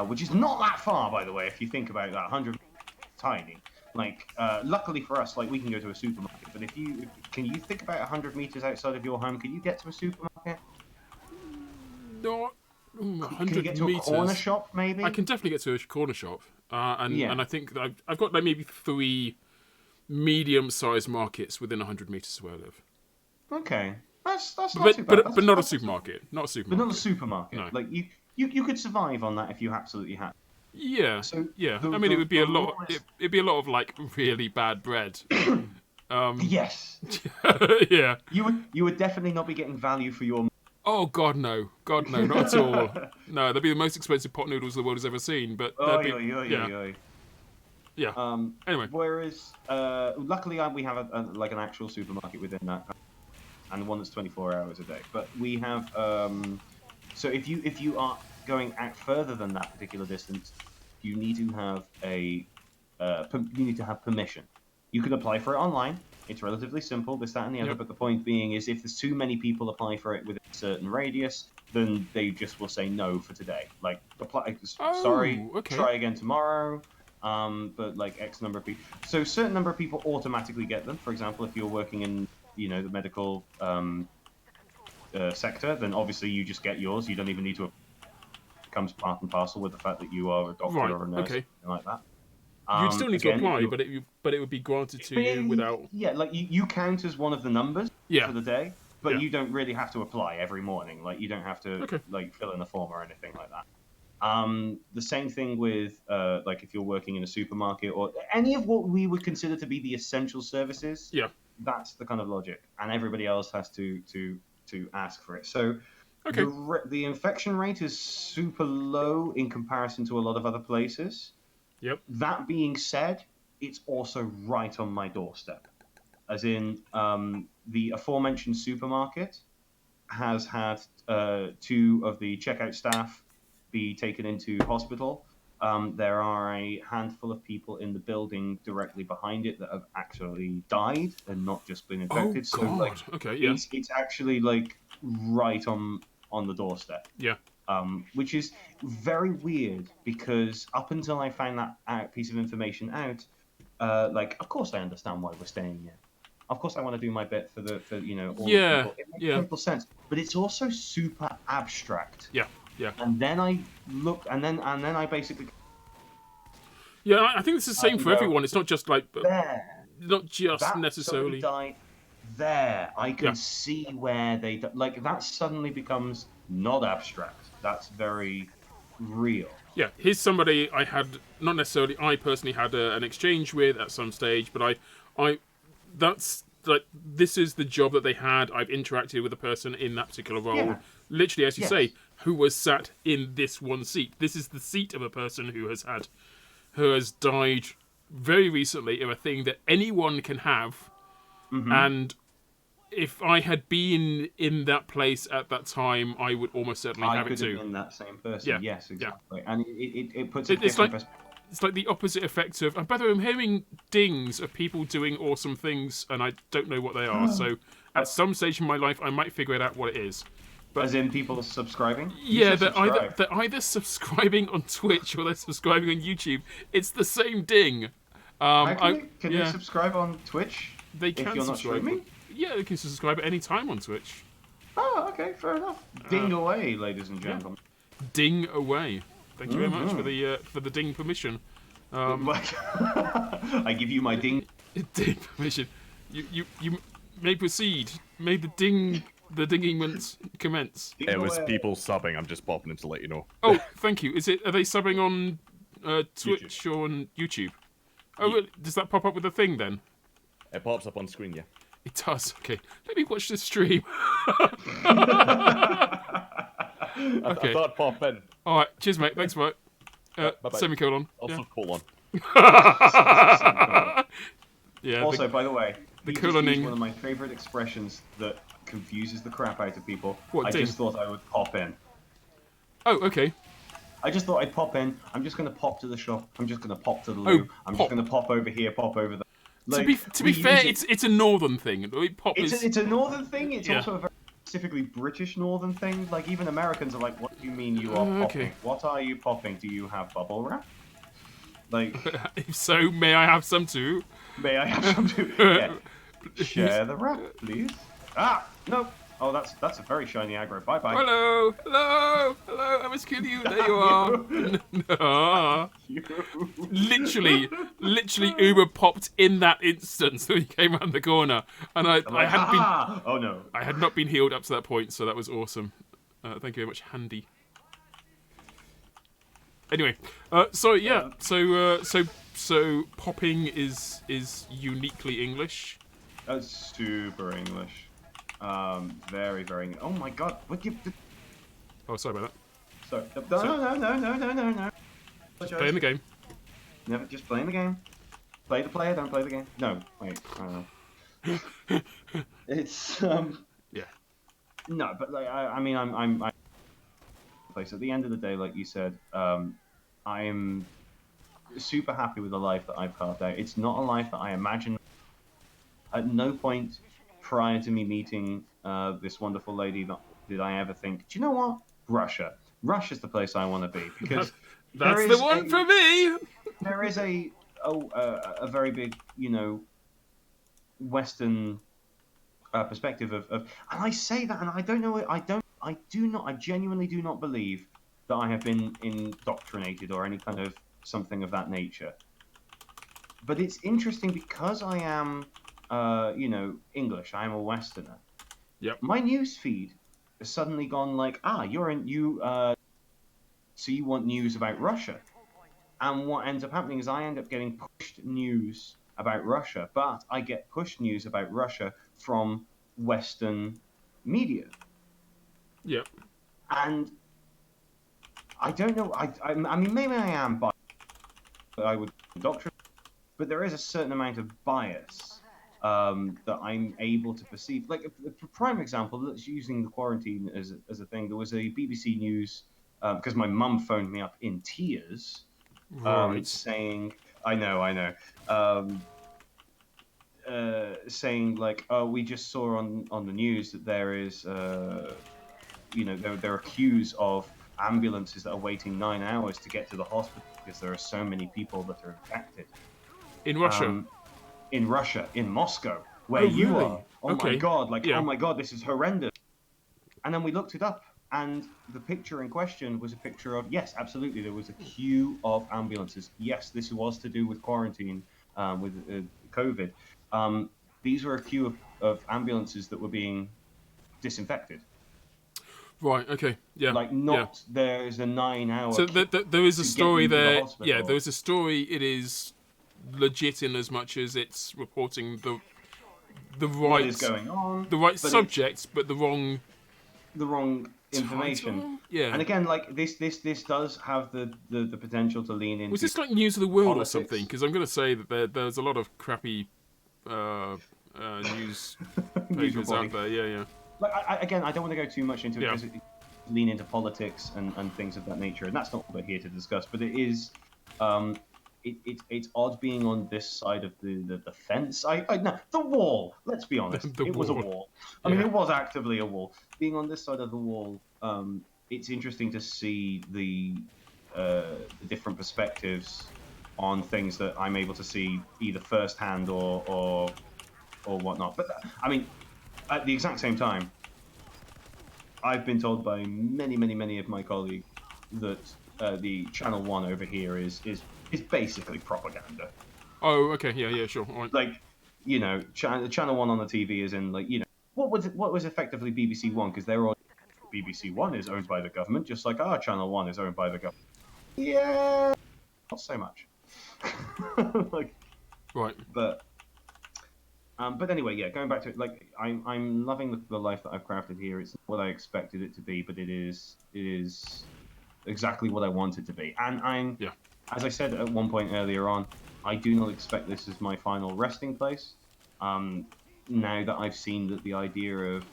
which is not that far, by the way, if you think about that, 100 tiny. Like, luckily for us, like, we can go to a supermarket. But can you think about 100 meters outside of your home? Can you get to a supermarket? Not 100 Can you get to a corner shop, maybe? I can definitely get to a corner shop. And I think that I've got like maybe 3 medium-sized markets within 100 meters of where I live. Okay. That's not too bad. But not a supermarket. Not a supermarket. But not a supermarket. No. Like, you could survive on that if you absolutely had. Yeah, So yeah. the I mean, it would be the a lot. law is It'd be a lot of like really bad bread. yes. Yeah. You would definitely not be getting value for your. Oh God, no. God, no, not at all. No, they'd be the most expensive pot noodles the world has ever seen. But they'd Oi, be, oi, oi, yeah, oi, oi. yeah. Anyway, Whereas, luckily, we have like an actual supermarket within that, and one that's 24 hours a day. But we have, so if you are going out further than that particular distance, you need to have you need to have permission. You can apply for it online. It's relatively simple, this, that, and the other. yep. But the point being is, if there's too many people apply for it within a certain radius, then they just will say no for today. Like, apply. Sorry, Oh, okay. try again tomorrow. But like X number of people. So a certain number of people automatically get them. For example, if you're working in, the medical sector, then obviously you just get yours. You don't even need to. It comes part and parcel with the fact that you are a doctor Right. or a nurse, or Okay. something like that. You'd still need to Again, if apply, you but it would be granted to you without. yeah, like you count as one of the numbers Yeah. for the day, but Yeah. you don't really have to apply every morning. Like you don't have to Okay. like fill in a form or anything like that. The same thing with like if you're working in a supermarket or any of what we would consider to be the essential services. Yeah. That's the kind of logic, and everybody else has to ask for it. So Okay. the infection rate is super low in comparison to a lot of other places. Yep. That being said, it's also right on my doorstep. As in, the aforementioned supermarket has had two of the checkout staff be taken into hospital. There are a handful of people in the building directly behind it that have actually died and not just been Oh infected. So, God. like, Okay. Yeah. it's actually like right on the doorstep. Yeah. Which is very weird because up until I found that piece of information out, like, of course I understand why we're staying here. Of course I want to do my bit for all the Yeah. people. It makes Yeah. total sense, but it's also super abstract. Yeah. Yeah. And then I looked, and then I basically Yeah. I think it's the same for go, everyone. It's not just like, there, not just that somebody necessarily. died. There, I can Yeah. see where like that suddenly becomes not abstract. That's very real. Yeah, here's somebody I had, not necessarily I personally had an exchange with at some stage, but that's like, this is the job that they had. I've interacted with a person in that particular role, Yeah. literally, as you Yes. say, who was sat in this one seat. This is the seat of a person who has died very recently of a thing that anyone can have, and if I had been in that place at that time, I would almost certainly I have it could have too. been that same person. Yeah. Yes, Yeah. exactly. And it puts a It's different like perspective. it's like the opposite effect of. And by the way, I'm hearing dings of people doing awesome things, and I don't know what they are. So at some stage in my life, I might figure it out what it is. As in people subscribing? Yeah, they're they're either subscribing on Twitch or they're subscribing on YouTube. It's the same ding. Can you yeah. subscribe on Twitch They if can you're not subscribe. streaming? Yeah, they can subscribe at any time on Twitch. Oh, okay, fair enough. Ding away, ladies and gentlemen. Ding away. Thank you very much for the ding permission. I give you my ding. Ding permission. You may proceed. May the dingingments commence. Ding It was away. people subbing. I'm just popping in to let you know. Oh, thank you. Are they subbing on Twitch or on YouTube? Oh, really? Does that pop up with a thing then? It pops up on screen, yeah. It does. Okay, let me watch this stream. I Okay. thought pop in. All right. Cheers, mate. Thanks, mate. Bye-bye. Semicolon. Also colon. Yeah. Also, by the way, the you just used coloning. one of my favorite expressions that confuses the crap out of people. What, I ding? just thought I would pop in. Oh, okay. I just thought I'd pop in. I'm just going to pop to the shop. I'm just going to pop to the loo. I'm pop. just going to pop over here, pop over there. To be fair, it's a northern thing. Pop is. It's a northern thing. It's Yeah. also a very specifically British northern thing. Like, even Americans are like, what do you mean you are popping? Okay. What are you popping? Do you have bubble wrap? Like, If so, may I have some too? may I have some too? Yeah. Share the wrap, please. Ah, no. Oh, that's a very shiny aggro. Bye bye. Hello, hello, hello. I must kill you. There you are. No. Literally, Uber popped in that instance when he came around the corner, and I hadn't been. Oh no. I had not been healed up to that point, so that was awesome. Thank you very much, Handy. Anyway, so popping is uniquely English. That's super English. Very, very. Oh my God! What you? Oh, sorry about Sorry. No. Playing the game. Never. Just playing the game. Play the player. Don't play the game. No. Wait. I don't know. It's Yeah. No, but like I mean I'm place. At the end of the day, like you said, I'm super happy with the life that I've carved out. It's not a life that I imagined. At no point prior to me meeting this wonderful lady did I ever think, do you know what? Russia's the place I want to be, because That's the one for me. There is a very big, Western perspective of, and I say that, and I don't know, I genuinely do not believe that I have been indoctrinated or any kind of something of that nature. But it's interesting because I am, English. I am a Westerner. Yep. My news feed has suddenly gone like, so you want news about Russia. And what ends up happening is I end up getting pushed news about Russia, but I get pushed news about Russia from Western media. Yep. And I don't know. I mean, maybe I am biased. I would doctrine, but there is a certain amount of bias that I'm able to perceive. Like a prime example, that's using the quarantine as a thing. There was a BBC News because my mum phoned me up in tears, saying, "I know." Saying like, "Oh, we just saw on the news that there is, there are queues of ambulances that are waiting 9 hours to get to the hospital because there are so many people that are infected." In Russia? In Russia, in Moscow, where you really? are. Oh Okay. my God, Yeah. Oh my God, this is horrendous. And then we looked it up, and the picture in question was a picture of, yes, absolutely, there was a queue of ambulances. Yes, this was to do with quarantine, with COVID. These were a queue of ambulances that were being disinfected. Right. Okay. Yeah. There's a 9 hour. So there is a story there. Yeah, there is a story. It is legit in as much as it's reporting the right what is going on, the right subject, but the wrong information. Title? Yeah. And again, like this does have the potential to lean into. Was this like News of the World politics. or something? Because I'm going to say that there's a lot of crappy news papers out there. Yeah. Like I don't want to go too much into it because it lean into politics and things of that nature, and that's not what we're here to discuss. But it is, it's odd being on this side of the fence. No, the wall. Let's be honest, it was a wall. I mean, it was actively a wall. Being on this side of the wall, it's interesting to see the different perspectives on things that I'm able to see either firsthand or whatnot. But I mean, at the exact same time, I've been told by many of my colleagues that the Channel 1 over here is basically propaganda. Oh, okay, yeah, sure. All right. Like, Channel 1 on the TV is in, like, what was effectively BBC 1, because they're all, BBC 1 is owned by the government, just like our Channel 1 is owned by the government. Yeah, not so much. Right. But anyway, yeah, going back to it, like, I'm loving the life that I've crafted here. It's not what I expected it to be, but it is exactly what I want it to be. And as I said at one point earlier on, I do not expect this as my final resting place. Now that I've seen that the idea of,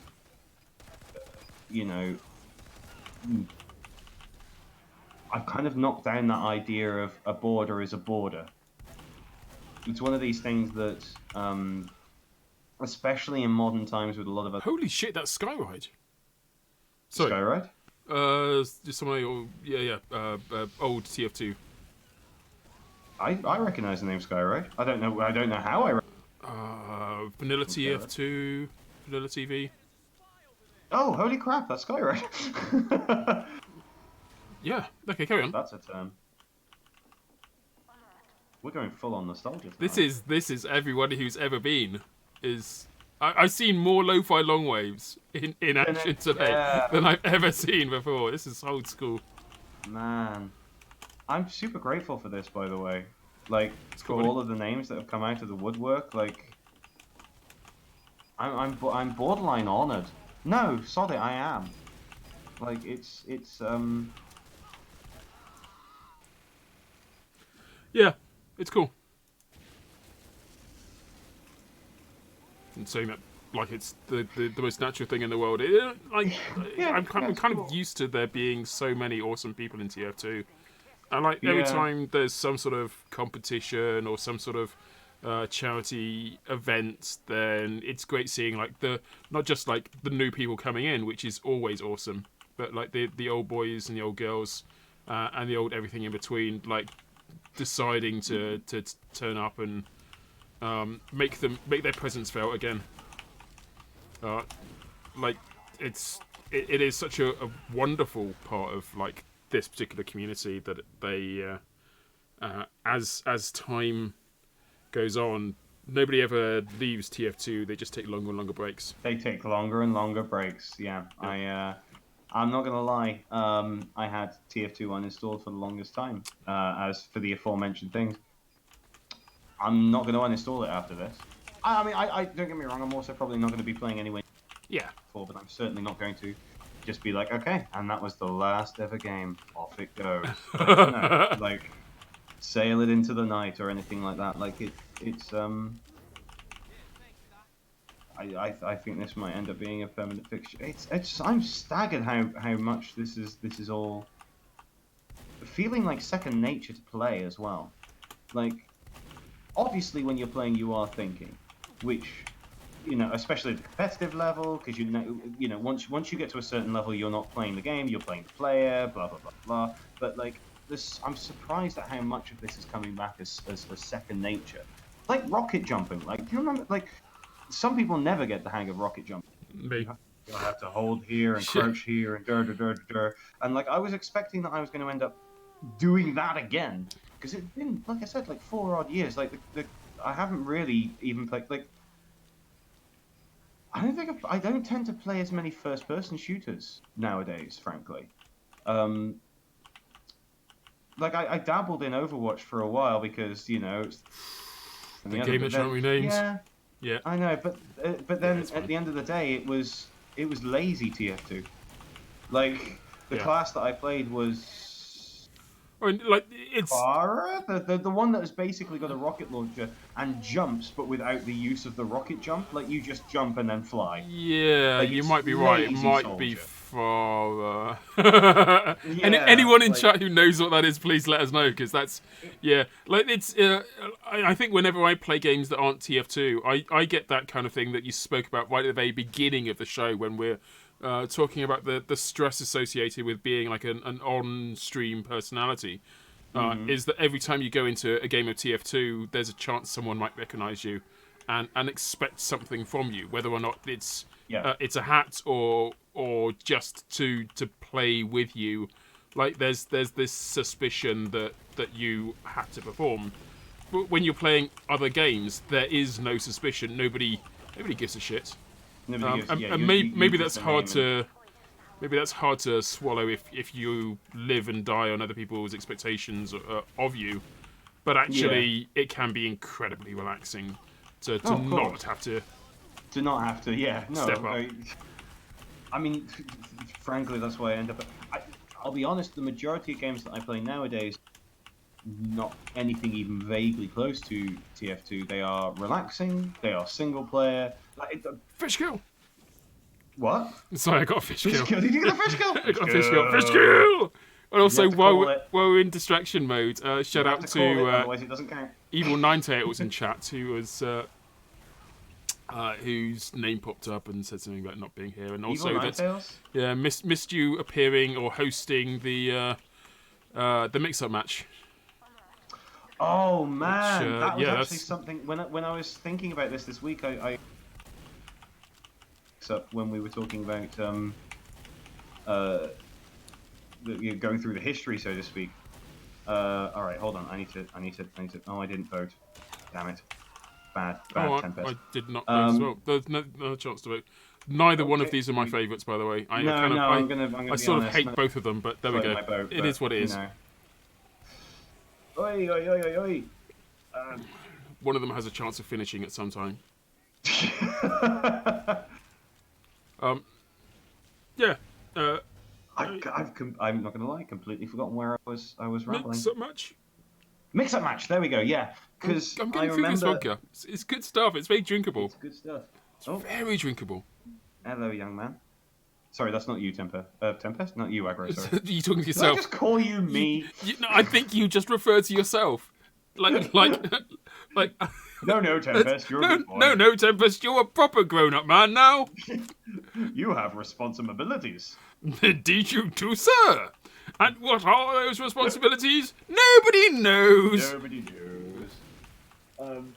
I've kind of knocked down that idea of a border is a border. It's one of these things that, especially in modern times with a lot of... Holy shit, that's Skyride. Sorry. Skyride? Just somebody, old TF2. I recognise the name Skyride. I don't know how I... Vanilla TF2, Vanilla TV. Oh, holy crap, that's Skyride. Yeah, okay, carry on. That's a term. We're going full on nostalgia tonight. This is everybody who's ever been. I've seen more lo-fi long waves in action today than I've ever seen before. This is old school. Man. I'm super grateful for this, by the way. Like, for cool, all of the names that have come out of the woodwork, like, I'm borderline honored. No, sod it, I am. Like, Yeah, it's cool. And saying that like it's the most natural thing in the world. yeah, I'm it's kind cool. of used to there being so many awesome people in TF2. And like every Yeah. time there's some sort of competition or some sort of charity event, then it's great seeing like not just like the new people coming in, which is always awesome, but like the old boys and the old girls and the old everything in between, like deciding to turn up and make their presence felt again. Like it is such a wonderful part of like this particular community that they as time goes on, nobody ever leaves TF2. They just take longer and longer breaks. They take longer and longer breaks. Yeah, I'm not gonna lie. I had TF2 uninstalled for the longest time. As for the aforementioned things, I'm not gonna uninstall it after this. I mean, I don't get me wrong. I'm also probably not gonna be playing anyway Yeah. before, but I'm certainly not going to just be like, okay, and that was the last ever game. Off it goes. Like, no, like sail it into the night or anything like that. Like it's I think this might end up being a permanent fixture. I'm staggered how much this is all feeling like second nature to play as well. Like, obviously when you're playing you are thinking, which, you know, especially at the competitive level, because you know once you get to a certain level, you're not playing the game, you're playing the player, blah blah blah blah. But like this, I'm surprised at how much of this is coming back as second nature. Like rocket jumping. Like, do you remember? Like, some people never get the hang of rocket jumping. Me. You have to hold here and crouch here and and like I was expecting that I was going to end up doing that again, because it's been, like I said, like 4 odd years. Like I haven't really even played, like, I don't tend to play as many first person shooters nowadays, frankly. Like I dabbled in Overwatch for a while because, you know, the game that shall be named. Yeah, I know, but then at the end of the day, it was lazy TF2. Like, the class that I played was like it's Clara, the one that has basically got a rocket launcher and jumps, but without the use of the rocket jump. Like, you just jump and then fly. Yeah, like, you might be right. It might soldier. be far. Yeah, anyone in like, chat who knows what that is, please let us know, because that's like it's. I think whenever I play games that aren't TF2, I get that kind of thing that you spoke about right at the very beginning of the show when we're talking about the stress associated with being like an on-stream personality. Is that every time you go into a game of TF2, there's a chance someone might recognise you and expect something from you, whether or not it's a hat or just to play with you. Like there's this suspicion that you have to perform. But when you're playing other games, there is no suspicion. Nobody gives a shit. Maybe that's hard to. Maybe that's hard to swallow if you live and die on other people's expectations of you. But actually, it can be incredibly relaxing to not have to. To not have to, step up. I mean, frankly, that's why I end up. I'll be honest, the majority of games that I play nowadays, not anything even vaguely close to TF2. They are relaxing. They are single player. Fish kill. What? Sorry, I got a fish kill. Did you get a fish kill? I got a fish kill. Fish kill! And also, while we're in distraction mode, shout out to otherwise it doesn't count. Evil Ninetales in chat, who was whose name popped up and said something about not being here, and also that missed you appearing or hosting the mix-up match. Oh man, which, that was actually something. When I was thinking about this week, I up when we were talking about going through the history, so to speak. All right, hold on. I need to. Oh, I didn't vote. Damn it. Bad Tempest. I did not vote as well. There's no chance to vote. Neither one of these are my favourites, by the way. I'm gonna I sort of hate both of them, but there we go. It is what it is. Oi, oi, oi, oi, oi. One of them has a chance of finishing at some time. Yeah. I'm not gonna lie, completely forgotten where I was rambling. Mix up match. Mix-up match. There we go. Yeah, because I'm I going through this remember vodka. It's good stuff. It's very drinkable. it's good stuff. It's very drinkable. Hello, young man. Sorry, that's not you, Tempest. Not you, Aggro. Sorry. Are you talking to Did I yourself? just call you me? No, I think you just referred to yourself. Like. No, Tempest. You're a good boy. No, Tempest. You're a proper grown-up man now. You have responsibilities. Indeed you do, sir. And what are those responsibilities? Nobody knows. Nobody knows.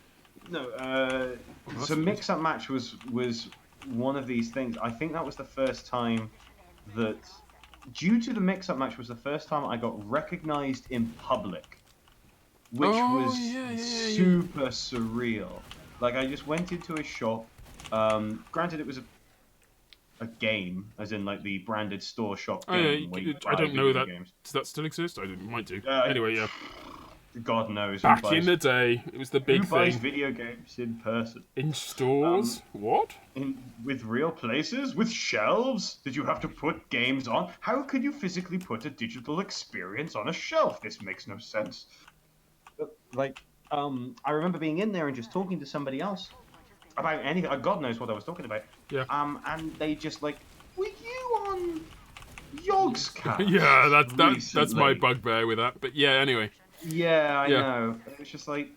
So mix-up match was one of these things. I think that was the first time that, due to the mix-up match, was the first time I got recognised in public, which was super surreal. Like, I just went into a shop. Granted, it was a game, as in like the branded store shop game. I don't know that. Games. Does that still exist? It might do. Uh, Anyway, yeah. God knows. Back in the day, it was the big Who buys thing. video games in person? In stores? What? With real places? With shelves? Did you have to put games on? How could you physically put a digital experience on a shelf? This makes no sense. I remember being in there and just talking to somebody else about anything. God knows what I was talking about. Yeah. And they just like, were you on Yogscast? Yeah, that's my recently?" bugbear with that. But yeah, anyway. Yeah, I Yeah. know. It was just like,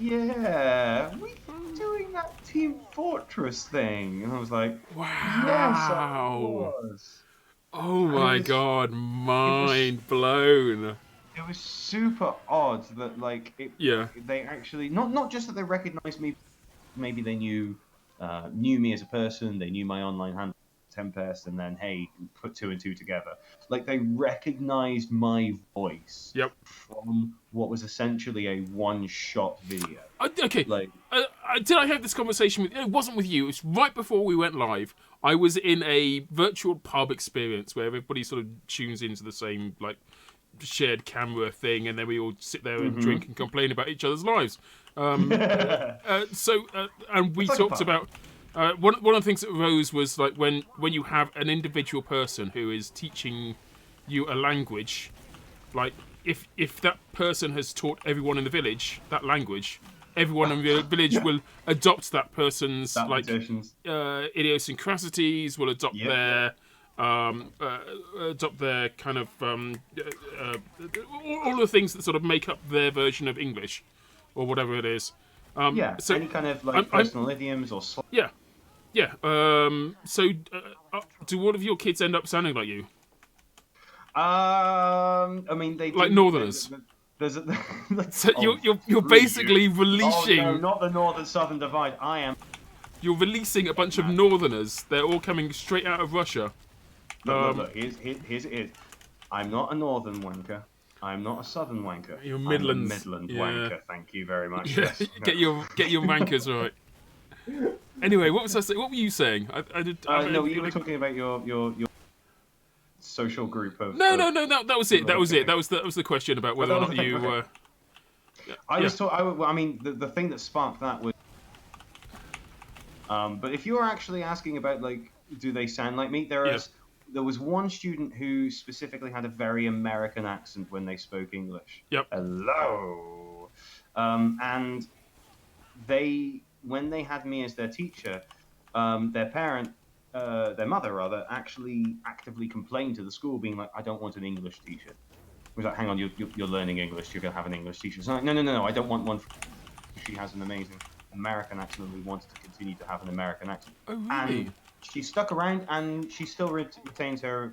yeah, we were doing that Team Fortress thing. And I was like, yes, I Wow. was. Oh my god, mind blown. It was super odd that, like, Yeah. they actually, not just that they recognized me, maybe they knew me as a person, they knew my online handle, Tempest, and then, hey, put two and two together. Like, they recognized my voice from what was essentially a one-shot video. Okay. Like, Did I have this conversation with? It wasn't with you. It was right before we went live. I was in a virtual pub experience where everybody sort of tunes into the same shared camera thing, and then we all sit there and drink and complain about each other's lives. And we like talked about one of the things that arose was like when you have an individual person who is teaching you a language, like if that person has taught everyone in the village that language, everyone in the village will adopt that person's idiosyncrasies, will adopt their kind of all the things that sort of make up their version of English or whatever it is. So any kind of personal idioms or yeah. So do all of your kids end up sounding like you? I mean, they like do, Northerners. There's so you're basically releasing. Oh, no, not the Northern-Southern divide. I am. You're releasing a bunch of Northerners. They're all coming straight out of Russia. Look. Here's. I'm not a Northern wanker. I'm not a Southern wanker. You're Midlands. I'm a Midland wanker. Thank you very much. Yeah, Yes. get your wankers right. Anyway, what was I saying? What were you saying? No, you were talking about your social group of. No. That was it. That was it. That was the question about whether or not you were. I mean, the thing that sparked that was. But if you were actually asking about like, do they sound like me? There was one student who specifically had a very American accent when they spoke English. Yep. Hello. And when they had me as their teacher, their mother rather, actually actively complained to the school, being like, I don't want an English teacher. It was like, hang on, you're learning English, you're going to have an English teacher. So like, no, I don't want one. She has an amazing American accent, and we wanted to continue to have an American accent. Oh, really? And she stuck around, and she still retains her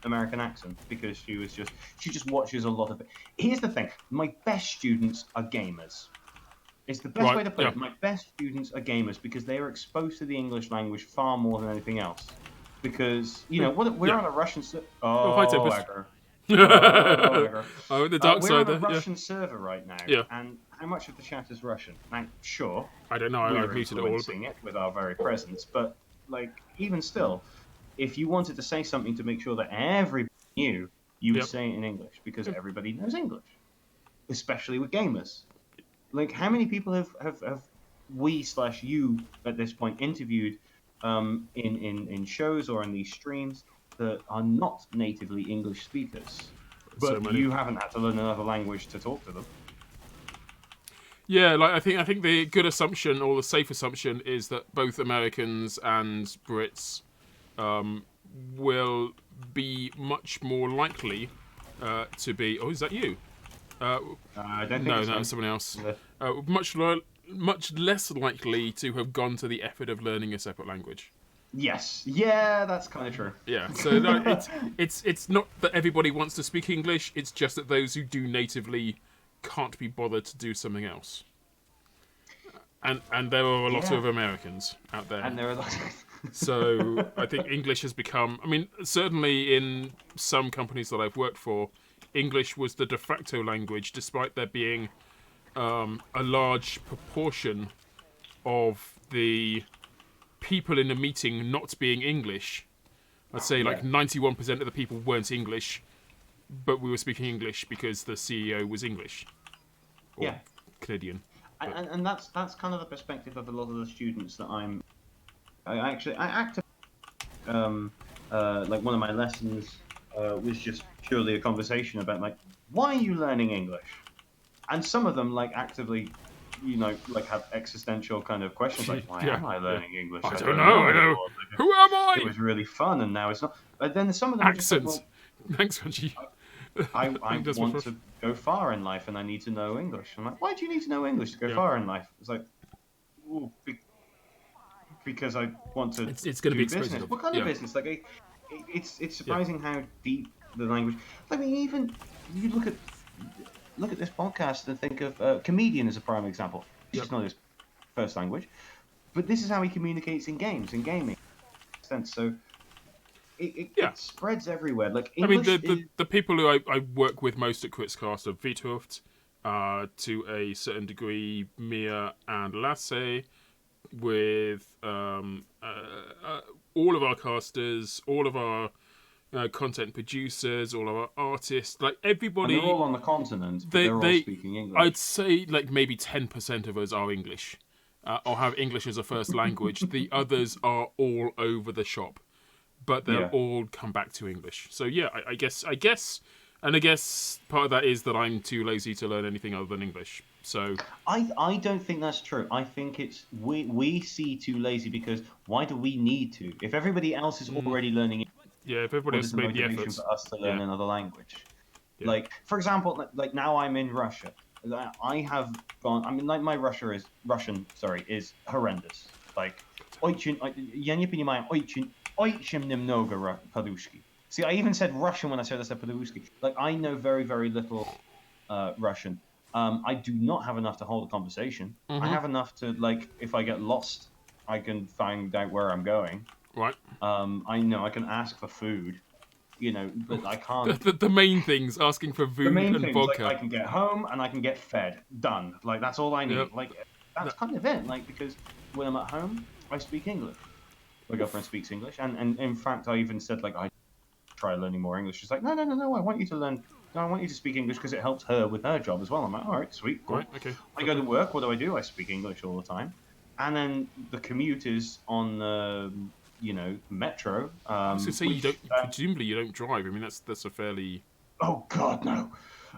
American accent because she just watches a lot of it. Here's the thing: my best students are gamers. It's the best way to put it. My best students are gamers because they are exposed to the English language far more than anything else. Because we're on a Russian. Hi, Tempest. Oh, the dark side there. there. We're on a Russian server right now. Yeah. And how much of the chat is Russian? Now, sure. I don't know. I've muted it all. Influencing it with our very presence, but like even still, if you wanted to say something to make sure that everybody knew, you would say it in English because everybody knows English. especially with gamers. Like, how many people have we/you at this point interviewed in shows or in these streams that are not natively English speakers, So but many. you haven't had to learn another language to talk to them. Yeah, like I think the good assumption or the safe assumption is that both Americans and Brits will be much more likely to be. Oh, is that you? I don't think No, it's no, him. someone else. Yeah. Much less likely to have gone to the effort of learning a separate language. Yes. Yeah, that's kind of true. Yeah, so no, it's not that everybody wants to speak English. It's just that those who do natively can't be bothered to do something else. And there are a lot Yeah. of Americans out there. And there are lots. So I think English has become. I mean, certainly in some companies that I've worked for, English was the de facto language, despite there being a large proportion of the people in a meeting not being English. I'd say like 91% of the people weren't English, but we were speaking English because the CEO was English or Canadian. And that's kind of the perspective of a lot of the students that I actively like one of my lessons was just purely a conversation about like, why are you learning English? And some of them like actively, like have existential kind of questions like, why am I learning English? I don't know. Like, Who am I? it was really fun, and now it's not. But then some of them are just like, Accents. Thanks, Reggie. I want to go far in life, and I need to know English. I'm like, why do you need to know English to go far in life? It's like, because I want to. It's going to be business. expensive. What kind of business? Like, it's surprising how deep the language. I mean, even you look at this podcast and think of comedian as a prime example. It's not his first language, but this is how he communicates in games, in gaming. So it spreads everywhere. Like English the people who I work with most at Critscast are Wiethoofd, to a certain degree, Mia and Lasse, with all of our casters, all of our content producers, all of our artists, like everybody. And they're all on the continent, but they're all speaking English. I'd say like maybe 10% of us are English, or have English as a first language. The others are all over the shop, but they'll all come back to English. So yeah, I guess part of that is that I'm too lazy to learn anything other than English. So I don't think that's true. I think it's we see too lazy because why do we need to? If everybody else is already learning, if everybody else has made the effort for us to learn another language. Like for example, like now I'm in Russia. I have gone. I mean, like my Russian is horrendous. Like я не понимаю очень немного по-русски. See, I even said Russian when I said по-русски. Like I know very very little Russian. I do not have enough to hold a conversation. I have enough to, like, if I get lost, I can find out where I'm going. Right. I know I can ask for food, but I can't. The main things, asking for food and vodka. Like, I can get home and I can get fed. Done. Like, that's all I need. Yep. Like, that's kind of it. Like, because when I'm at home, I speak English. My girlfriend speaks English. And in fact, I even said, like, I try learning more English. She's like, no, I want you to learn. No, I want you to speak English because it helps her with her job as well. I'm like, all right, sweet, cool. Right, okay. I go to work. What do? I speak English all the time. And then the commute is on the, metro. I was going to say, presumably you don't drive. I mean, that's a fairly... Oh, God, no.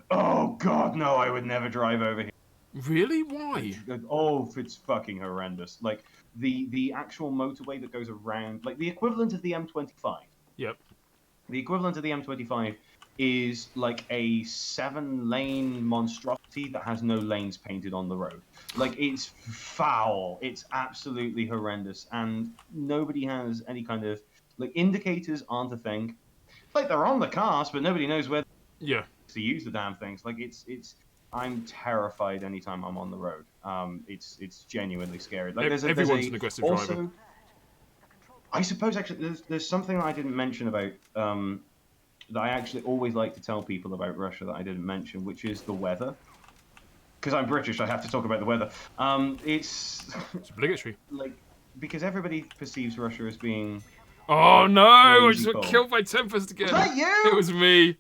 Oh, God, no. I would never drive over here. Really? Why? Oh, it's fucking horrendous. Like, the actual motorway that goes around, like, the equivalent of the M25. Yep. The equivalent of the M25 is like a 7-lane monstrosity that has no lanes painted on the road. Like, it's foul. It's absolutely horrendous. And nobody has any kind of, like, indicators aren't a thing. Like, they're on the cars, but nobody knows where to use the damn things. Like, I'm terrified anytime I'm on the road. It's genuinely scary. Like, everyone's an aggressive driver. I suppose, actually, there's something that I didn't mention about, that I actually always like to tell people about Russia that I didn't mention, which is the weather. Because I'm British, I have to talk about the weather. It's obligatory. Like, because everybody perceives Russia as being... Oh no! I just got killed by Tempest again. Was that you? It was me.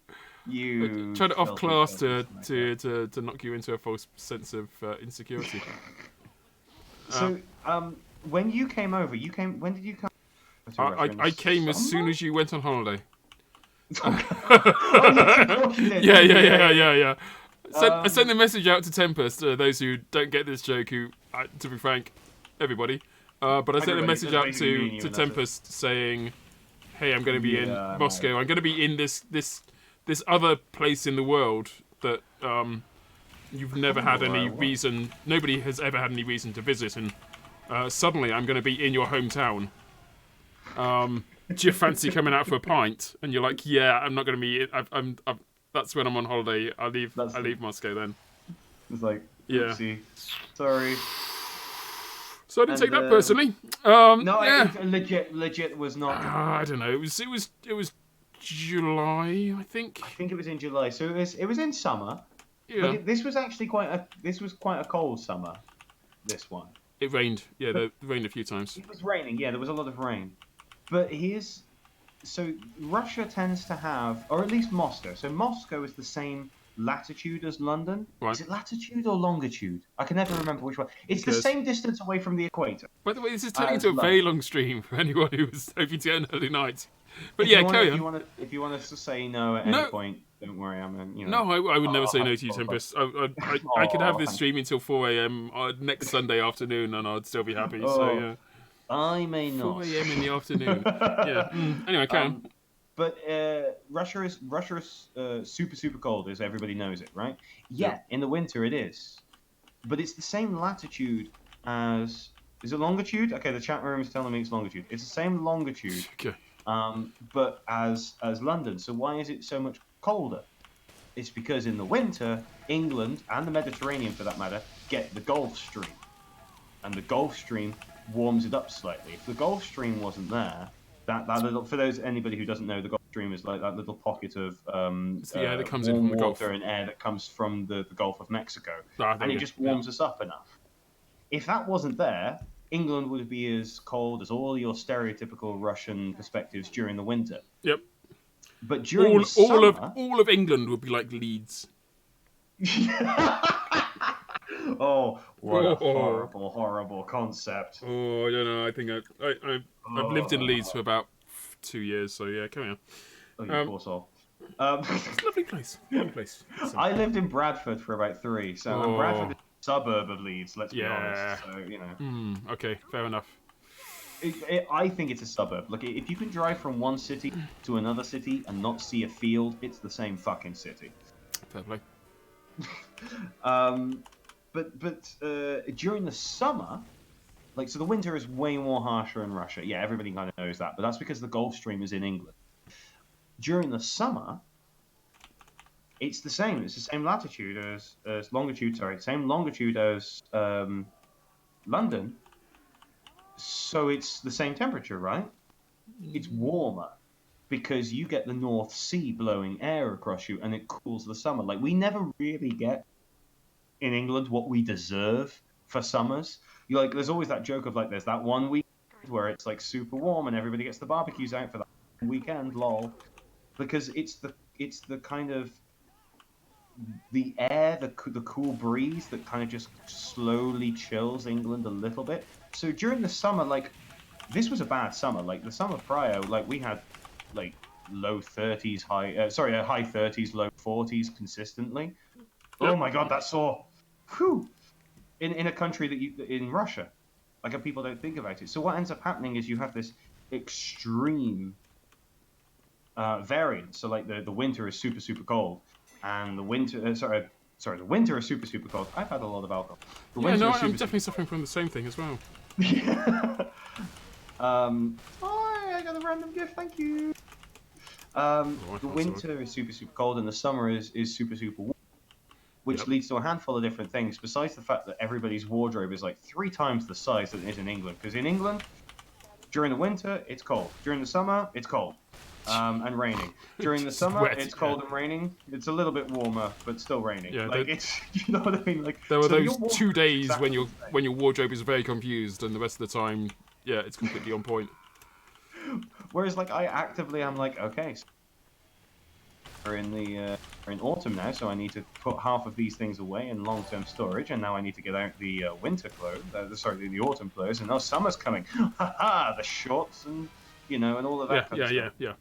You trying to off filthy class filthy to knock you into a false sense of insecurity. So, when you came over, when did you come to Russia? In the I came as soon summer? as you went on holiday. Oh, yes, of course you did. Yeah. I sent the message out to Tempest. Those who don't get this joke, who, to be frank, everybody. But I sent a Everybody, message that's out basically me and you, to and that's it. Tempest saying, "Hey, I'm going to be in Yeah, I Moscow. know. I'm going to be in this other place in the world that you've never had any reason. Nobody has ever had any reason to visit, and suddenly I'm going to be in your hometown. Do you fancy coming out for a pint?" And you're like, "Yeah, I'm not going to be. I'm that's when I'm on holiday. I leave Moscow then." It's like, Yeah. oopsie. Sorry. So I didn't take that And, personally. No, Yeah. it legit was not. I don't know. It was July, I think. I think it was in July, so it was in summer. Yeah. But this was actually quite a cold summer. This one. It rained. Yeah, it rained a few times. It was raining. Yeah, there was a lot of rain. But so Russia tends to have, or at least Moscow. So Moscow is the same latitude as London. Right. Is it latitude or longitude? I can never remember which one. It's the same distance away from the equator. By the way, this is turning into a very long stream for anyone who was hoping to get an early night. But If yeah, you wanna- carry if on. you want to, if you want us to say no at any point, don't worry. No, I would never say no to you, Tempest. I could have this thank stream until 4 a.m. Next Sunday afternoon, and I'd still be happy. So yeah, I may 4 not. a.m. in the afternoon. Yeah. Anyway, carry on. But Russia is super cold, as everybody knows it, right? Yeah, in the winter it is, but it's the same latitude as. Is it longitude? Okay, the chat room is telling me it's longitude. It's the same longitude, Okay. but as London. So why is it so much colder? It's because in the winter, England and the Mediterranean, for that matter, get the Gulf Stream, and the Gulf Stream warms it up slightly. If the Gulf Stream wasn't there, that little, for anybody who doesn't know, the Gulf Stream is like that little pocket of It's the air that comes in warm from the Gulf. water and air that comes from the Gulf of Mexico, There and we it go. just warms us up enough. If that wasn't there, England would be as cold as all your stereotypical Russian perspectives during the winter. Yep. But during the summer, all of England would be like Leeds. oh, what a horrible concept. Oh, I don't know. I think I've lived in Leeds for about 2 years. So yeah, carry on. Oh, you poor soul. It's a lovely place. Lovely place. I lived in Bradford for about 3, so and Bradford is a suburb of Leeds, let's be honest. So, Okay, fair enough. I think it's a suburb. Look, if you can drive from one city to another city and not see a field, it's the same fucking city. Fair play. But during the summer, so the winter is way more harsher in Russia. Yeah, everybody kind of knows that, but that's because the Gulf Stream is in England. During the summer, it's the same. It's the same latitude as longitude. Sorry, same longitude as London. So it's the same temperature, right? It's warmer because you get the North Sea blowing air across you, and it cools the summer. Like, we never really get in England what we deserve for summers. There's always that joke of there's that one week where it's super warm and everybody gets the barbecues out for that weekend, lol. Because it's the kind of the air, the cool breeze that kind of just slowly chills England a little bit. So during the summer, this was a bad summer. The summer prior, we had low 30s, high 30s, low 40s consistently. Oh my god, that's sore. Whew. In a country in Russia, people don't think about it. So what ends up happening is you have this extreme variance. So the winter is super cold, and the winter the winter is super cold. I've had a lot of alcohol. I'm definitely suffering from the same thing as well. I got a random gift, thank you. The winter is super cold, and the summer is super warm, which leads to a handful of different things, besides the fact that everybody's wardrobe is 3 times the size that it is in England. Because in England, during the winter, it's cold. During the summer, it's cold and raining. During the summer, it's cold and raining. It's a little bit warmer, but still raining. Yeah, it's, you know what I mean? There were those 2 days when your wardrobe is very confused, and the rest of the time, yeah, it's completely on point. Whereas I actively am okay. We're in the we're in autumn now, so I need to put half of these things away in long-term storage, and now I need to get out the winter clothes. The autumn clothes, and now summer's coming. Ha ha! The shorts and and all of that kind of stuff. Yeah.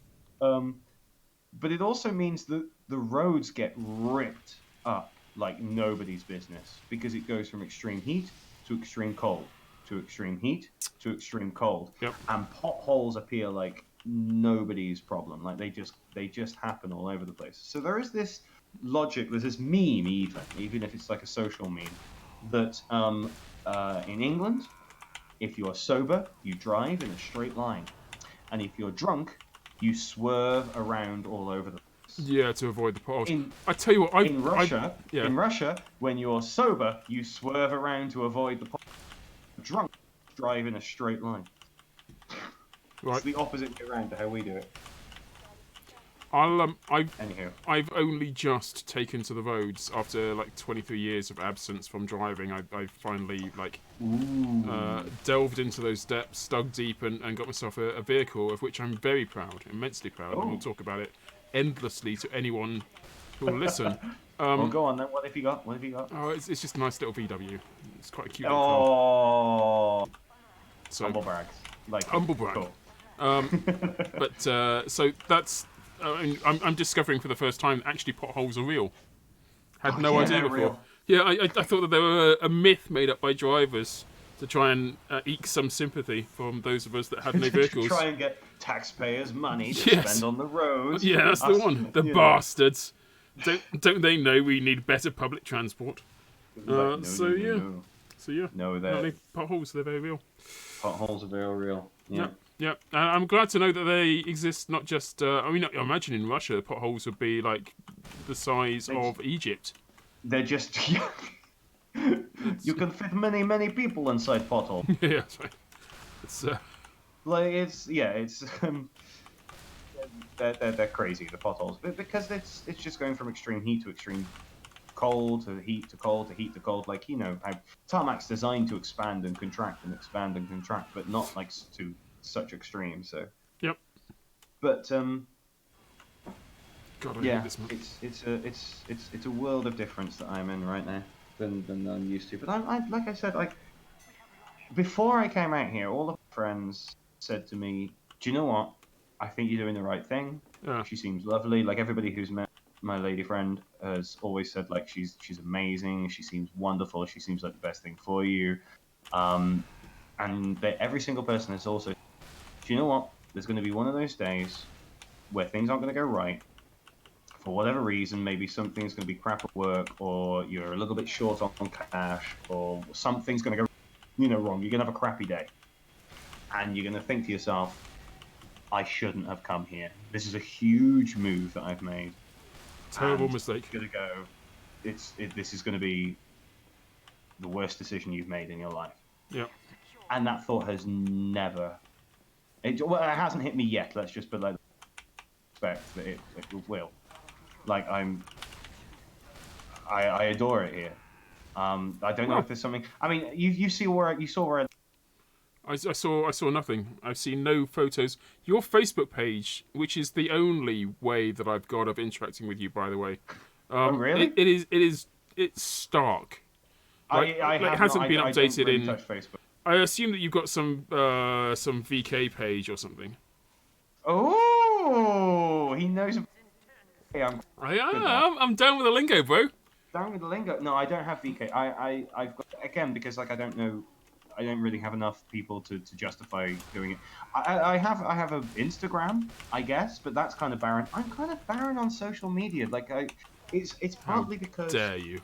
But it also means that the roads get ripped up like nobody's business because it goes from extreme heat to extreme cold to extreme heat to extreme cold, Yep. and potholes appear like nobody's problem. Like they just happen all over the place. So there is this logic. There's this meme, even if it's like a social meme, that in England, if you're sober, you drive in a straight line, and if you're drunk, you swerve around all over the place. Yeah, to avoid the potholes. I tell you what, in Russia, when you're sober, you swerve around to avoid the potholes. Drunk, drive in a straight line. Right. It's the opposite way around to how we do it. I've only just taken to the roads after like 23 years of absence from driving. I finally delved into those depths, dug deep, and got myself a vehicle of which I'm very proud, immensely proud. And we'll talk about it endlessly to anyone who will listen. Well, go on then. What have you got? Oh, it's just a nice little VW. It's quite a cute little car. So, humble brag. Humble brag. Cool. But so that's I'm discovering for the first time actually potholes are real. Had no idea before. Real. Yeah, I thought that they were a myth made up by drivers to try and eke some sympathy from those of us that had no vehicles. Try and get taxpayers' money to spend on the roads. Yeah, that's the one. The bastards. Don't they know we need better public transport? No. No, potholes, they're very real. Potholes are very real. Yeah. I'm glad to know that they exist. Not just. I imagine in Russia, potholes would be like the size of Egypt. They're just. You can fit many people inside potholes. Yeah, that's right. They're crazy, the potholes, but because it's just going from extreme heat to extreme cold to heat to cold to heat to cold. Like how tarmac's designed to expand and contract, but not like to such extreme. So. Yep. But God, I hate this man. it's a world of difference that I'm in right now than I'm used to. But I like I said, like before I came out here, all of my friends said to me, "Do you know what? I think you're doing the right thing. Yeah. She seems lovely." Like everybody who's met my lady friend has always said, like she's amazing. She seems wonderful. She seems like the best thing for you. And every single person has also, do you know what? There's going to be one of those days where things aren't going to go right. For whatever reason, maybe something's going to be crap at work, or you're a little bit short on cash, or something's going to go, wrong. You're going to have a crappy day, and you're going to think to yourself, "I shouldn't have come here. This is a huge move that I've made. Terrible mistake. It's going to go. This is going to be the worst decision you've made in your life." Yeah. And that thought has never. It hasn't hit me yet. Let's just put that. Expect that it will. Like I adore it here. I don't know if there's something. I mean, you saw where. I saw nothing. I've seen no photos. Your Facebook page, which is the only way that I've got of interacting with you, by the way. Really? It's stark. Like, it hasn't been updated I don't really in. touch Facebook. I assume that you've got some VK page or something. Oh, he knows. Hey, I'm down with the lingo, bro. Down with the lingo. No, I don't have VK. I've got, again, because like I don't really have enough people to justify doing it. I have an Instagram, I guess, but that's kind of barren. I'm kind of barren on social media. Like it's partly because dare you?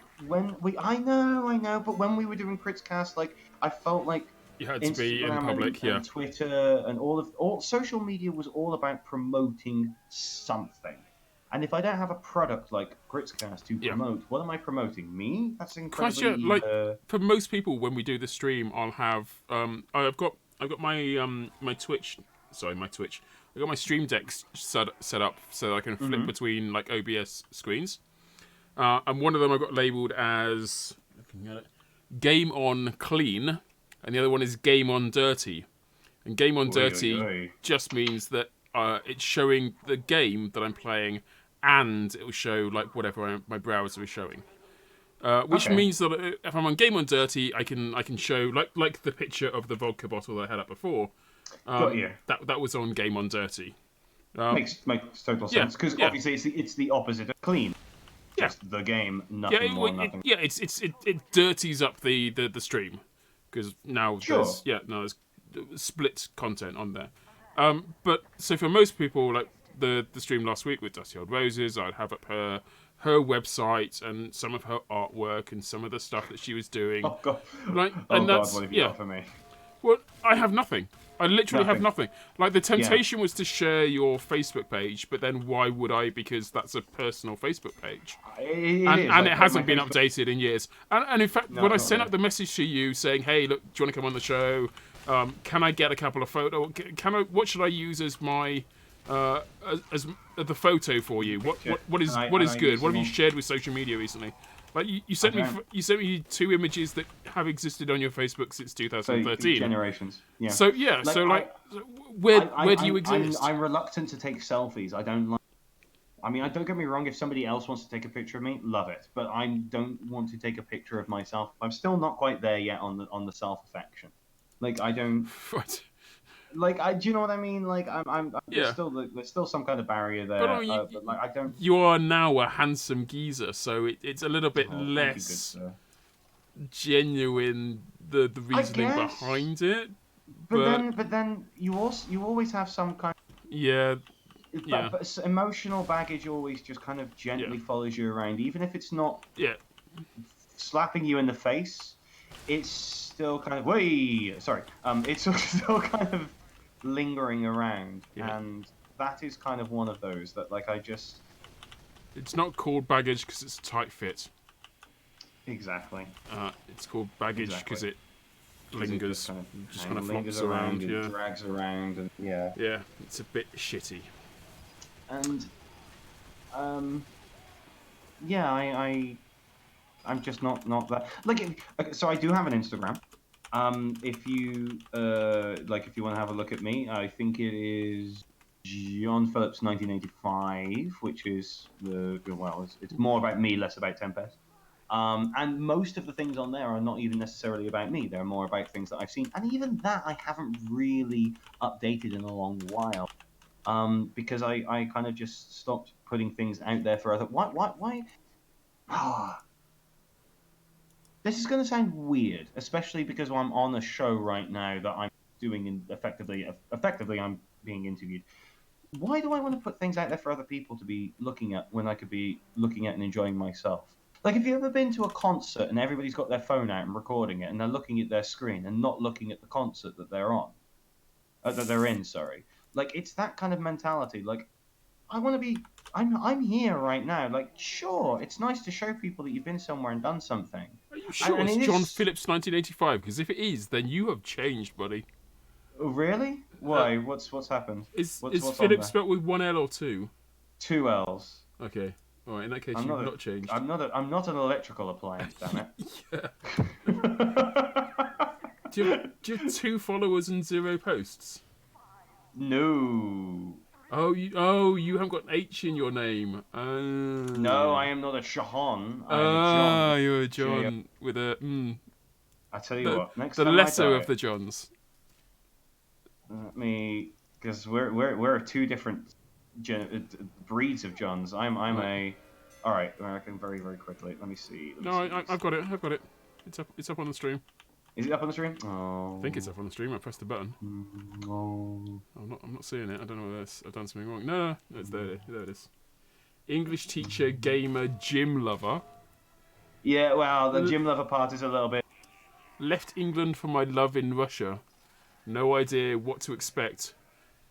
I know, but when we were doing Critscast, like I felt like you had to Instagram be in public, and Twitter and all social media was all about promoting something. And if I don't have a product like Critscast to promote, what am I promoting? Me? That's incredibly. For most people, when we do the stream, I'll have I've got my my Twitch. Sorry, my Twitch. I got my Stream Deck set up so that I can flip between like OBS screens. And one of them I got labelled as Game on Clean, and the other one is Game on Dirty. And Game on Dirty just means that it's showing the game that I'm playing and it will show like whatever my browser is showing. Which Okay. means that if I'm on Game on Dirty, I can show like the picture of the vodka bottle that I had up before. Got you. That was on Game on Dirty. Makes total yeah, sense because yeah. obviously it's the opposite of clean. Yeah. Just the game, nothing more, nothing. It dirties up the stream because now Sure. there's split content on there. But so for most people, like the stream last week with Dusty Old Roses, I'd have up her website and some of her artwork and some of the stuff that she was doing. Oh god. Like, Oh and god, that's what have you got for me? Well, I have nothing. I literally have nothing. Like, the temptation was to share your Facebook page, but then why would I? Because that's a personal Facebook page. And it hasn't been updated in years. And in fact, when I sent up the message to you saying, hey, look, do you want to come on the show? Can I get a couple of photos? What should I use as my... as the photo for you? What is good? What have you shared with social media recently? Like you sent me 2 images that have existed on your Facebook since 2013. So, generations. Yeah. So where do you exist? I'm reluctant to take selfies. I don't like. I mean, don't get me wrong. If somebody else wants to take a picture of me, love it. But I don't want to take a picture of myself. I'm still not quite there yet on the self affection. Like I don't. Right. Like do you know what I mean? Like I'm Yeah. there's still some kind of barrier there. But, I mean, but like I don't. You are now a handsome geezer, so it's a little bit Oh, thank you, less good sir. genuine the reasoning guess. behind it. But then you always have some kind. Yeah. Yeah. But emotional baggage always just kind of gently follows you around, even if it's not slapping you in the face. It's still kind of it's still kind of lingering around, and that is kind of one of those that like I just. It's not called baggage because it's a tight fit. Exactly. It's called baggage because it lingers, just kind of lingers flops around, yeah. and drags around, and yeah. Yeah, it's a bit shitty. And I'm just not that like. So I do have an Instagram. If you if you want to have a look at me, I think it is John Phillips 1985, which is it's more about me, less about Tempest. And most of the things on there are not even necessarily about me. They're more about things that I've seen, and even that I haven't really updated in a long while. Because I kind of just stopped putting things out there for other. Why? This is going to sound weird, especially because I'm on a show right now that I'm doing effectively I'm being interviewed. Why do I want to put things out there for other people to be looking at when I could be looking at and enjoying myself? Like, have you ever been to a concert and everybody's got their phone out and recording it, and they're looking at their screen and not looking at the concert that they're on, that they're in? Sorry, like it's that kind of mentality. Like, I want to be. I'm here right now. Like, sure, it's nice to show people that you've been somewhere and done something. Are you sure it's John Phillips 1985? Because if it is, then you have changed, buddy. Oh, really? Why? What's happened? Is what's Phillips spelled with 1 L or 2? 2 L's. Okay. All right. In that case, you've not changed. I'm not an electrical appliance, damn it. Do you have 2 followers and 0 posts? No. Oh, you haven't got an H in your name. No, I am not a Shahan. I am a John. You're a John with a. I tell you what. Next the time lesser of the Johns. Because we're 2 different breeds of Johns. I'm a. All right, I can very quickly. Let me see. I've got it. It's up on the stream. Is it up on the stream? Oh. I think it's up on the stream. I pressed the button. Oh. I'm not seeing it. I don't know whether I've done something wrong. No, it's there. There it is. English teacher, gamer, gym lover. Yeah, well, the gym lover part is a little bit. Left England for my love in Russia. No idea what to expect,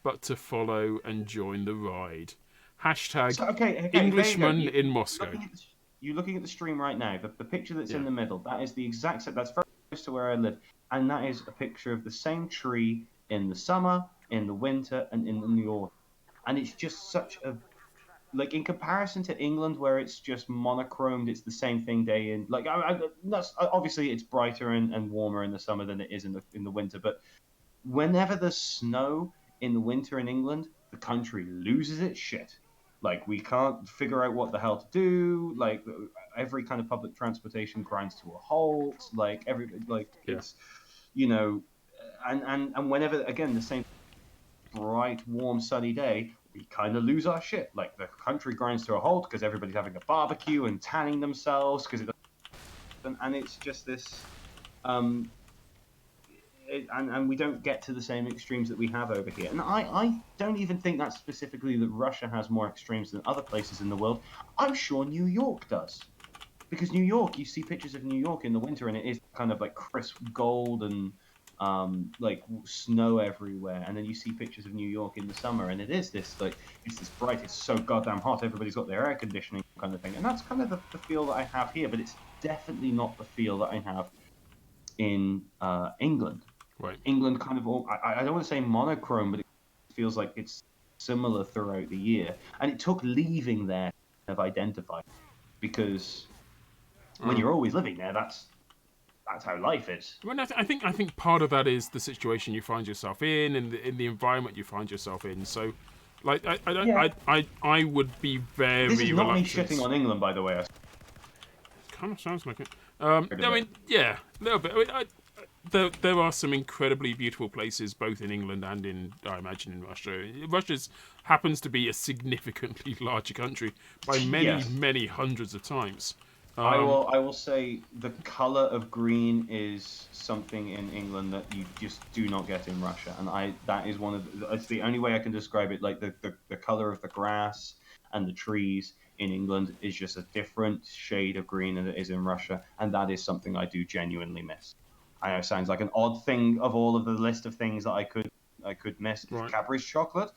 but to follow and join the ride. Hashtag Englishman in Moscow. You're looking at the stream right now. The picture that's in the middle, that is the exact set. That's very close to where I live. And that is a picture of the same tree in the summer, in the winter, and in the autumn. And it's just such a... Like, in comparison to England, where it's just monochromed, it's the same thing day in... Like, obviously, it's brighter and warmer in the summer than it is in the winter. But whenever there's snow in the winter in England, the country loses its shit. Like, we can't figure out what the hell to do. Like, every kind of public transportation grinds to a halt. Like, Yeah. it's, and whenever, again, the same bright, warm, sunny day, we kind of lose our shit. Like, the country grinds to a halt because everybody's having a barbecue and tanning themselves because and it's just this, and we don't get to the same extremes that we have over here. And I don't even think that's specifically that Russia has more extremes than other places in the world. I'm sure New York does. Because New York, you see pictures of New York in the winter, and it is kind of like crisp gold and like snow everywhere. And then you see pictures of New York in the summer, and it is this like it's this bright, it's so goddamn hot. Everybody's got their air conditioning kind of thing, and that's kind of the feel that I have here. But it's definitely not the feel that I have in England. Right. England kind of I don't want to say monochrome, but it feels like it's similar throughout the year. And it took leaving there to kind of identify, because when you're always living there, that's how life is. Well, I think part of that is the situation you find yourself in and in the environment you find yourself in. So, like, I would be very This is not me reluctant. shitting on England, by the way. Kind of sounds like it. I mean, yeah, a little bit. I mean, there are some incredibly beautiful places both in England and I imagine in Russia. Russia happens to be a significantly larger country by many hundreds of times. I will say the color of green is something in England that you just do not get in Russia, and that is it's the only way I can describe it. Like the color of the grass and the trees in England is just a different shade of green than it is in Russia, and that is something I do genuinely miss. I know it sounds like an odd thing of all of the list of things that I could miss. Right. Cadbury's chocolate,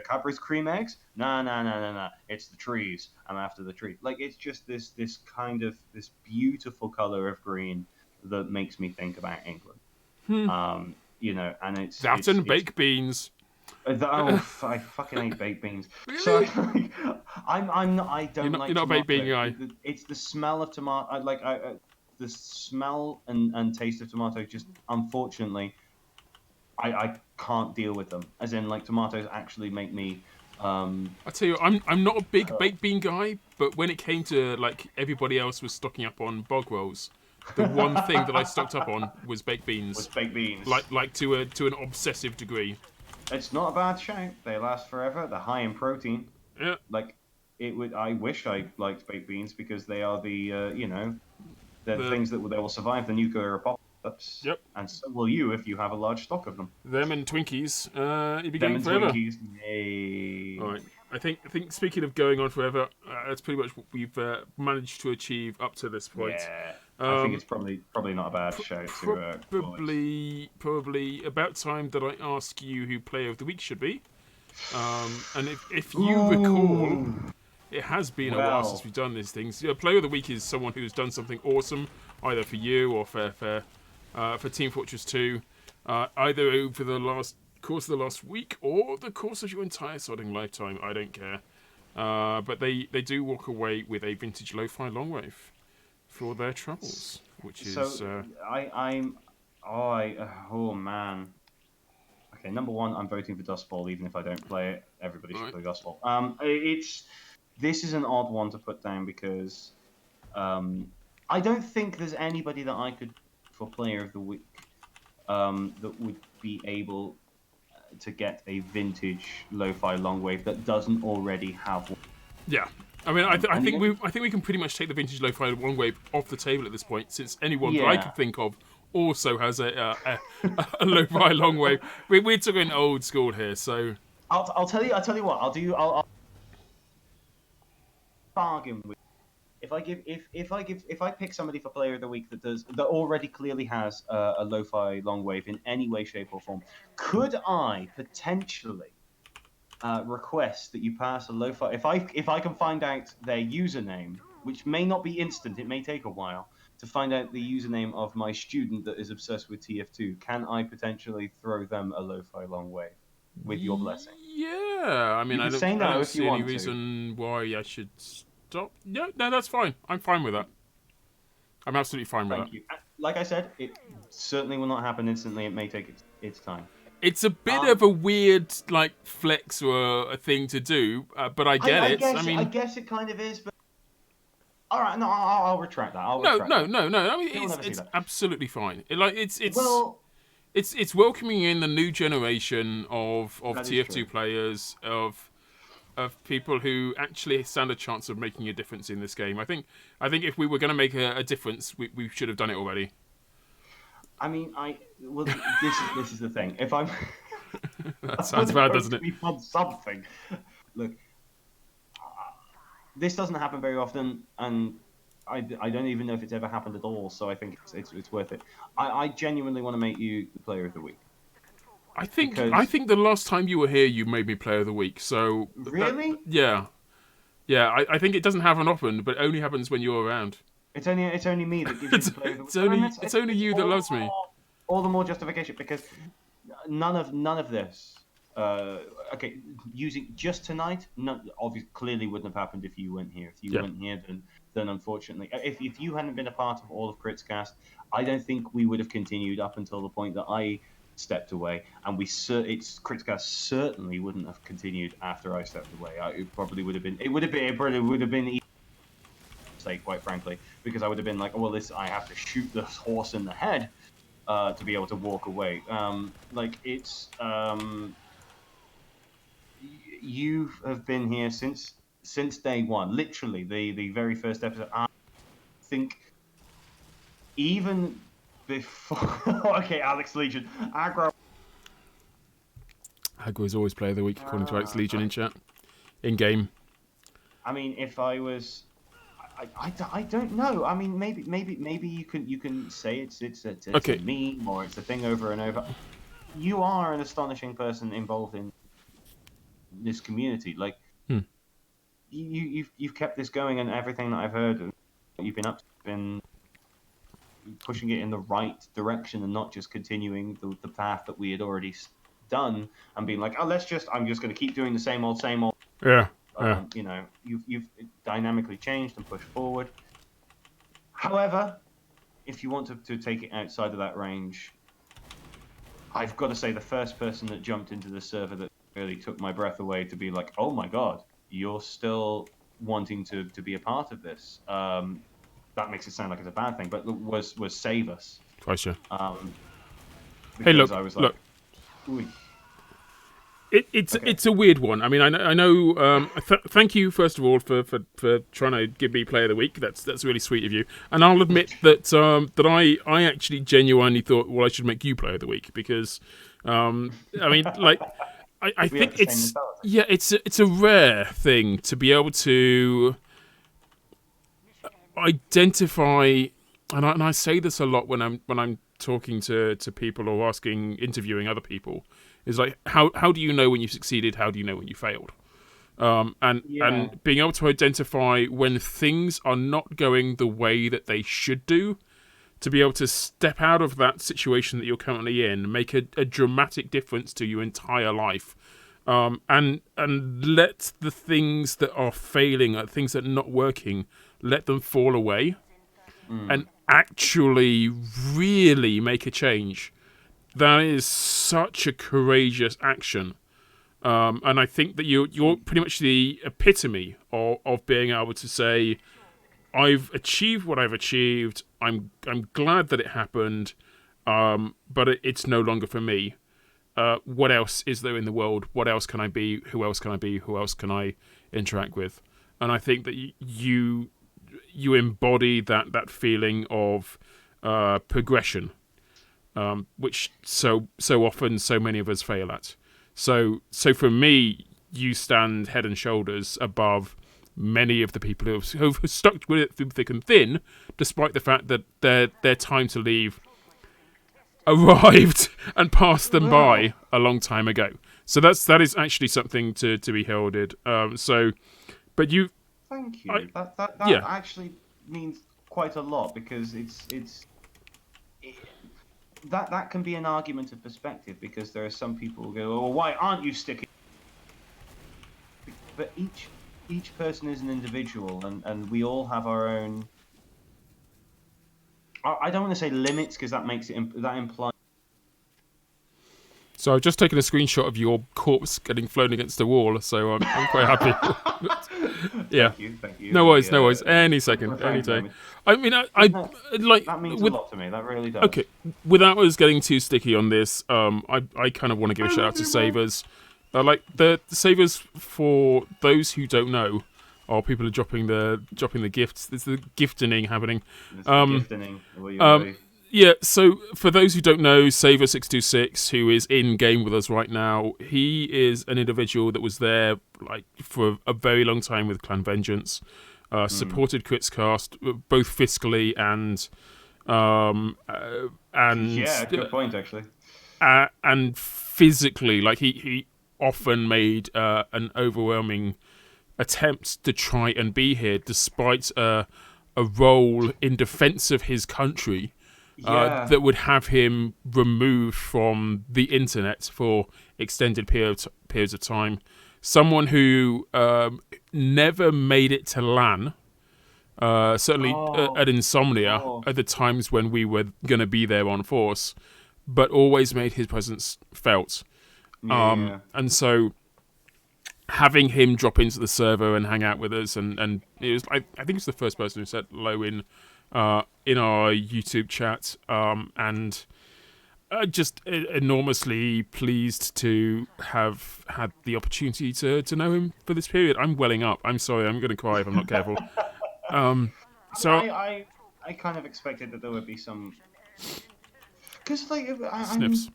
Cadbury's cream eggs. No. It's the trees. I'm after the tree. Like, it's just this kind of this beautiful color of green that makes me think about England. And it's that and baked beans. I fucking hate baked beans. So I don't like. You're not a baked bean guy. It's the smell of tomato. The smell and taste of tomato. Just unfortunately, I can't deal with them. As in, like, tomatoes actually make me. I tell you, I'm not a big baked bean guy, but when it came to, like, everybody else was stocking up on bog rolls, the one thing that I stocked up on was baked beans. Like to an obsessive degree. It's not a bad shout. They last forever. They're high in protein. Yeah. Like, I wish I liked baked beans because they are they're the things that they will survive the nuclear apocalypse. Yep. And so will you if you have a large stock of them. Them and Twinkies. You'd be Them going and forever. Twinkies. Yay. All right. I think speaking of going on forever, that's pretty much what we've managed to achieve up to this point. Yeah. I think it's probably not a bad show to Probably about time that I ask you who Player of the Week should be. And if you recall, it has been a while since we've done these things. Player of the Week is someone who's done something awesome, either for you or for Team Fortress 2, either over the course of the last week or the course of your entire sodding lifetime. I don't care. But they do walk away with a vintage lo-fi longwave for their troubles, which is. So oh man. Okay, number one, I'm voting for Dustfall, even if I don't play it. Everybody should play Dustfall. This is an odd one to put down because I don't think there's anybody that I could for Player of the Week that would be able to get a vintage lo-fi longwave that doesn't already have one. Yeah. I mean, I think we can pretty much take the vintage lo-fi longwave off the table at this point, since anyone that I could think of also has a lo-fi longwave. We're talking old school here, so I'll tell you what I'll bargain with. If I pick somebody for Player of the Week that already clearly has a lo-fi longwave in any way, shape, or form, could I potentially request that you pass a lo-fi? If I can find out their username, which may not be instant, it may take a while to find out the username of my student that is obsessed with TF2, can I potentially throw them a lo-fi longwave with your blessing? Yeah, I mean, I don't see any reason why I should stop. No, that's fine. I'm fine with that. I'm absolutely fine with that. Thank you. Like I said, it certainly will not happen instantly. It may take its time. It's a bit of a weird like flex or a thing to do, but I get it. Guess, I mean, I guess it kind of is, but all right, no, I'll retract that. I'll no, retract no, that. no, no. I mean, You'll never see it's that. absolutely fine. Like Well, it's welcoming in the new generation of that is TF2 true. players of people who actually stand a chance of making a difference in this game. I think if we were going to make a difference, we should have done it already. I mean, this is the thing. If I'm That sounds bad, doesn't it? on something, look, this doesn't happen very often, and I don't even know if it's ever happened at all. So I think it's worth it. I genuinely want to make you the player of the week. I think the last time you were here, you made me player of the week. So really, yeah. I think it doesn't happen often, but it only happens when you're around. it's only me that gives you the player of the week. It's only you that loves me. All the more justification because none of this. Okay, using just tonight, obviously clearly wouldn't have happened if you weren't here. If you weren't here, then unfortunately, if you hadn't been a part of all of Critscast, I don't think we would have continued up until the point that I stepped away, and Critscast certainly wouldn't have continued after I stepped away. It probably would have been. It probably would have been. Say quite frankly, because I would have been like, well, I have to shoot this horse in the head to be able to walk away. You have been here since day one, literally the very first episode. I think even before. Okay, Alex Legion, aggro. Aggro is always player of the week according to Alex Legion in chat, in game. I mean, if I was. I don't know. I mean, maybe you can say it's a meme or it's a thing over and over. You are an astonishing person involved in this community. Like you've kept this going, and everything that I've heard, what you've been up to, been pushing it in the right direction and not just continuing the path that we had already done and being like, I'm just going to keep doing the same old. Yeah. You know, you've dynamically changed and pushed forward. However, if you want to take it outside of that range, I've got to say the first person that jumped into the server that really took my breath away to be like, oh my god, you're still wanting to be a part of this. That makes it sound like it's a bad thing, but was Save Us. Quite sure. Hey, look, I was like, look. It's a weird one. I mean, I know. Thank you first of all for trying to give me player of the week. That's really sweet of you. And I'll admit that I actually genuinely thought, well, I should make you player of the week because, I mean, like, I think it's a rare thing to be able to identify, and I say this a lot when I'm talking to people or interviewing other people. Is like how do you know when you succeeded? How do you know when you failed? And being able to identify when things are not going the way that they should do, to be able to step out of that situation that you're currently in, make a dramatic difference to your entire life, and let the things that are failing, things that are not working, let them fall away, and actually really make a change. That is such a courageous action, and I think that you're pretty much the epitome of being able to say, I've achieved what I've achieved. I'm glad that it happened, but it's no longer for me. What else is there in the world? What else can I be? Who else can I be? Who else can I interact with? And I think that you embody that feeling of progression. Which so often so many of us fail at. So for me, you stand head and shoulders above many of the people who've stuck with it through thick and thin, despite the fact that their time to leave arrived and passed them by a long time ago. So that is actually something to be heralded. But you. Thank you. That actually means quite a lot because that can be an argument of perspective because there are some people who go, well, why aren't you sticking? But each person is an individual, and we all have our own. I don't want to say limits because that makes it that implies. So I've just taken a screenshot of your corpse getting flown against the wall, so I'm quite happy. Yeah. Thank you. No worries, no worries. Any second, any day. I mean, I like That means with, a lot to me. That really does. okay, without us getting too sticky on this, I kind of want to give a shout out to Savers. Like the Savers, for those who don't know, or people are dropping the gifts. There's the gifting happening. Yeah, so for those who don't know, Saver626, who is in game with us right now, he is an individual that was there like for a very long time with Clan Vengeance, supported Critscast both fiscally and yeah, good point actually. And physically, like he often made an overwhelming attempt to try and be here, despite a role in defense of his country. That would have him removed from the internet for extended periods of time. Someone who never made it to LAN, certainly at Insomnia, at the times when we were going to be there on Force, but always made his presence felt. And so having him drop into the server and hang out with us, and it was, I think it's the first person who said hello in our YouTube chat, and just enormously pleased to have had the opportunity to know him for this period. I'm welling up. I'm sorry, I'm going to cry if I'm not careful. So I kind of expected that there would be some, because like sniffs.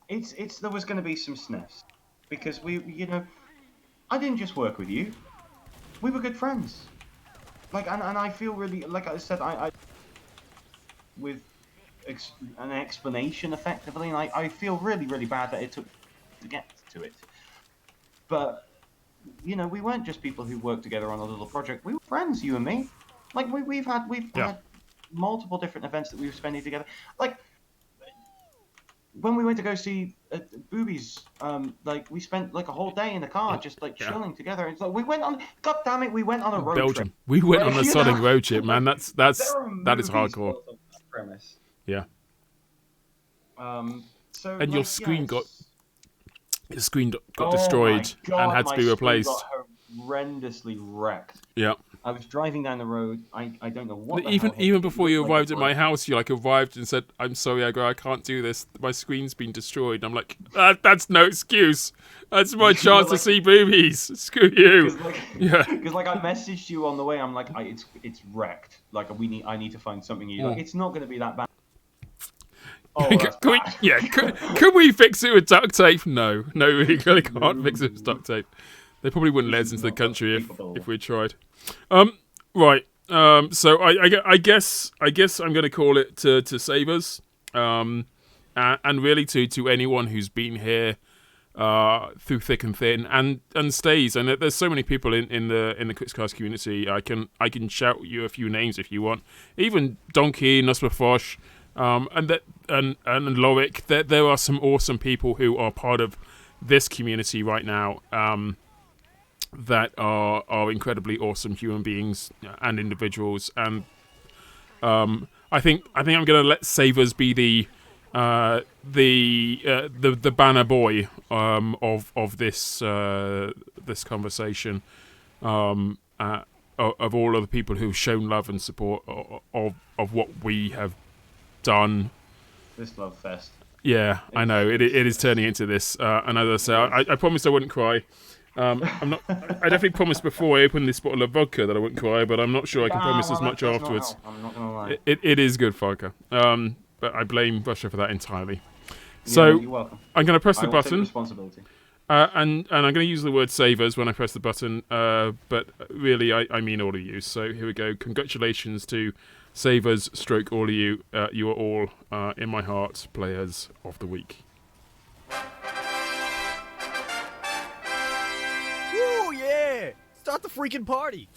It's there was going to be some sniffs, because I didn't just work with you. We were good friends. Like, and I feel really, like I said, I with an explanation effectively, and I feel really, really bad that it took to get to it. But, we weren't just people who worked together on a little project. We were friends, you and me. Like, we've had multiple different events that we were spending together. Like, when we went to go see Boobies, like we spent like a whole day in the car just like chilling together. It's like we went on. God damn it, we went on a road Belgium. trip. We went on a sodding road trip, man. That is hardcore. Premise. Yeah. So. And like, your screen got destroyed and had to be replaced. Got horrendously wrecked. Yeah. I was driving down the road. I don't know what. Even before you arrived at my house, you arrived and said, "I'm sorry, I can't do this. My screen's been destroyed." And I'm like, "That's no excuse. That's my chance to see boobies. Screw you." Because I messaged you on the way. I'm like, it's wrecked. Like I need to find something. It's not going to be that bad. Can we fix it with duct tape? No, we really can't fix it with duct tape. They probably wouldn't let us into the country if we tried. Right. So I guess I'm going to call it to Savers, and really to anyone who's been here through thick and thin and stays. And there's so many people in the Critscast community. I can shout you a few names if you want. Even Donkey, Nospafosh, and Loic. There are some awesome people who are part of this community right now. That are incredibly awesome human beings and individuals, and I think I'm going to let Savers be the banner boy of this this conversation, of all of the people who've shown love and support of what we have done. This love fest. Yeah, I know it is turning into this, and as I say, I promised I wouldn't cry. I'm not. I definitely promised before I opened this bottle of vodka that I wouldn't cry, but I'm not sure I can promise as much afterwards. I'm not gonna lie. It is good vodka, but I blame Russia for that entirely. So you're welcome. I'm going to press the I will take button, responsibility. and I'm going to use the word Savers when I press the button. But really, I mean all of you. So here we go. Congratulations to Savers, stroke all of you. You are all in my heart players of the week. Start the freaking party.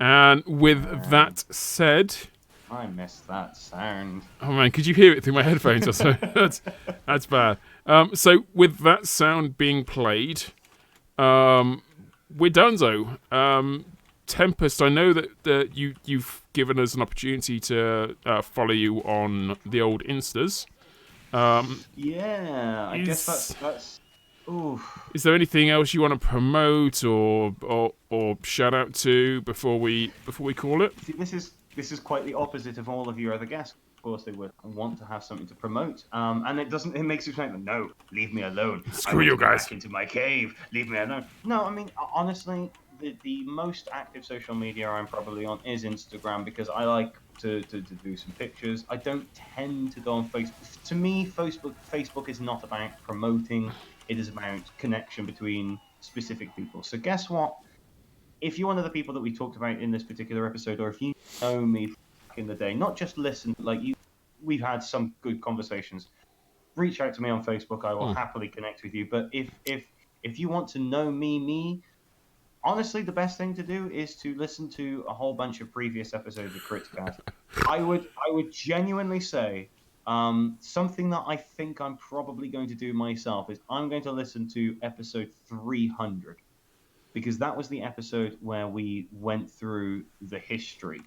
And with that said, I missed that sound. Oh man, could you hear it through my headphones or so? That's bad. So with that sound being played, we're donezo. Tempest, I know that you've given us an opportunity to follow you on the old Instas. Yeah, I guess that's. Ooh. Is there anything else you want to promote or shout out to before we call it? See, this is quite the opposite of all of your other guests. Of course, they would want to have something to promote, and it doesn't. It makes you think, no, leave me alone. Screw you guys. Back into my cave. Leave me alone. No, I mean honestly, the most active social media I'm probably on is Instagram because I like to do some pictures. I don't tend to go on Facebook. To me, Facebook is not about promoting. It is about connection between specific people. So guess what? If you're one of the people that we talked about in this particular episode, or if you know me back in the day, not just listen, like we've had some good conversations. Reach out to me on Facebook. I will happily connect with you. But if you want to know me, honestly, the best thing to do is to listen to a whole bunch of previous episodes of Critcast. I would genuinely say something that I think I'm probably going to do myself is I'm going to listen to episode 300. Because that was the episode where we went through the history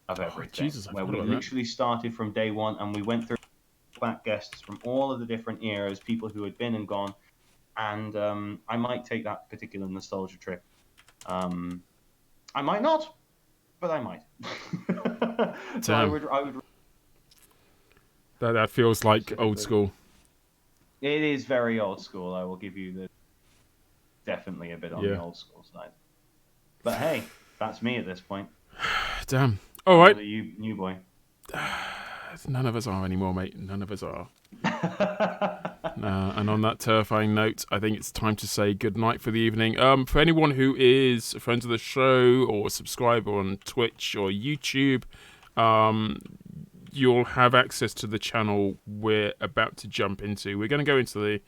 of everything. Jesus, where we literally started from day one and we went through back guests from all of the different eras, people who had been and gone. And I might take that particular nostalgia trip. I might not, but I might. So I would. That feels like old school. It is very old school. I will give you definitely a bit on the old school side. But hey, that's me at this point. Damn. All right. You new boy. None of us are anymore, mate. None of us are. And on that terrifying note, I think it's time to say goodnight for the evening. For anyone who is friends of the show or a subscriber on Twitch or YouTube, you'll have access to the channel we're about to jump into. We're going to go into the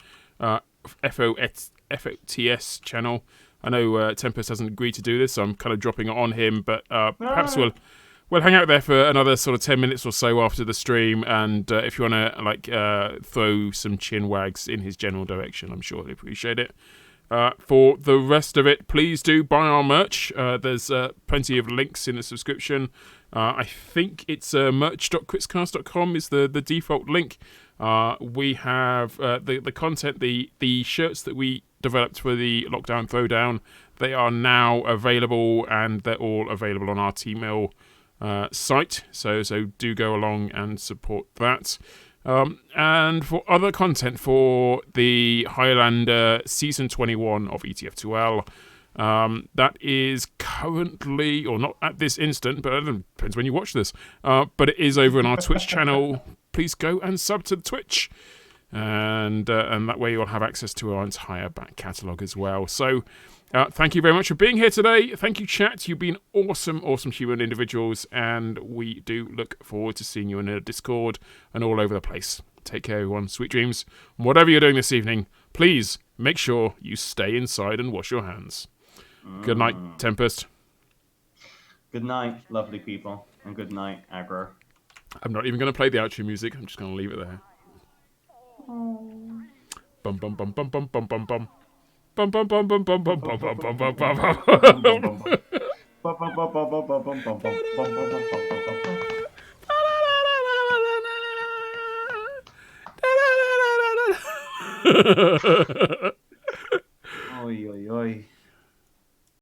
FOTS channel. I know Tempest hasn't agreed to do this, so I'm kind of dropping it on him, but perhaps we'll hang out there for another sort of 10 minutes or so after the stream, and if you want to throw some chin wags in his general direction, I'm sure he'll appreciate it. For the rest of it, please do buy our merch. There's plenty of links in the subscription. I think it's merch.critscast.com is the default link. We have the content, the shirts that we developed for the Lockdown Throwdown. They are now available, and they're all available on our T-mail site. So do go along and support that. And for other content for the Highlander Season 21 of ETF2L, that is currently, or not at this instant, but it depends when you watch this, but it is over on our Twitch channel. Please go and sub to the Twitch, and that way you'll have access to our entire back catalogue as well. So thank you very much for being here today. Thank you, chat. You've been awesome human individuals, and we do look forward to seeing you in the Discord and all over the place. Take care, everyone. Sweet dreams. Whatever you're doing this evening, please make sure you stay inside and wash your hands. Good night, Tempest. Good night, lovely people, and good night, Aggro. I'm not even going to play the outro music. I'm just going to leave it there. Bum bum bum bum bum bum bum bum. Bum bum bum bum bum bum bum bum bum bum bum. Oi oi oi.